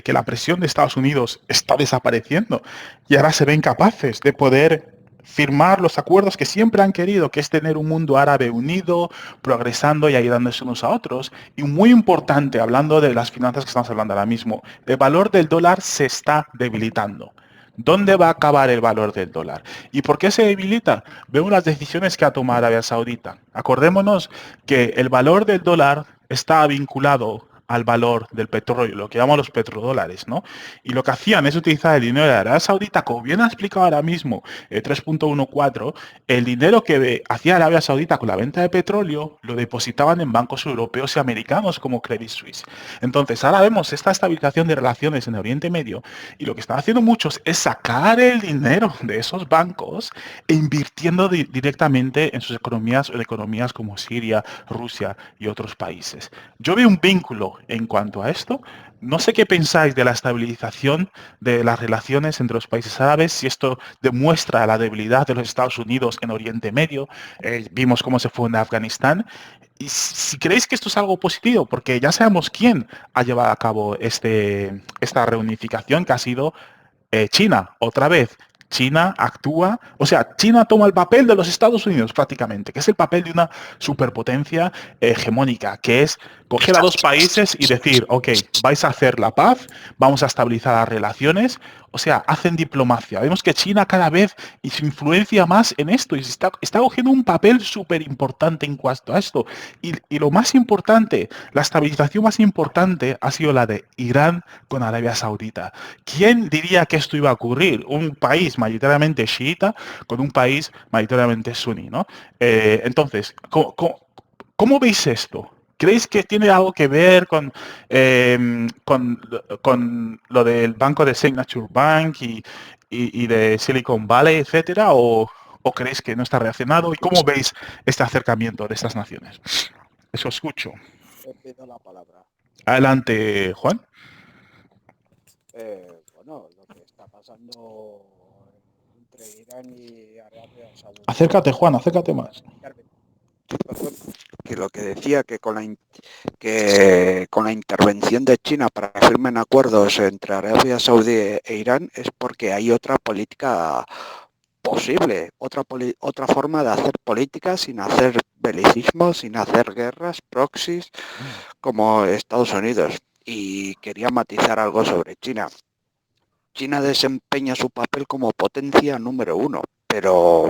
que la presión de Estados Unidos está desapareciendo y ahora se ven capaces de poder firmar los acuerdos que siempre han querido, que es tener un mundo árabe unido, progresando y ayudándose unos a otros? Y muy importante, hablando de las finanzas que estamos hablando ahora mismo, el valor del dólar se está debilitando. ¿Dónde va a acabar el valor del dólar? ¿Y por qué se debilita? Vemos las decisiones que ha tomado Arabia Saudita. Acordémonos que el valor del dólar está vinculado al valor del petróleo, lo que llamamos los petrodólares, ¿no? Y lo que hacían es utilizar el dinero de Arabia Saudita, como bien ha explicado ahora mismo 3.14, el dinero que hacía Arabia Saudita con la venta de petróleo lo depositaban en bancos europeos y americanos como Credit Suisse. Entonces ahora vemos esta estabilización de relaciones en Oriente Medio y lo que están haciendo muchos es sacar el dinero de esos bancos e invirtiendo directamente en sus economías o en economías como Siria, Rusia y otros países. Yo veo un vínculo en cuanto a esto. No sé qué pensáis de la estabilización de las relaciones entre los países árabes, si esto demuestra la debilidad de los Estados Unidos en Oriente Medio. Vimos cómo se fue en Afganistán. Y si creéis que esto es algo positivo, porque ya sabemos quién ha llevado a cabo esta reunificación, que ha sido China, otra vez. China actúa, o sea, China toma el papel de los Estados Unidos prácticamente, que es el papel de una superpotencia hegemónica, que es coger a dos países y decir, ok, vais a hacer la paz, vamos a estabilizar las relaciones, o sea, hacen diplomacia. Vemos que China cada vez se influencia más en esto y está cogiendo un papel súper importante en cuanto a esto. Y lo más importante, la estabilización más importante ha sido la de Irán con Arabia Saudita. ¿Quién diría que esto iba a ocurrir? Un país mayoritariamente chiita con un país mayoritariamente suní, ¿no? Entonces, ¿cómo veis esto? ¿Creéis que tiene algo que ver con lo del banco de Signature Bank y de Silicon Valley, etcétera? ¿O creéis que no está relacionado? ¿Y cómo veis este acercamiento de estas naciones? Eso escucho. He pedido la palabra. Adelante, Juan. Bueno, lo que está pasando entre Irán y Arabia Saudita. Acércate, Juan, acércate más. Que lo que decía que con la intervención de China para que firmen acuerdos entre Arabia Saudí e Irán es porque hay otra política posible, otra forma de hacer política sin hacer belicismo, sin hacer guerras, proxies, como Estados Unidos. Y quería matizar algo sobre China. China desempeña su papel como potencia número 1, pero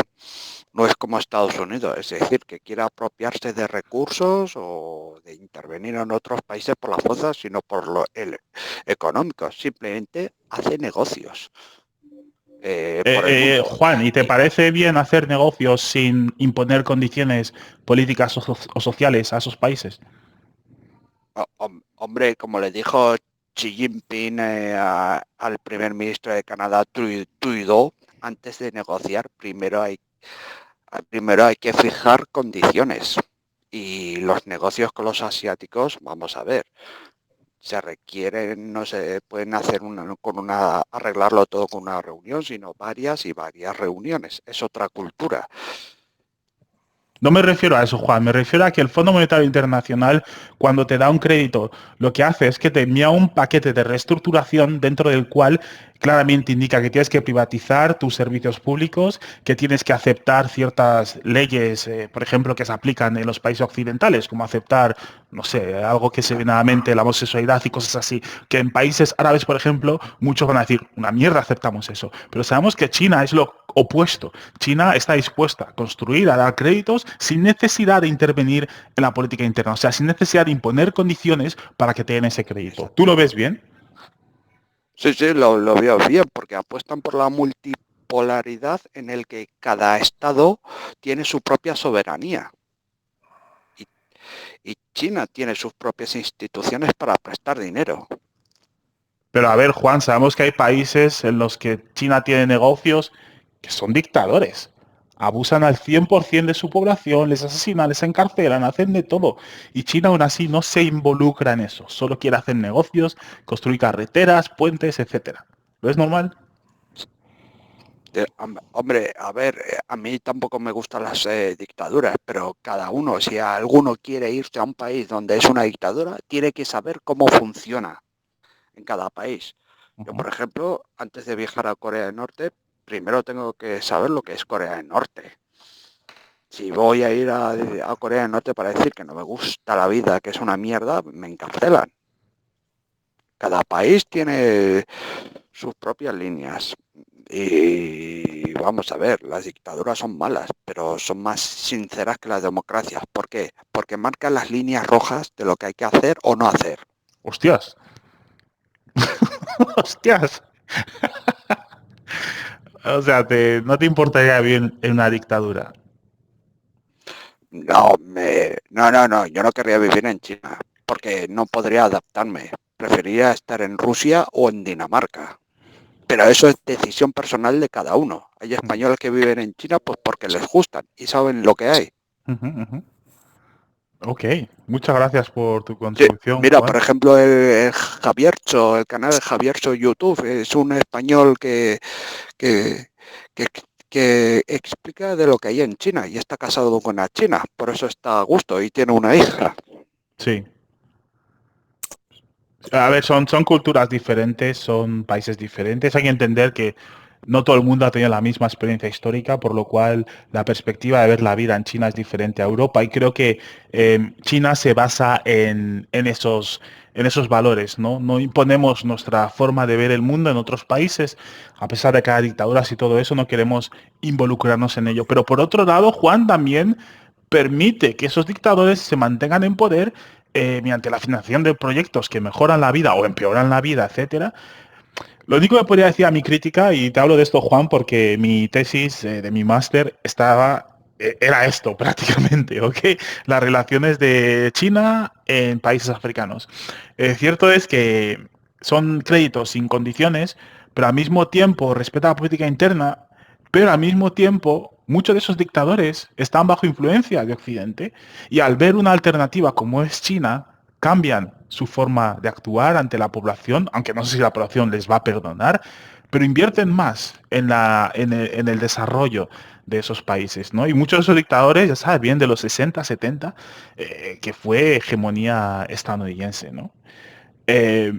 no es como Estados Unidos, es decir, que quiera apropiarse de recursos o de intervenir en otros países por la fuerza, sino por el económico. Simplemente hace negocios. Juan, ¿y te parece bien hacer negocios sin imponer condiciones políticas o sociales a esos países? Hombre, como le dijo Xi Jinping al primer ministro de Canadá, Trudeau, antes de negociar, primero hay que fijar condiciones. Y los negocios con los asiáticos, vamos a ver, se requieren, no se pueden hacer arreglarlo todo con una reunión, sino varias reuniones. Es otra cultura. No me refiero a eso, Juan, me refiero a que el Fondo Monetario Internacional, cuando te da un crédito, lo que hace es que te envía un paquete de reestructuración dentro del cual claramente indica que tienes que privatizar tus servicios públicos, que tienes que aceptar ciertas leyes, por ejemplo, que se aplican en los países occidentales, como aceptar, no sé, algo que se viene a la mente, la homosexualidad y cosas así, que en países árabes, por ejemplo, muchos van a decir, una mierda, aceptamos eso. Pero sabemos que China es lo opuesto. China está dispuesta a construir, a dar créditos sin necesidad de intervenir en la política interna, o sea, sin necesidad de imponer condiciones para que te den ese crédito. ¿Tú lo ves bien? Sí, sí, lo veo bien, porque apuestan por la multipolaridad en el que cada estado tiene su propia soberanía. Y China tiene sus propias instituciones para prestar dinero. Pero a ver, Juan, sabemos que hay países en los que China tiene negocios que son dictadores. Abusan al 100% de su población, les asesinan, les encarcelan, hacen de todo. Y China aún así no se involucra en eso. Solo quiere hacer negocios, construir carreteras, puentes, etcétera. ¿Lo es normal? Hombre, a ver, a mí tampoco me gustan las dictaduras, pero cada uno, si alguno quiere irse a un país donde es una dictadura, tiene que saber cómo funciona en cada país. Yo, por ejemplo, antes de viajar a Corea del Norte, primero tengo que saber lo que es Corea del Norte. Si voy a ir a Corea del Norte para decir que no me gusta la vida, que es una mierda, me encarcelan. Cada país tiene sus propias líneas. Y vamos a ver, las dictaduras son malas, pero son más sinceras que las democracias. ¿Por qué? Porque marcan las líneas rojas de lo que hay que hacer o no hacer. Hostias. Hostias. O sea, no te importaría vivir en una dictadura. No, yo no querría vivir en China, porque no podría adaptarme. Preferiría estar en Rusia o en Dinamarca. Pero eso es decisión personal de cada uno. Hay españoles que viven en China pues porque les gustan y saben lo que hay. Ok, muchas gracias por tu Sí, contribución, mira, Juan. por ejemplo, el Javiercho, el canal de Javiercho YouTube, es un español que, que, que, que explica de lo que hay en China y está casado con una china, por eso está a gusto y tiene una hija. Sí. A ver, son culturas diferentes, son países diferentes. Hay que entender que no todo el mundo ha tenido la misma experiencia histórica, por lo cual la perspectiva de ver la vida en China es diferente a Europa. Y creo que China se basa en esos valores, ¿no? No imponemos nuestra forma de ver el mundo en otros países, a pesar de que hay dictaduras y todo eso, no queremos involucrarnos en ello. Pero por otro lado, Juan también permite que esos dictadores se mantengan en poder mediante la financiación de proyectos que mejoran la vida o empeoran la vida, etcétera. Lo único que podría decir a mi crítica, y te hablo de esto, Juan, porque mi tesis de mi máster era esto prácticamente, ¿ok? Las relaciones de China en países africanos. Cierto es que son créditos sin condiciones, pero al mismo tiempo respeta la política interna, pero al mismo tiempo muchos de esos dictadores están bajo influencia de Occidente y al ver una alternativa como es China, cambian su forma de actuar ante la población, aunque no sé si la población les va a perdonar, pero invierten más en el desarrollo de esos países, ¿no? Y muchos de esos dictadores, ya sabes, bien de los 60, 70, que fue hegemonía estadounidense, ¿no? Eh,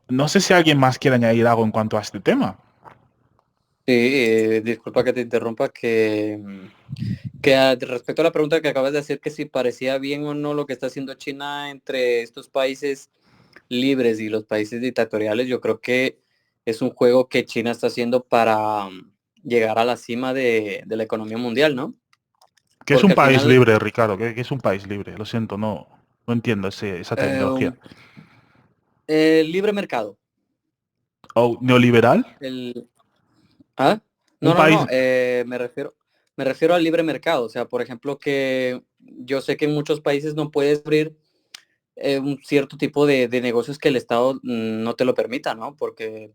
no sé si alguien más quiere añadir algo en cuanto a este tema. Sí, disculpa que te interrumpa, respecto a la pregunta que acabas de hacer, que si parecía bien o no lo que está haciendo China entre estos países libres y los países dictatoriales, yo creo que es un juego que China está haciendo para llegar a la cima de la economía mundial, ¿no? ¿Qué es Porque un al país final, libre, Ricardo? ¿Qué es un país libre? Lo siento, no entiendo esa terminología. libre mercado. ¿O neoliberal? ¿Ah? Un No, país... me refiero al libre mercado. O sea, por ejemplo, que yo sé que en muchos países no puedes abrir un cierto tipo de negocios que el Estado no te lo permita, ¿no? Porque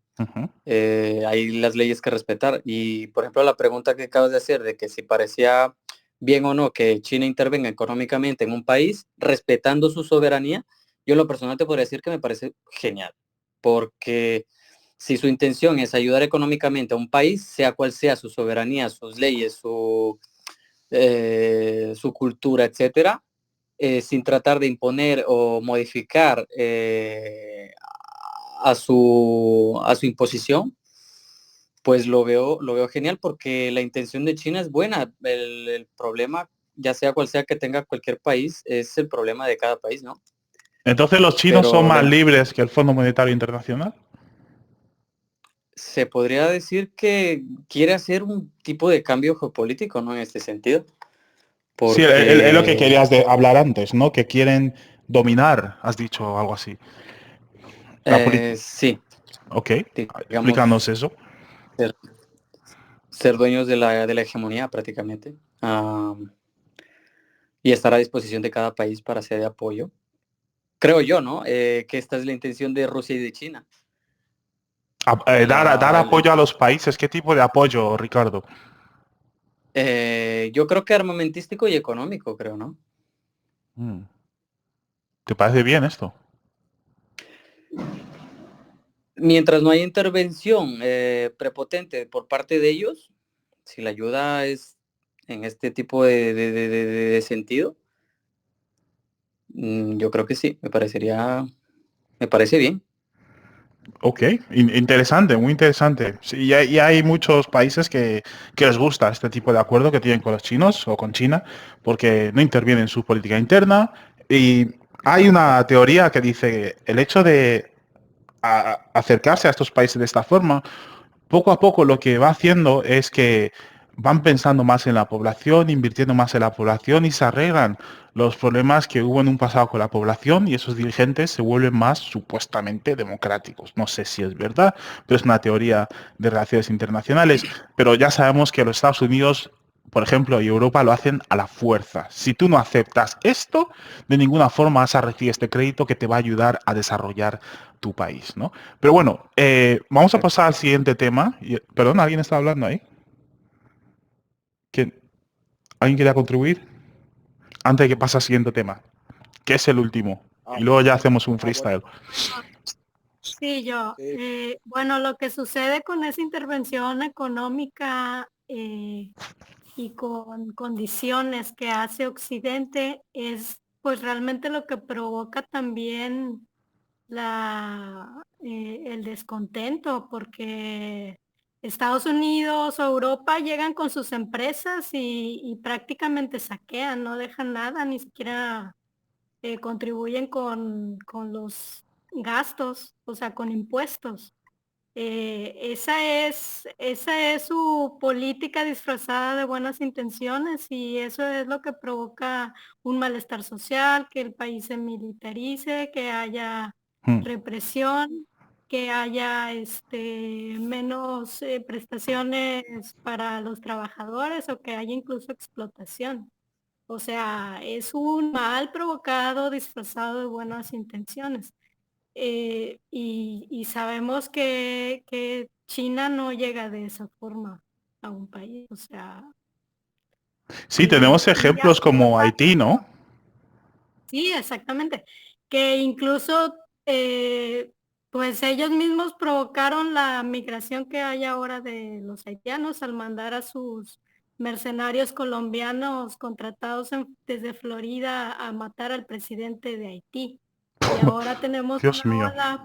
hay las leyes que respetar. Y, por ejemplo, la pregunta que acabas de hacer de que si parecía bien o no que China intervenga económicamente en un país, respetando su soberanía, yo en lo personal te podría decir que me parece genial. Porque si su intención es ayudar económicamente a un país, sea cual sea su soberanía, sus leyes, su cultura, etcétera, sin tratar de imponer o modificar a su imposición, pues lo veo genial porque la intención de China es buena. El problema, ya sea cual sea que tenga cualquier país, es el problema de cada país, ¿no? Entonces los chinos son Pero más libres que el Fondo Monetario Internacional. se podría decir que quiere hacer un tipo de cambio geopolítico, ¿no? En este sentido. Sí, es lo que Porque querías hablar antes, ¿no? Que quieren dominar, has dicho algo así. La política. sí, Ok, digamos, explícanos eso. Ser dueños de la hegemonía prácticamente. Y estar a disposición de cada país para ser de apoyo. Creo yo, ¿no? Que esta es la intención de Rusia y de China. Dar apoyo a los países. ¿Qué tipo de apoyo, Ricardo? Yo creo que armamentístico y económico, creo, ¿no? ¿Te parece bien esto? Mientras no haya intervención prepotente por parte de ellos, si la ayuda es en este tipo de sentido, yo creo que sí, me parece bien. Ok, interesante, muy interesante. Sí, y hay muchos países que les gusta este tipo de acuerdo que tienen con los chinos o con China, porque no intervienen en su política interna. Y hay una teoría que dice que el hecho de acercarse a estos países de esta forma, poco a poco lo que va haciendo es que van pensando más en la población, invirtiendo más en la población y se arreglan los problemas que hubo en un pasado con la población y esos dirigentes se vuelven más supuestamente democráticos. No sé si es verdad, pero es una teoría de relaciones internacionales. Pero ya sabemos que los Estados Unidos, por ejemplo, y Europa lo hacen a la fuerza. Si tú no aceptas esto, de ninguna forma vas a recibir este crédito que te va a ayudar a desarrollar tu país, ¿no? Pero bueno, vamos a pasar al siguiente tema. Perdón, ¿alguien está hablando ahí? ¿Alguien quería contribuir? Antes de que pase al siguiente tema, que es el último. Y luego ya hacemos un freestyle. Sí, yo. Bueno, lo que sucede con esa intervención económica y con condiciones que hace Occidente es pues realmente lo que provoca también el descontento, porque Estados Unidos o Europa llegan con sus empresas y prácticamente saquean, no dejan nada, ni siquiera contribuyen con los gastos, o sea, con impuestos. Esa es su política disfrazada de buenas intenciones y eso es lo que provoca un malestar social, que el país se militarice, que haya represión, que haya menos prestaciones para los trabajadores o que haya incluso explotación. O sea, es un mal provocado disfrazado de buenas intenciones. Y sabemos que China no llega de esa forma a un país. O sea, Sí, tenemos y ya ejemplos como Haití, ¿no? sí, exactamente. Que incluso, pues ellos mismos provocaron la migración que hay ahora de los haitianos al mandar a sus mercenarios colombianos contratados desde Florida a matar al presidente de Haití. Y ahora tenemos Dios una mío. ola,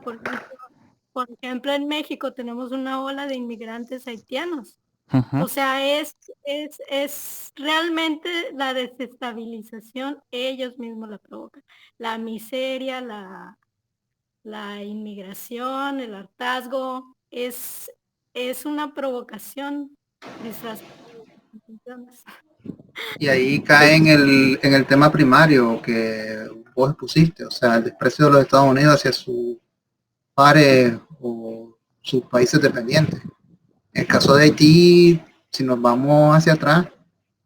por ejemplo, en México tenemos una ola de inmigrantes haitianos. O sea, es realmente la desestabilización, ellos mismos la provocan. La miseria, la inmigración, el hartazgo, es una provocación disfrazada de intenciones. Y ahí cae en el tema primario que vos expusiste, o sea, el desprecio de los Estados Unidos hacia sus pares o sus países dependientes. En el caso de Haití, si nos vamos hacia atrás,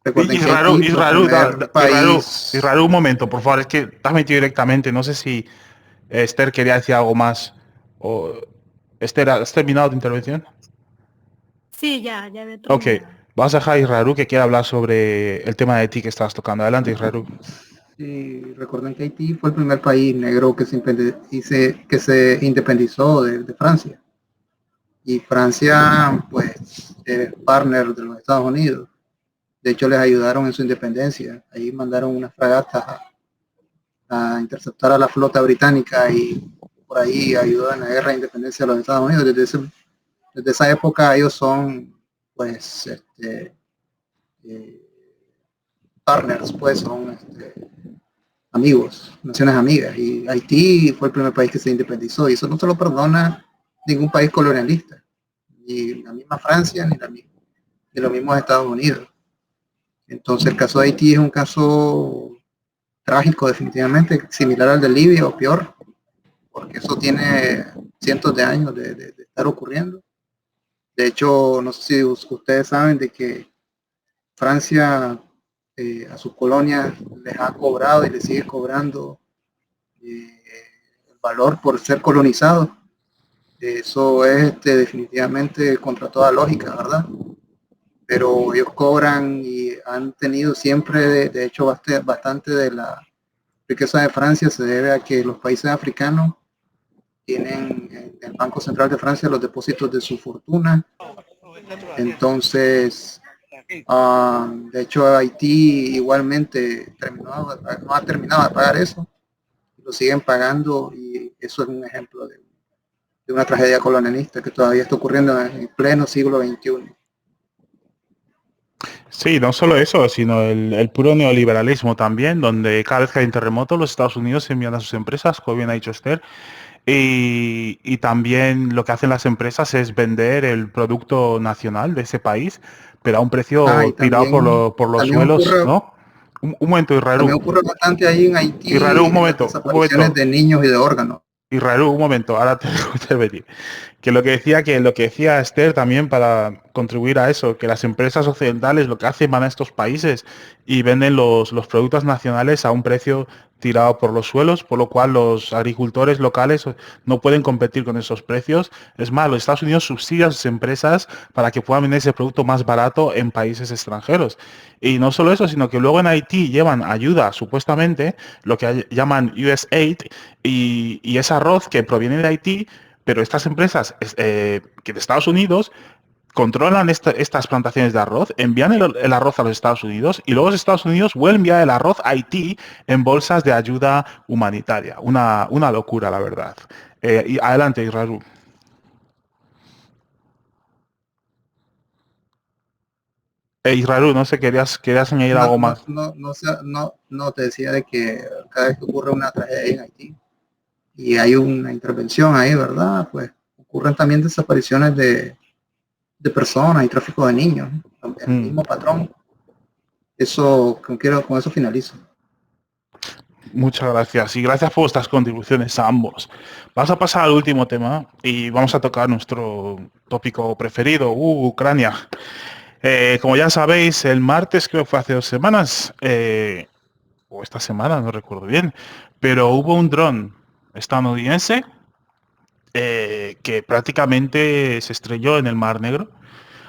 recuerden que Haití fue el primer país. Israel, un momento, por favor, es que te has metido directamente. No sé si Esther quería decir algo más. O Esther, ¿has terminado tu intervención? Sí, ya había Ok, terminado. vamos a dejar a Israel que quiera hablar sobre el tema de Haití que estabas tocando. Adelante, Israel. Sí, recuerden que Haití fue el primer país negro que se independizó de Francia. Y Francia, pues, es partner de los Estados Unidos. De hecho, les ayudaron en su independencia. Ahí mandaron unas fragatas a interceptar a la flota británica y por ahí ayudó en la guerra de independencia de los Estados Unidos. Desde esa época ellos son, pues, partners, pues, son amigos, naciones amigas. Y Haití fue el primer país que se independizó y eso no se lo perdona ningún país colonialista, ni la misma Francia, ni los mismos Estados Unidos. Entonces el caso de Haití es un caso trágico definitivamente, similar al de Libia o peor, porque eso tiene cientos de años de estar ocurriendo. De hecho, no sé si ustedes saben de que Francia a sus colonias les ha cobrado y les sigue cobrando el valor por ser colonizados. Eso es definitivamente contra toda lógica, ¿verdad? Pero ellos cobran y han tenido siempre, de hecho, bastante de la riqueza de Francia se debe a que los países africanos tienen en el Banco Central de Francia los depósitos de su fortuna. Entonces, de hecho, Haití igualmente no ha terminado de pagar eso, lo siguen pagando y eso es un ejemplo de una tragedia colonialista que todavía está ocurriendo en pleno siglo XXI. Sí, no solo eso, sino el puro neoliberalismo también, donde cada vez que hay un terremoto los Estados Unidos envían a sus empresas, como bien ha dicho Esther, y también lo que hacen las empresas es vender el producto nacional de ese país, pero a un precio tirado por los suelos, ocurre, ¿no? Un momento, Israel. También ocurre bastante ahí en Haití, Israel, un momento, desapariciones de niños y de órganos. Israel, un momento, ahora te dejo intervenir. Que lo que decía Esther también para contribuir a eso, que las empresas occidentales lo que hacen van a estos países y venden los productos nacionales a un precio tirado por los suelos, por lo cual los agricultores locales no pueden competir con esos precios. Es más, los Estados Unidos subsidian a sus empresas para que puedan vender ese producto más barato en países extranjeros. Y no solo eso, sino que luego en Haití llevan ayuda, supuestamente, lo que llaman USAID, y es arroz que proviene de Haití, pero estas empresas que de Estados Unidos controlan estas plantaciones de arroz, envían el arroz a los Estados Unidos y luego los Estados Unidos vuelven a enviar el arroz a Haití en bolsas de ayuda humanitaria. Una locura, la verdad. Y adelante, Israel. Israel, no sé, querías añadir algo más. No, te decía de que cada vez que ocurre una tragedia en Haití y hay una intervención ahí, ¿verdad? Pues ocurren también desapariciones de personas y tráfico de niños, el mismo patrón. Eso, con eso finalizo. Muchas gracias y gracias por vuestras contribuciones a ambos. Vamos a pasar al último tema y vamos a tocar nuestro tópico preferido, Ucrania. Como ya sabéis, el martes, creo que fue hace 2 semanas, o esta semana, no recuerdo bien, pero hubo un dron estadounidense que prácticamente se estrelló en el Mar Negro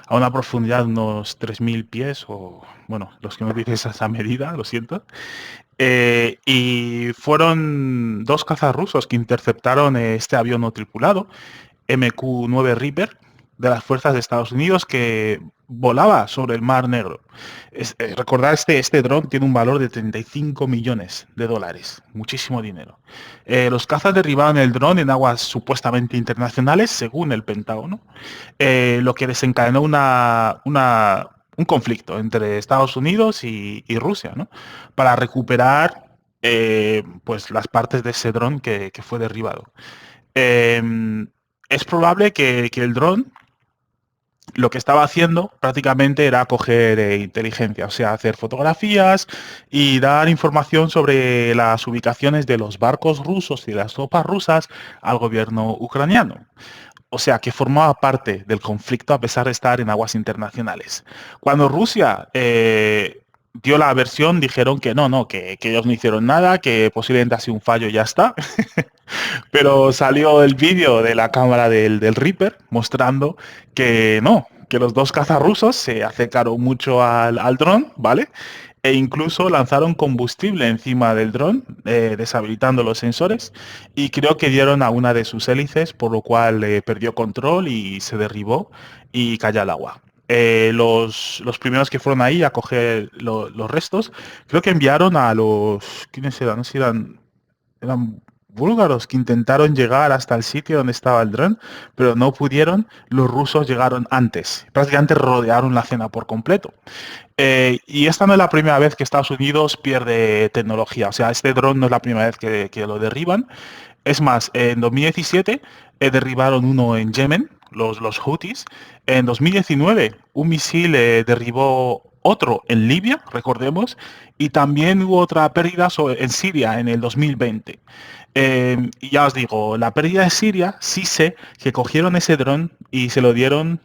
a una profundidad de unos 3.000 pies, o bueno, los que no dices esa medida, lo siento. Y fueron 2 cazas rusos que interceptaron este avión no tripulado, MQ-9 Reaper, de las fuerzas de Estados Unidos, que volaba sobre el Mar Negro. Recordad, este dron tiene un valor de $35 millones, muchísimo dinero. Los cazas derribaron el dron en aguas supuestamente internacionales, según el Pentágono, lo que desencadenó un conflicto entre Estados Unidos y Rusia, ¿no? Para recuperar pues las partes de ese dron que fue derribado. Es probable que el dron lo que estaba haciendo prácticamente era coger inteligencia, o sea, hacer fotografías y dar información sobre las ubicaciones de los barcos rusos y las tropas rusas al gobierno ucraniano. O sea, que formaba parte del conflicto a pesar de estar en aguas internacionales. Cuando Rusia dio la versión, dijeron que no, que ellos no hicieron nada, que posiblemente ha sido un fallo y ya está. Pero salió el vídeo de la cámara del Reaper mostrando que no, que los 2 cazas rusos se acercaron mucho al dron, ¿vale? E incluso lanzaron combustible encima del dron, deshabilitando los sensores, y creo que dieron a una de sus hélices, por lo cual perdió control y se derribó y cayó al agua. Los primeros que fueron ahí a coger los restos, creo que enviaron a los... ¿Quiénes eran? No sé si eran búlgaros que intentaron llegar hasta el sitio donde estaba el dron, pero no pudieron. Los rusos llegaron antes, prácticamente rodearon la zona por completo. Y esta no es la primera vez que Estados Unidos pierde tecnología, o sea, este dron no es la primera vez que lo derriban. Es más, en 2017 derribaron uno en Yemen, los Houthis. En 2019 un misil derribó otro en Libia, recordemos, y también hubo otra pérdida en Siria en el 2020. Y ya os digo, la pérdida de Siria, sí sé que cogieron ese dron y se lo dieron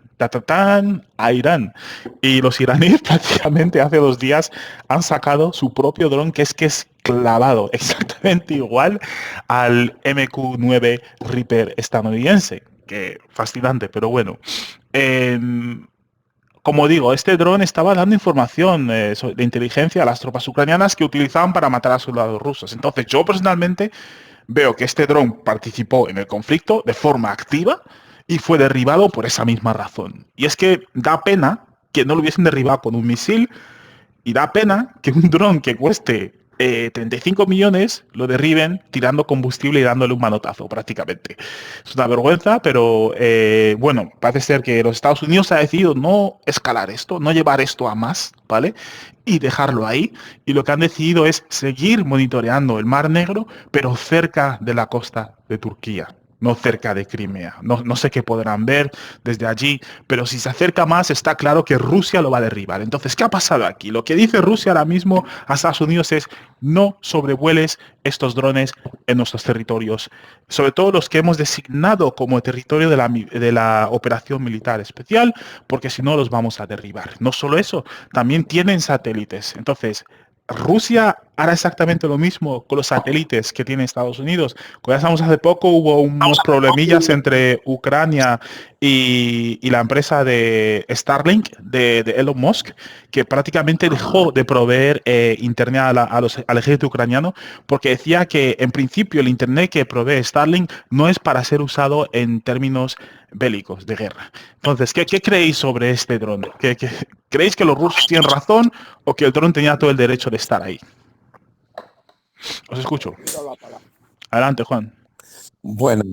a Irán. Y los iraníes prácticamente hace 2 días han sacado su propio dron que es clavado exactamente igual al MQ-9 Reaper estadounidense. Que fascinante, pero bueno. Como digo, este dron estaba dando información de inteligencia a las tropas ucranianas que utilizaban para matar a soldados rusos. Entonces yo personalmente veo que este dron participó en el conflicto de forma activa y fue derribado por esa misma razón. Y es que da pena que no lo hubiesen derribado con un misil y da pena que un dron que cueste 35 millones lo derriben tirando combustible y dándole un manotazo prácticamente. Es una vergüenza, pero bueno, parece ser que los Estados Unidos ha decidido no escalar esto, no llevar esto a más, ¿vale? Y dejarlo ahí. Y lo que han decidido es seguir monitoreando el Mar Negro, pero cerca de la costa de Turquía. No cerca de Crimea. No sé qué podrán ver desde allí, pero si se acerca más está claro que Rusia lo va a derribar. Entonces, ¿qué ha pasado aquí? Lo que dice Rusia ahora mismo a Estados Unidos es no sobrevueles estos drones en nuestros territorios, sobre todo los que hemos designado como territorio de la operación militar especial, porque si no los vamos a derribar. No solo eso, también tienen satélites. Entonces, Rusia hará exactamente lo mismo con los satélites que tiene Estados Unidos. Como ya sabemos, hace poco hubo unos problemillas entre Ucrania y la empresa de Starlink de Elon Musk, que prácticamente dejó de proveer internet al ejército ucraniano porque decía que en principio el internet que provee Starlink no es para ser usado en términos bélicos de guerra. Entonces, ¿qué creéis sobre este dron? ¿Creéis que los rusos tienen razón o que el dron tenía todo el derecho de estar ahí? Os escucho. Adelante, Juan. Bueno,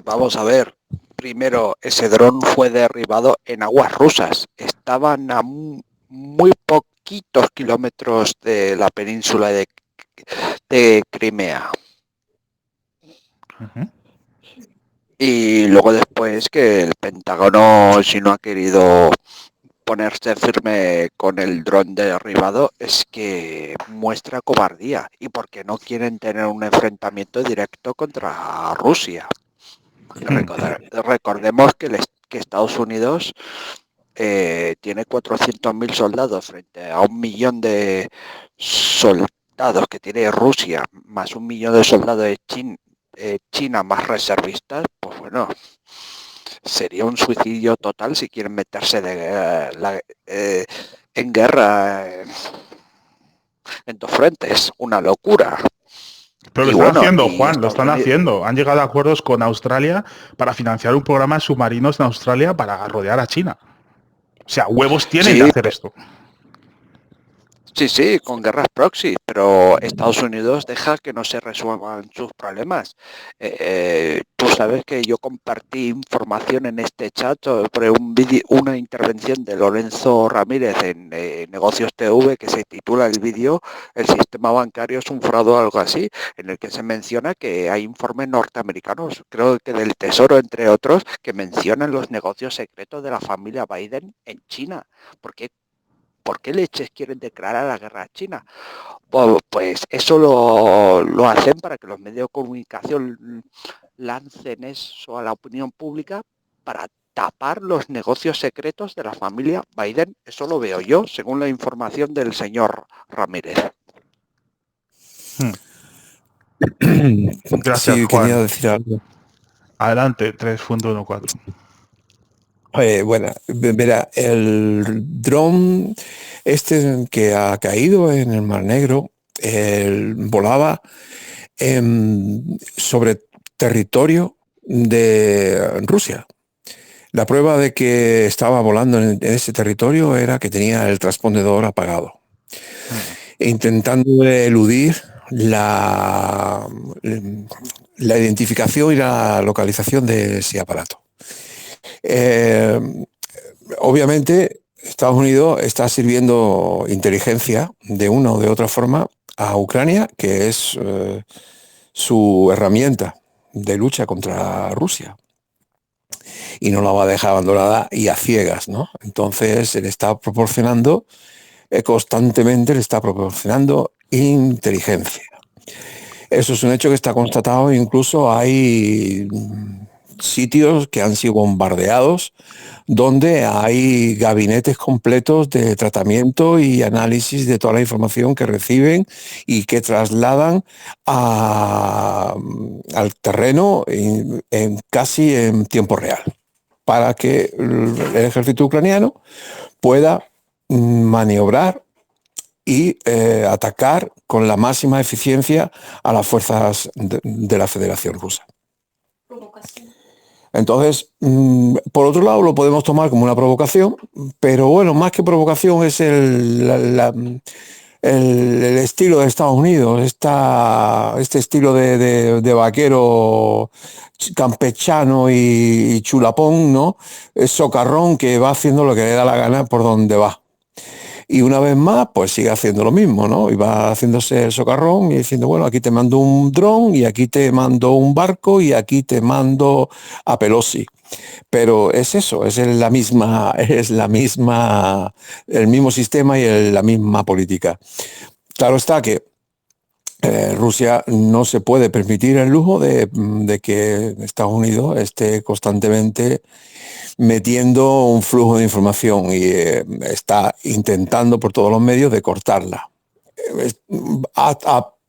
vamos a ver. Primero, ese dron fue derribado en aguas rusas. Estaban a muy poquitos kilómetros de la península de Crimea. Uh-huh. Y luego después que el Pentágono, si no ha querido ponerse firme con el dron derribado, es que muestra cobardía y porque no quieren tener un enfrentamiento directo contra Rusia. Recordemos que Estados Unidos tiene 400.000 soldados frente a 1 millón de soldados que tiene Rusia, más 1 millón de soldados de China más reservistas. Pues bueno, sería un suicidio total si quieren meterse en guerra en 2 frentes. Una locura. Pero lo están haciendo, Juan, lo están haciendo. Han llegado a acuerdos con Australia para financiar un programa de submarinos en Australia para rodear a China. O sea, huevos tienen de hacer esto. Sí, con guerras proxy, pero Estados Unidos deja que no se resuelvan sus problemas. Tú sabes que yo compartí información en este chat sobre una intervención de Lorenzo Ramírez en Negocios TV que se titula el vídeo "El sistema bancario es un fraude" o algo así, en el que se menciona que hay informes norteamericanos, creo que del Tesoro entre otros, que mencionan los negocios secretos de la familia Biden en China. ¿Por qué leches quieren declarar la guerra a China? Pues eso lo hacen para que los medios de comunicación lancen eso a la opinión pública para tapar los negocios secretos de la familia Biden. Eso lo veo yo, según la información del señor Ramírez. Gracias, sí, Juan. quería decir algo. Adelante, 3.14. Bueno, verá, el dron este que ha caído en el Mar Negro, volaba sobre territorio de Rusia. La prueba de que estaba volando en ese territorio era que tenía el transpondedor apagado, intentando eludir la identificación y la localización de ese aparato. Obviamente Estados Unidos está sirviendo inteligencia de una o de otra forma a Ucrania, que es su herramienta de lucha contra Rusia. y no la va a dejar abandonada y a ciegas, ¿no? Entonces le está proporcionando, constantemente le está proporcionando inteligencia. Eso es un hecho que está constatado, incluso hay sitios que han sido bombardeados donde hay gabinetes completos de tratamiento y análisis de toda la información que reciben y que trasladan al terreno casi en tiempo real, para que el ejército ucraniano pueda maniobrar y atacar con la máxima eficiencia a las fuerzas de la Federación Rusa. Entonces, por otro lado, lo podemos tomar como una provocación, pero bueno, más que provocación es el estilo de Estados Unidos, este estilo de vaquero campechano y chulapón, ¿no? Es socarrón, que va haciendo lo que le da la gana por donde va. Y una vez más, pues sigue haciendo lo mismo, ¿no? Y va haciéndose el socarrón y diciendo, bueno, aquí te mando un dron y aquí te mando un barco y aquí te mando a Pelosi. Pero es eso, es el mismo sistema y la misma política. Claro está que Rusia no se puede permitir el lujo de que Estados Unidos esté constantemente metiendo un flujo de información y está intentando por todos los medios de cortarla.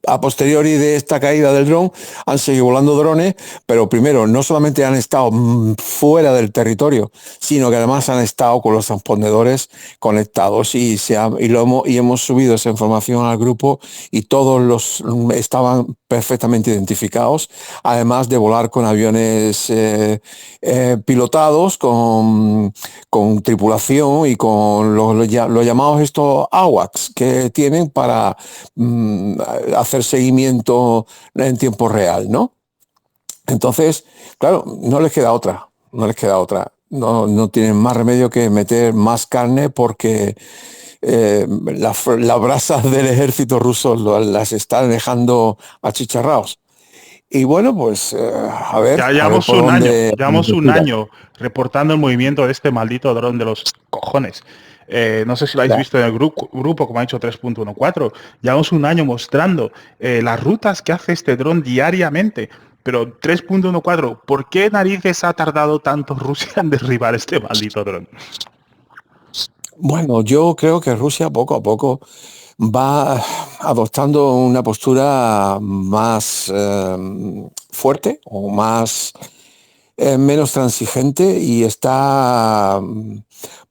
A posteriori de esta caída del dron han seguido volando drones, pero primero no solamente han estado fuera del territorio, sino que además han estado con los transpondedores conectados y hemos subido esa información al grupo y todos estaban perfectamente identificados, además de volar con aviones pilotados, con tripulación y con los llamados estos AWACS que tienen para hacer seguimiento en tiempo real, ¿no? Entonces, claro, no les queda otra. No tienen más remedio que meter más carne porque las brasas del ejército ruso las están dejando achicharrados. Y bueno, pues a ver. Ya llevamos un año reportando el movimiento de este maldito dron de los cojones. No sé si lo habéis visto en el grupo, como ha dicho 3.14. Llevamos un año mostrando las rutas que hace este dron diariamente. Pero 3.14, ¿por qué narices ha tardado tanto Rusia en derribar este maldito dron? Bueno, yo creo que Rusia poco a poco va adoptando una postura más fuerte o menos transigente y está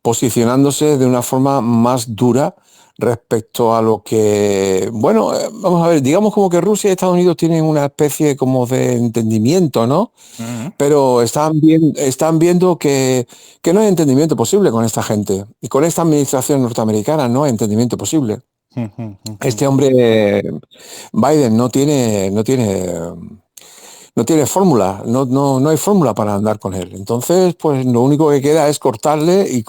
posicionándose de una forma más dura respecto a lo que, bueno, vamos a ver, digamos como que Rusia y Estados Unidos tienen una especie como de entendimiento, ¿no? Uh-huh. Pero están viendo que no hay entendimiento posible con esta gente. Y con esta administración norteamericana no hay entendimiento posible. Uh-huh. Este hombre, Biden, no tiene fórmula, no hay fórmula para andar con él. Entonces, pues lo único que queda es cortarle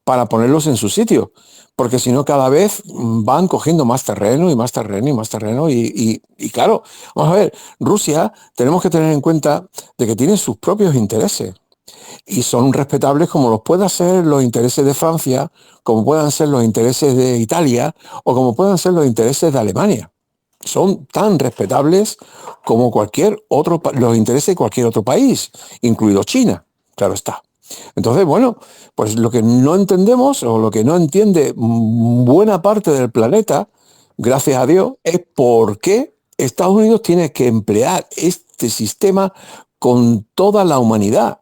para ponerlos en su sitio. Porque si no, cada vez van cogiendo más terreno y más terreno y más terreno. Y claro, vamos a ver, Rusia tenemos que tener en cuenta de que tiene sus propios intereses. Y son respetables como los puedan ser los intereses de Francia, como puedan ser los intereses de Italia o como puedan ser los intereses de Alemania. Son tan respetables como los intereses de cualquier otro país, incluido China, claro está. Entonces, bueno, pues lo que no entendemos o lo que no entiende buena parte del planeta, gracias a Dios, es por qué Estados Unidos tiene que emplear este sistema con toda la humanidad.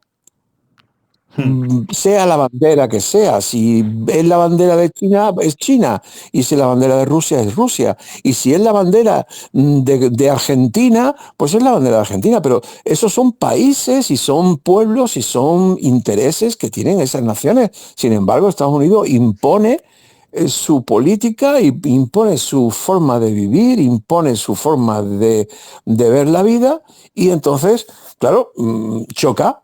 Sea la bandera que sea, si es la bandera de China, es China, y si la bandera de Rusia, es Rusia, y si es la bandera de Argentina, pues es la bandera de Argentina, pero esos son países y son pueblos y son intereses que tienen esas naciones. Sin embargo, Estados Unidos impone su política, impone su forma de vivir, impone su forma de ver la vida, y entonces, claro, choca.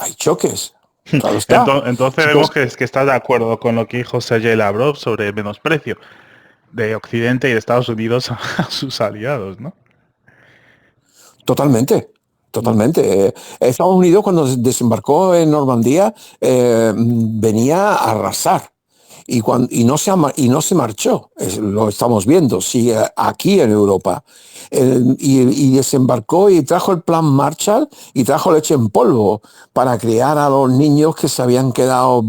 Hay choques. Claro está. Entonces vemos que estás de acuerdo con lo que dijo Sergei Lavrov sobre el menosprecio de Occidente y de Estados Unidos a sus aliados, ¿no? Totalmente. Totalmente. Estados Unidos, cuando desembarcó en Normandía, venía a arrasar. Y no se marchó, lo estamos viendo, sigue aquí en Europa. Y desembarcó y trajo el plan Marshall y trajo leche en polvo para criar a los niños que se habían quedado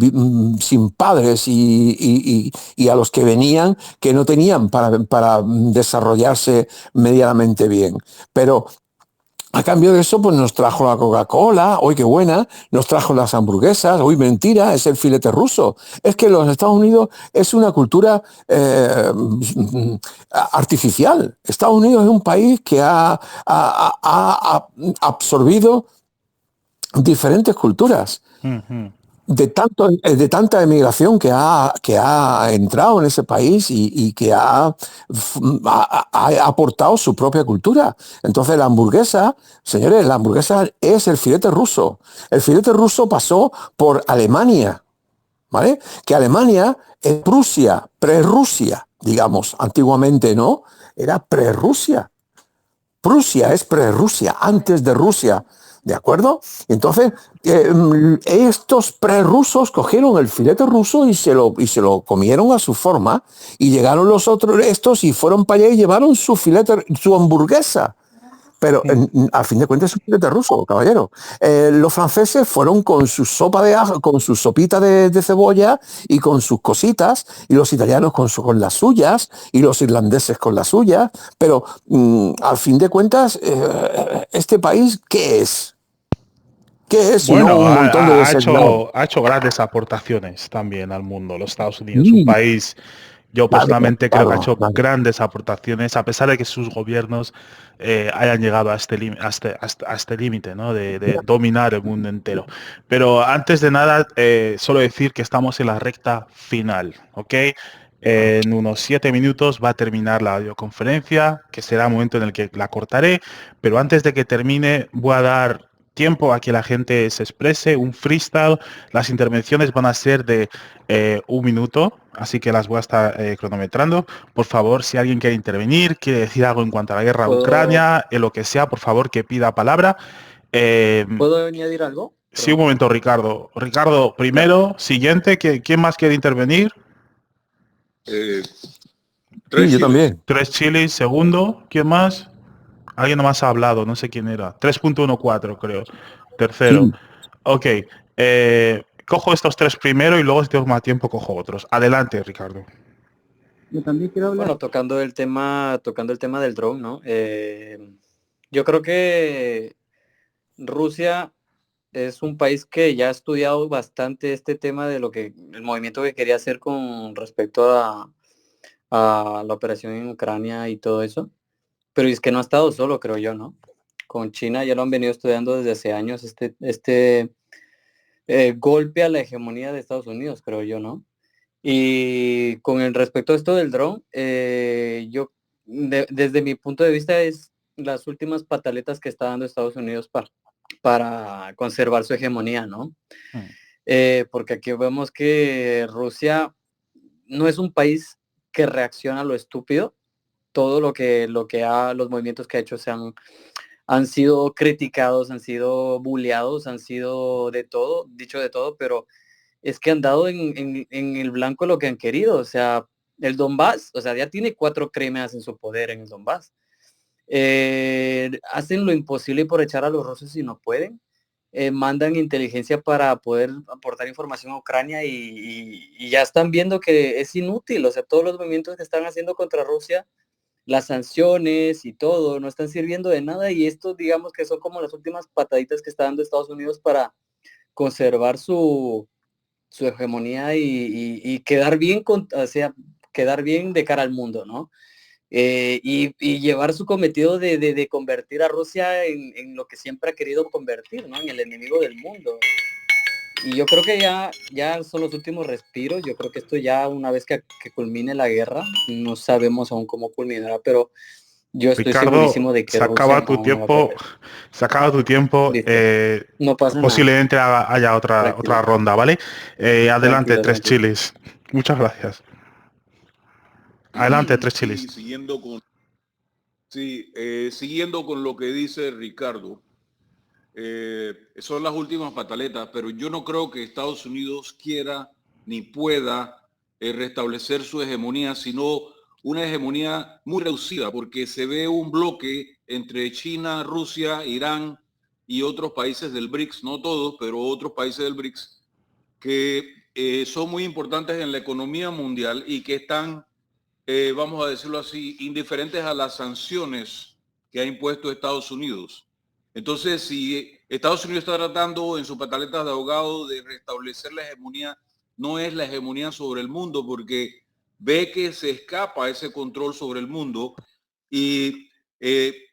sin padres y a los que venían que no tenían para desarrollarse medianamente bien. Pero a cambio de eso, pues nos trajo la Coca-Cola, hoy qué buena, nos trajo las hamburguesas, hoy mentira, es el filete ruso. Es que los Estados Unidos es una cultura artificial. Estados Unidos es un país que ha absorbido diferentes culturas. De tanta emigración que ha entrado en ese país y que ha aportado su propia cultura. Entonces la hamburguesa, señores, la hamburguesa es el filete ruso. El filete ruso pasó por Alemania, ¿vale? Que Alemania es Prusia, prerrusia, digamos, antiguamente, ¿no? Era prerrusia. Prusia es prerrusia, antes de Rusia. ¿De acuerdo? Entonces, estos prerrusos cogieron el filete ruso y se lo comieron a su forma, y llegaron los otros, estos, y fueron para allá y llevaron su filete, su hamburguesa. Pero a fin de cuentas es un filete ruso, caballero. Los franceses fueron con su sopa de ajo, con su sopita de cebolla y con sus cositas, y los italianos con las suyas, y los irlandeses con las suyas. Pero al fin de cuentas, este país, ¿qué es? ¿Qué es? Bueno, Sino un montón de designados. ha hecho grandes aportaciones también al mundo, los Estados Unidos, un país, yo personalmente creo que ha hecho grandes aportaciones, a pesar de que sus gobiernos hayan llegado a este límite, ¿no? de dominar el mundo entero. Pero antes de nada, solo decir que estamos en la recta final, ¿ok? En unos 7 minutos va a terminar la videoconferencia, que será el momento en el que la cortaré, pero antes de que termine voy a dar tiempo a que la gente se exprese, un freestyle. Las intervenciones van a ser de 1 minuto, así que las voy a estar cronometrando. Por favor, si alguien quiere intervenir, quiere decir algo en cuanto a la guerra de Ucrania, en lo que sea, por favor, que pida palabra. ¿Puedo añadir algo? Sí, un momento, Ricardo. Ricardo, primero, siguiente, ¿quién más quiere intervenir? Yo también. 3 chilis, segundo, ¿quién más? Alguien nomás ha hablado, no sé quién era. 3.14 creo. Tercero. Sí. Ok. Cojo estos 3 primero y luego si tengo más tiempo cojo otros. Adelante, Ricardo. Yo también quiero hablar. Bueno, tocando el tema del drone, ¿no? Yo creo que Rusia es un país que ya ha estudiado bastante este tema de el movimiento que quería hacer con respecto a la operación en Ucrania y todo eso. Pero es que no ha estado solo, creo yo, ¿no? Con China ya lo han venido estudiando desde hace años, golpe a la hegemonía de Estados Unidos, creo yo, ¿no? Y con el respecto a esto del drone, desde mi punto de vista es las últimas pataletas que está dando Estados Unidos para conservar su hegemonía, ¿no? Porque aquí vemos que Rusia no es un país que reacciona a lo estúpido. Todo los movimientos que ha hecho han sido criticados, han sido bulleados, han sido dicho de todo, pero es que han dado en el blanco lo que han querido. O sea, el Donbass, o sea, ya tiene 4 crímenes en su poder en el Donbass. Hacen lo imposible por echar a los rusos y no pueden. Mandan inteligencia para poder aportar información a Ucrania y ya están viendo que es inútil. O sea, todos los movimientos que están haciendo contra Rusia, las sanciones y todo, no están sirviendo de nada, y esto digamos que son como las últimas pataditas que está dando Estados Unidos para conservar su hegemonía y quedar bien quedar bien de cara al mundo, ¿no? Y llevar su cometido de convertir a Rusia en lo que siempre ha querido convertir, ¿no? En el enemigo del mundo. Y yo creo que ya son los últimos respiros. Yo creo que esto ya, una vez que culmine la guerra, no sabemos aún cómo culminará, pero yo estoy segurísimo de que se acaba tu tiempo. No pasa posiblemente haya otra ronda, ¿vale? Adelante, tranquilo, 3 chilis. Muchas gracias. Adelante, 3 chilis. Siguiendo con lo que dice Ricardo, son las últimas pataletas, pero yo no creo que Estados Unidos quiera ni pueda restablecer su hegemonía, sino una hegemonía muy reducida, porque se ve un bloque entre China, Rusia, Irán y otros países del BRICS, no todos, pero otros países del BRICS, que son muy importantes en la economía mundial y que están, vamos a decirlo así, indiferentes a las sanciones que ha impuesto Estados Unidos. Entonces, si Estados Unidos está tratando en sus pataletas de ahogado de restablecer la hegemonía, no es la hegemonía sobre el mundo, porque ve que se escapa ese control sobre el mundo y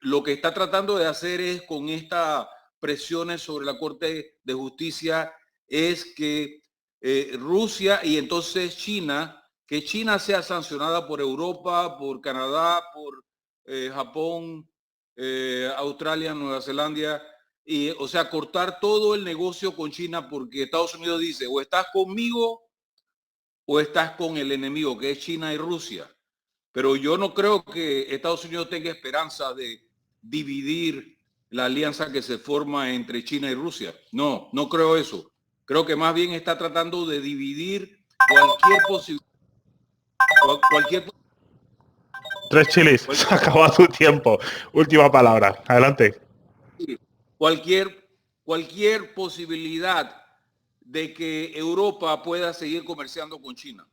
lo que está tratando de hacer es, con estas presiones sobre la Corte de Justicia, es que Rusia y entonces China, que China sea sancionada por Europa, por Canadá, por Japón, Australia, Nueva Zelanda, y, o sea, cortar todo el negocio con China, porque Estados Unidos dice, o estás conmigo o estás con el enemigo, que es China y Rusia. Pero yo no creo que Estados Unidos tenga esperanza de dividir la alianza que se forma entre China y Rusia. No, no creo eso. Creo que más bien está tratando de dividir cualquier posibilidad. Tres chilis, se acabó tu tiempo. Última palabra, adelante. Cualquier posibilidad de que Europa pueda seguir comerciando con China.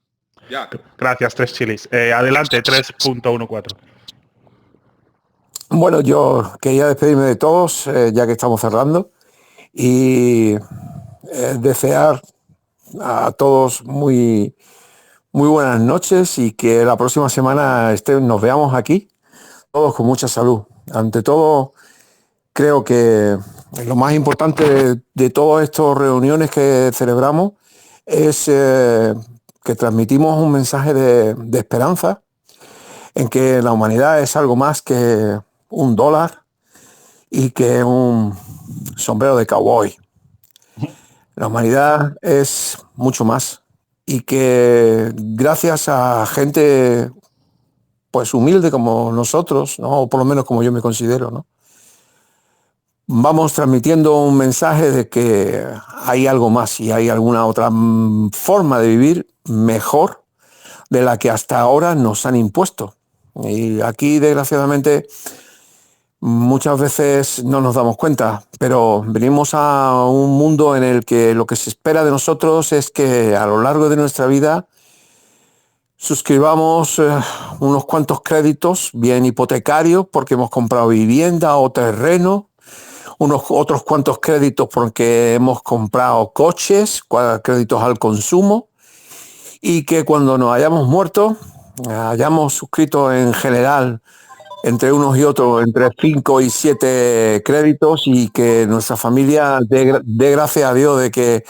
Ya. Gracias, Tres chilis. Adelante, 3.14. Bueno, yo quería despedirme de todos, ya que estamos cerrando, y desear a todos muy buenas noches y que la próxima semana nos veamos aquí, todos con mucha salud. Ante todo, creo que lo más importante de todas estas reuniones que celebramos es que transmitimos un mensaje de esperanza, en que la humanidad es algo más que un dólar y que un sombrero de cowboy. La humanidad es mucho más, y que gracias a gente pues humilde como nosotros, ¿no? O por lo menos como yo me considero, ¿no? Vamos transmitiendo un mensaje de que hay algo más y hay alguna otra forma de vivir mejor de la que hasta ahora nos han impuesto. Y aquí, desgraciadamente, muchas veces no nos damos cuenta, pero venimos a un mundo en el que lo que se espera de nosotros es que a lo largo de nuestra vida suscribamos unos cuantos créditos, bien hipotecarios, porque hemos comprado vivienda o terreno, otros cuantos créditos porque hemos comprado coches, créditos al consumo, y que cuando nos hayamos muerto, hayamos suscrito en general entre unos y otros entre 5 y 7 créditos, y que nuestra familia dé gracias a Dios de que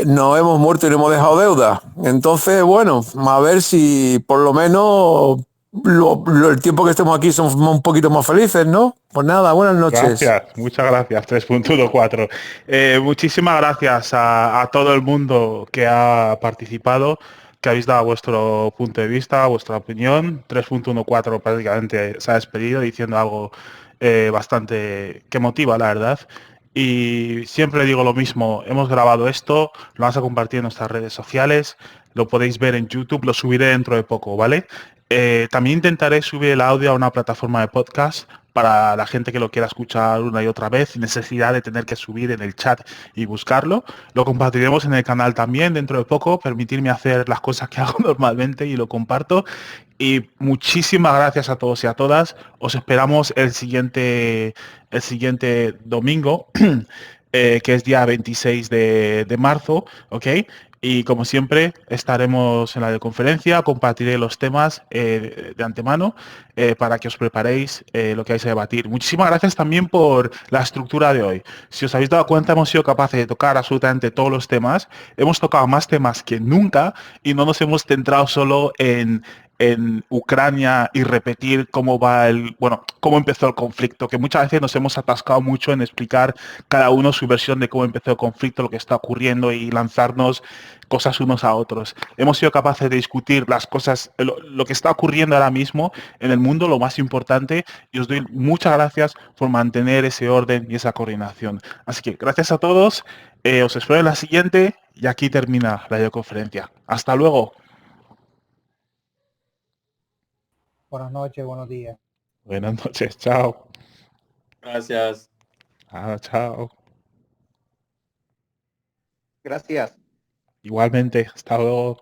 nos hemos muerto y no hemos dejado deuda. Entonces, bueno, a ver si por lo menos el tiempo que estemos aquí somos un poquito más felices, ¿no? Pues nada, buenas noches. Gracias, muchas gracias, 3.14. Muchísimas gracias a todo el mundo que ha participado, que habéis dado vuestro punto de vista, vuestra opinión. 3.14 prácticamente se ha despedido diciendo algo bastante que motiva, la verdad. Y siempre digo lo mismo, hemos grabado esto, lo vamos a compartir en nuestras redes sociales, lo podéis ver en YouTube, lo subiré dentro de poco, ¿vale? También intentaré subir el audio a una plataforma de podcast para la gente que lo quiera escuchar una y otra vez, sin necesidad de tener que subir en el chat y buscarlo. Lo compartiremos en el canal también dentro de poco, permitirme hacer las cosas que hago normalmente y lo comparto. Y muchísimas gracias a todos y a todas. Os esperamos el siguiente domingo, que es día 26 de marzo, ¿ok? Y como siempre, estaremos en la conferencia, compartiré los temas de antemano para que os preparéis lo que vais a debatir. Muchísimas gracias también por la estructura de hoy. Si os habéis dado cuenta, hemos sido capaces de tocar absolutamente todos los temas. Hemos tocado más temas que nunca y no nos hemos centrado solo en en Ucrania y repetir cómo va cómo empezó el conflicto, que muchas veces nos hemos atascado mucho en explicar cada uno su versión de cómo empezó el conflicto, lo que está ocurriendo y lanzarnos cosas unos a otros. Hemos sido capaces de discutir las cosas, lo que está ocurriendo ahora mismo en el mundo, lo más importante, y os doy muchas gracias por mantener ese orden y esa coordinación. Así que gracias a todos, os espero en la siguiente y aquí termina la videoconferencia. Hasta luego. Buenas noches, buenos días. Buenas noches, chao. Gracias. Chao. Gracias. Igualmente, hasta luego.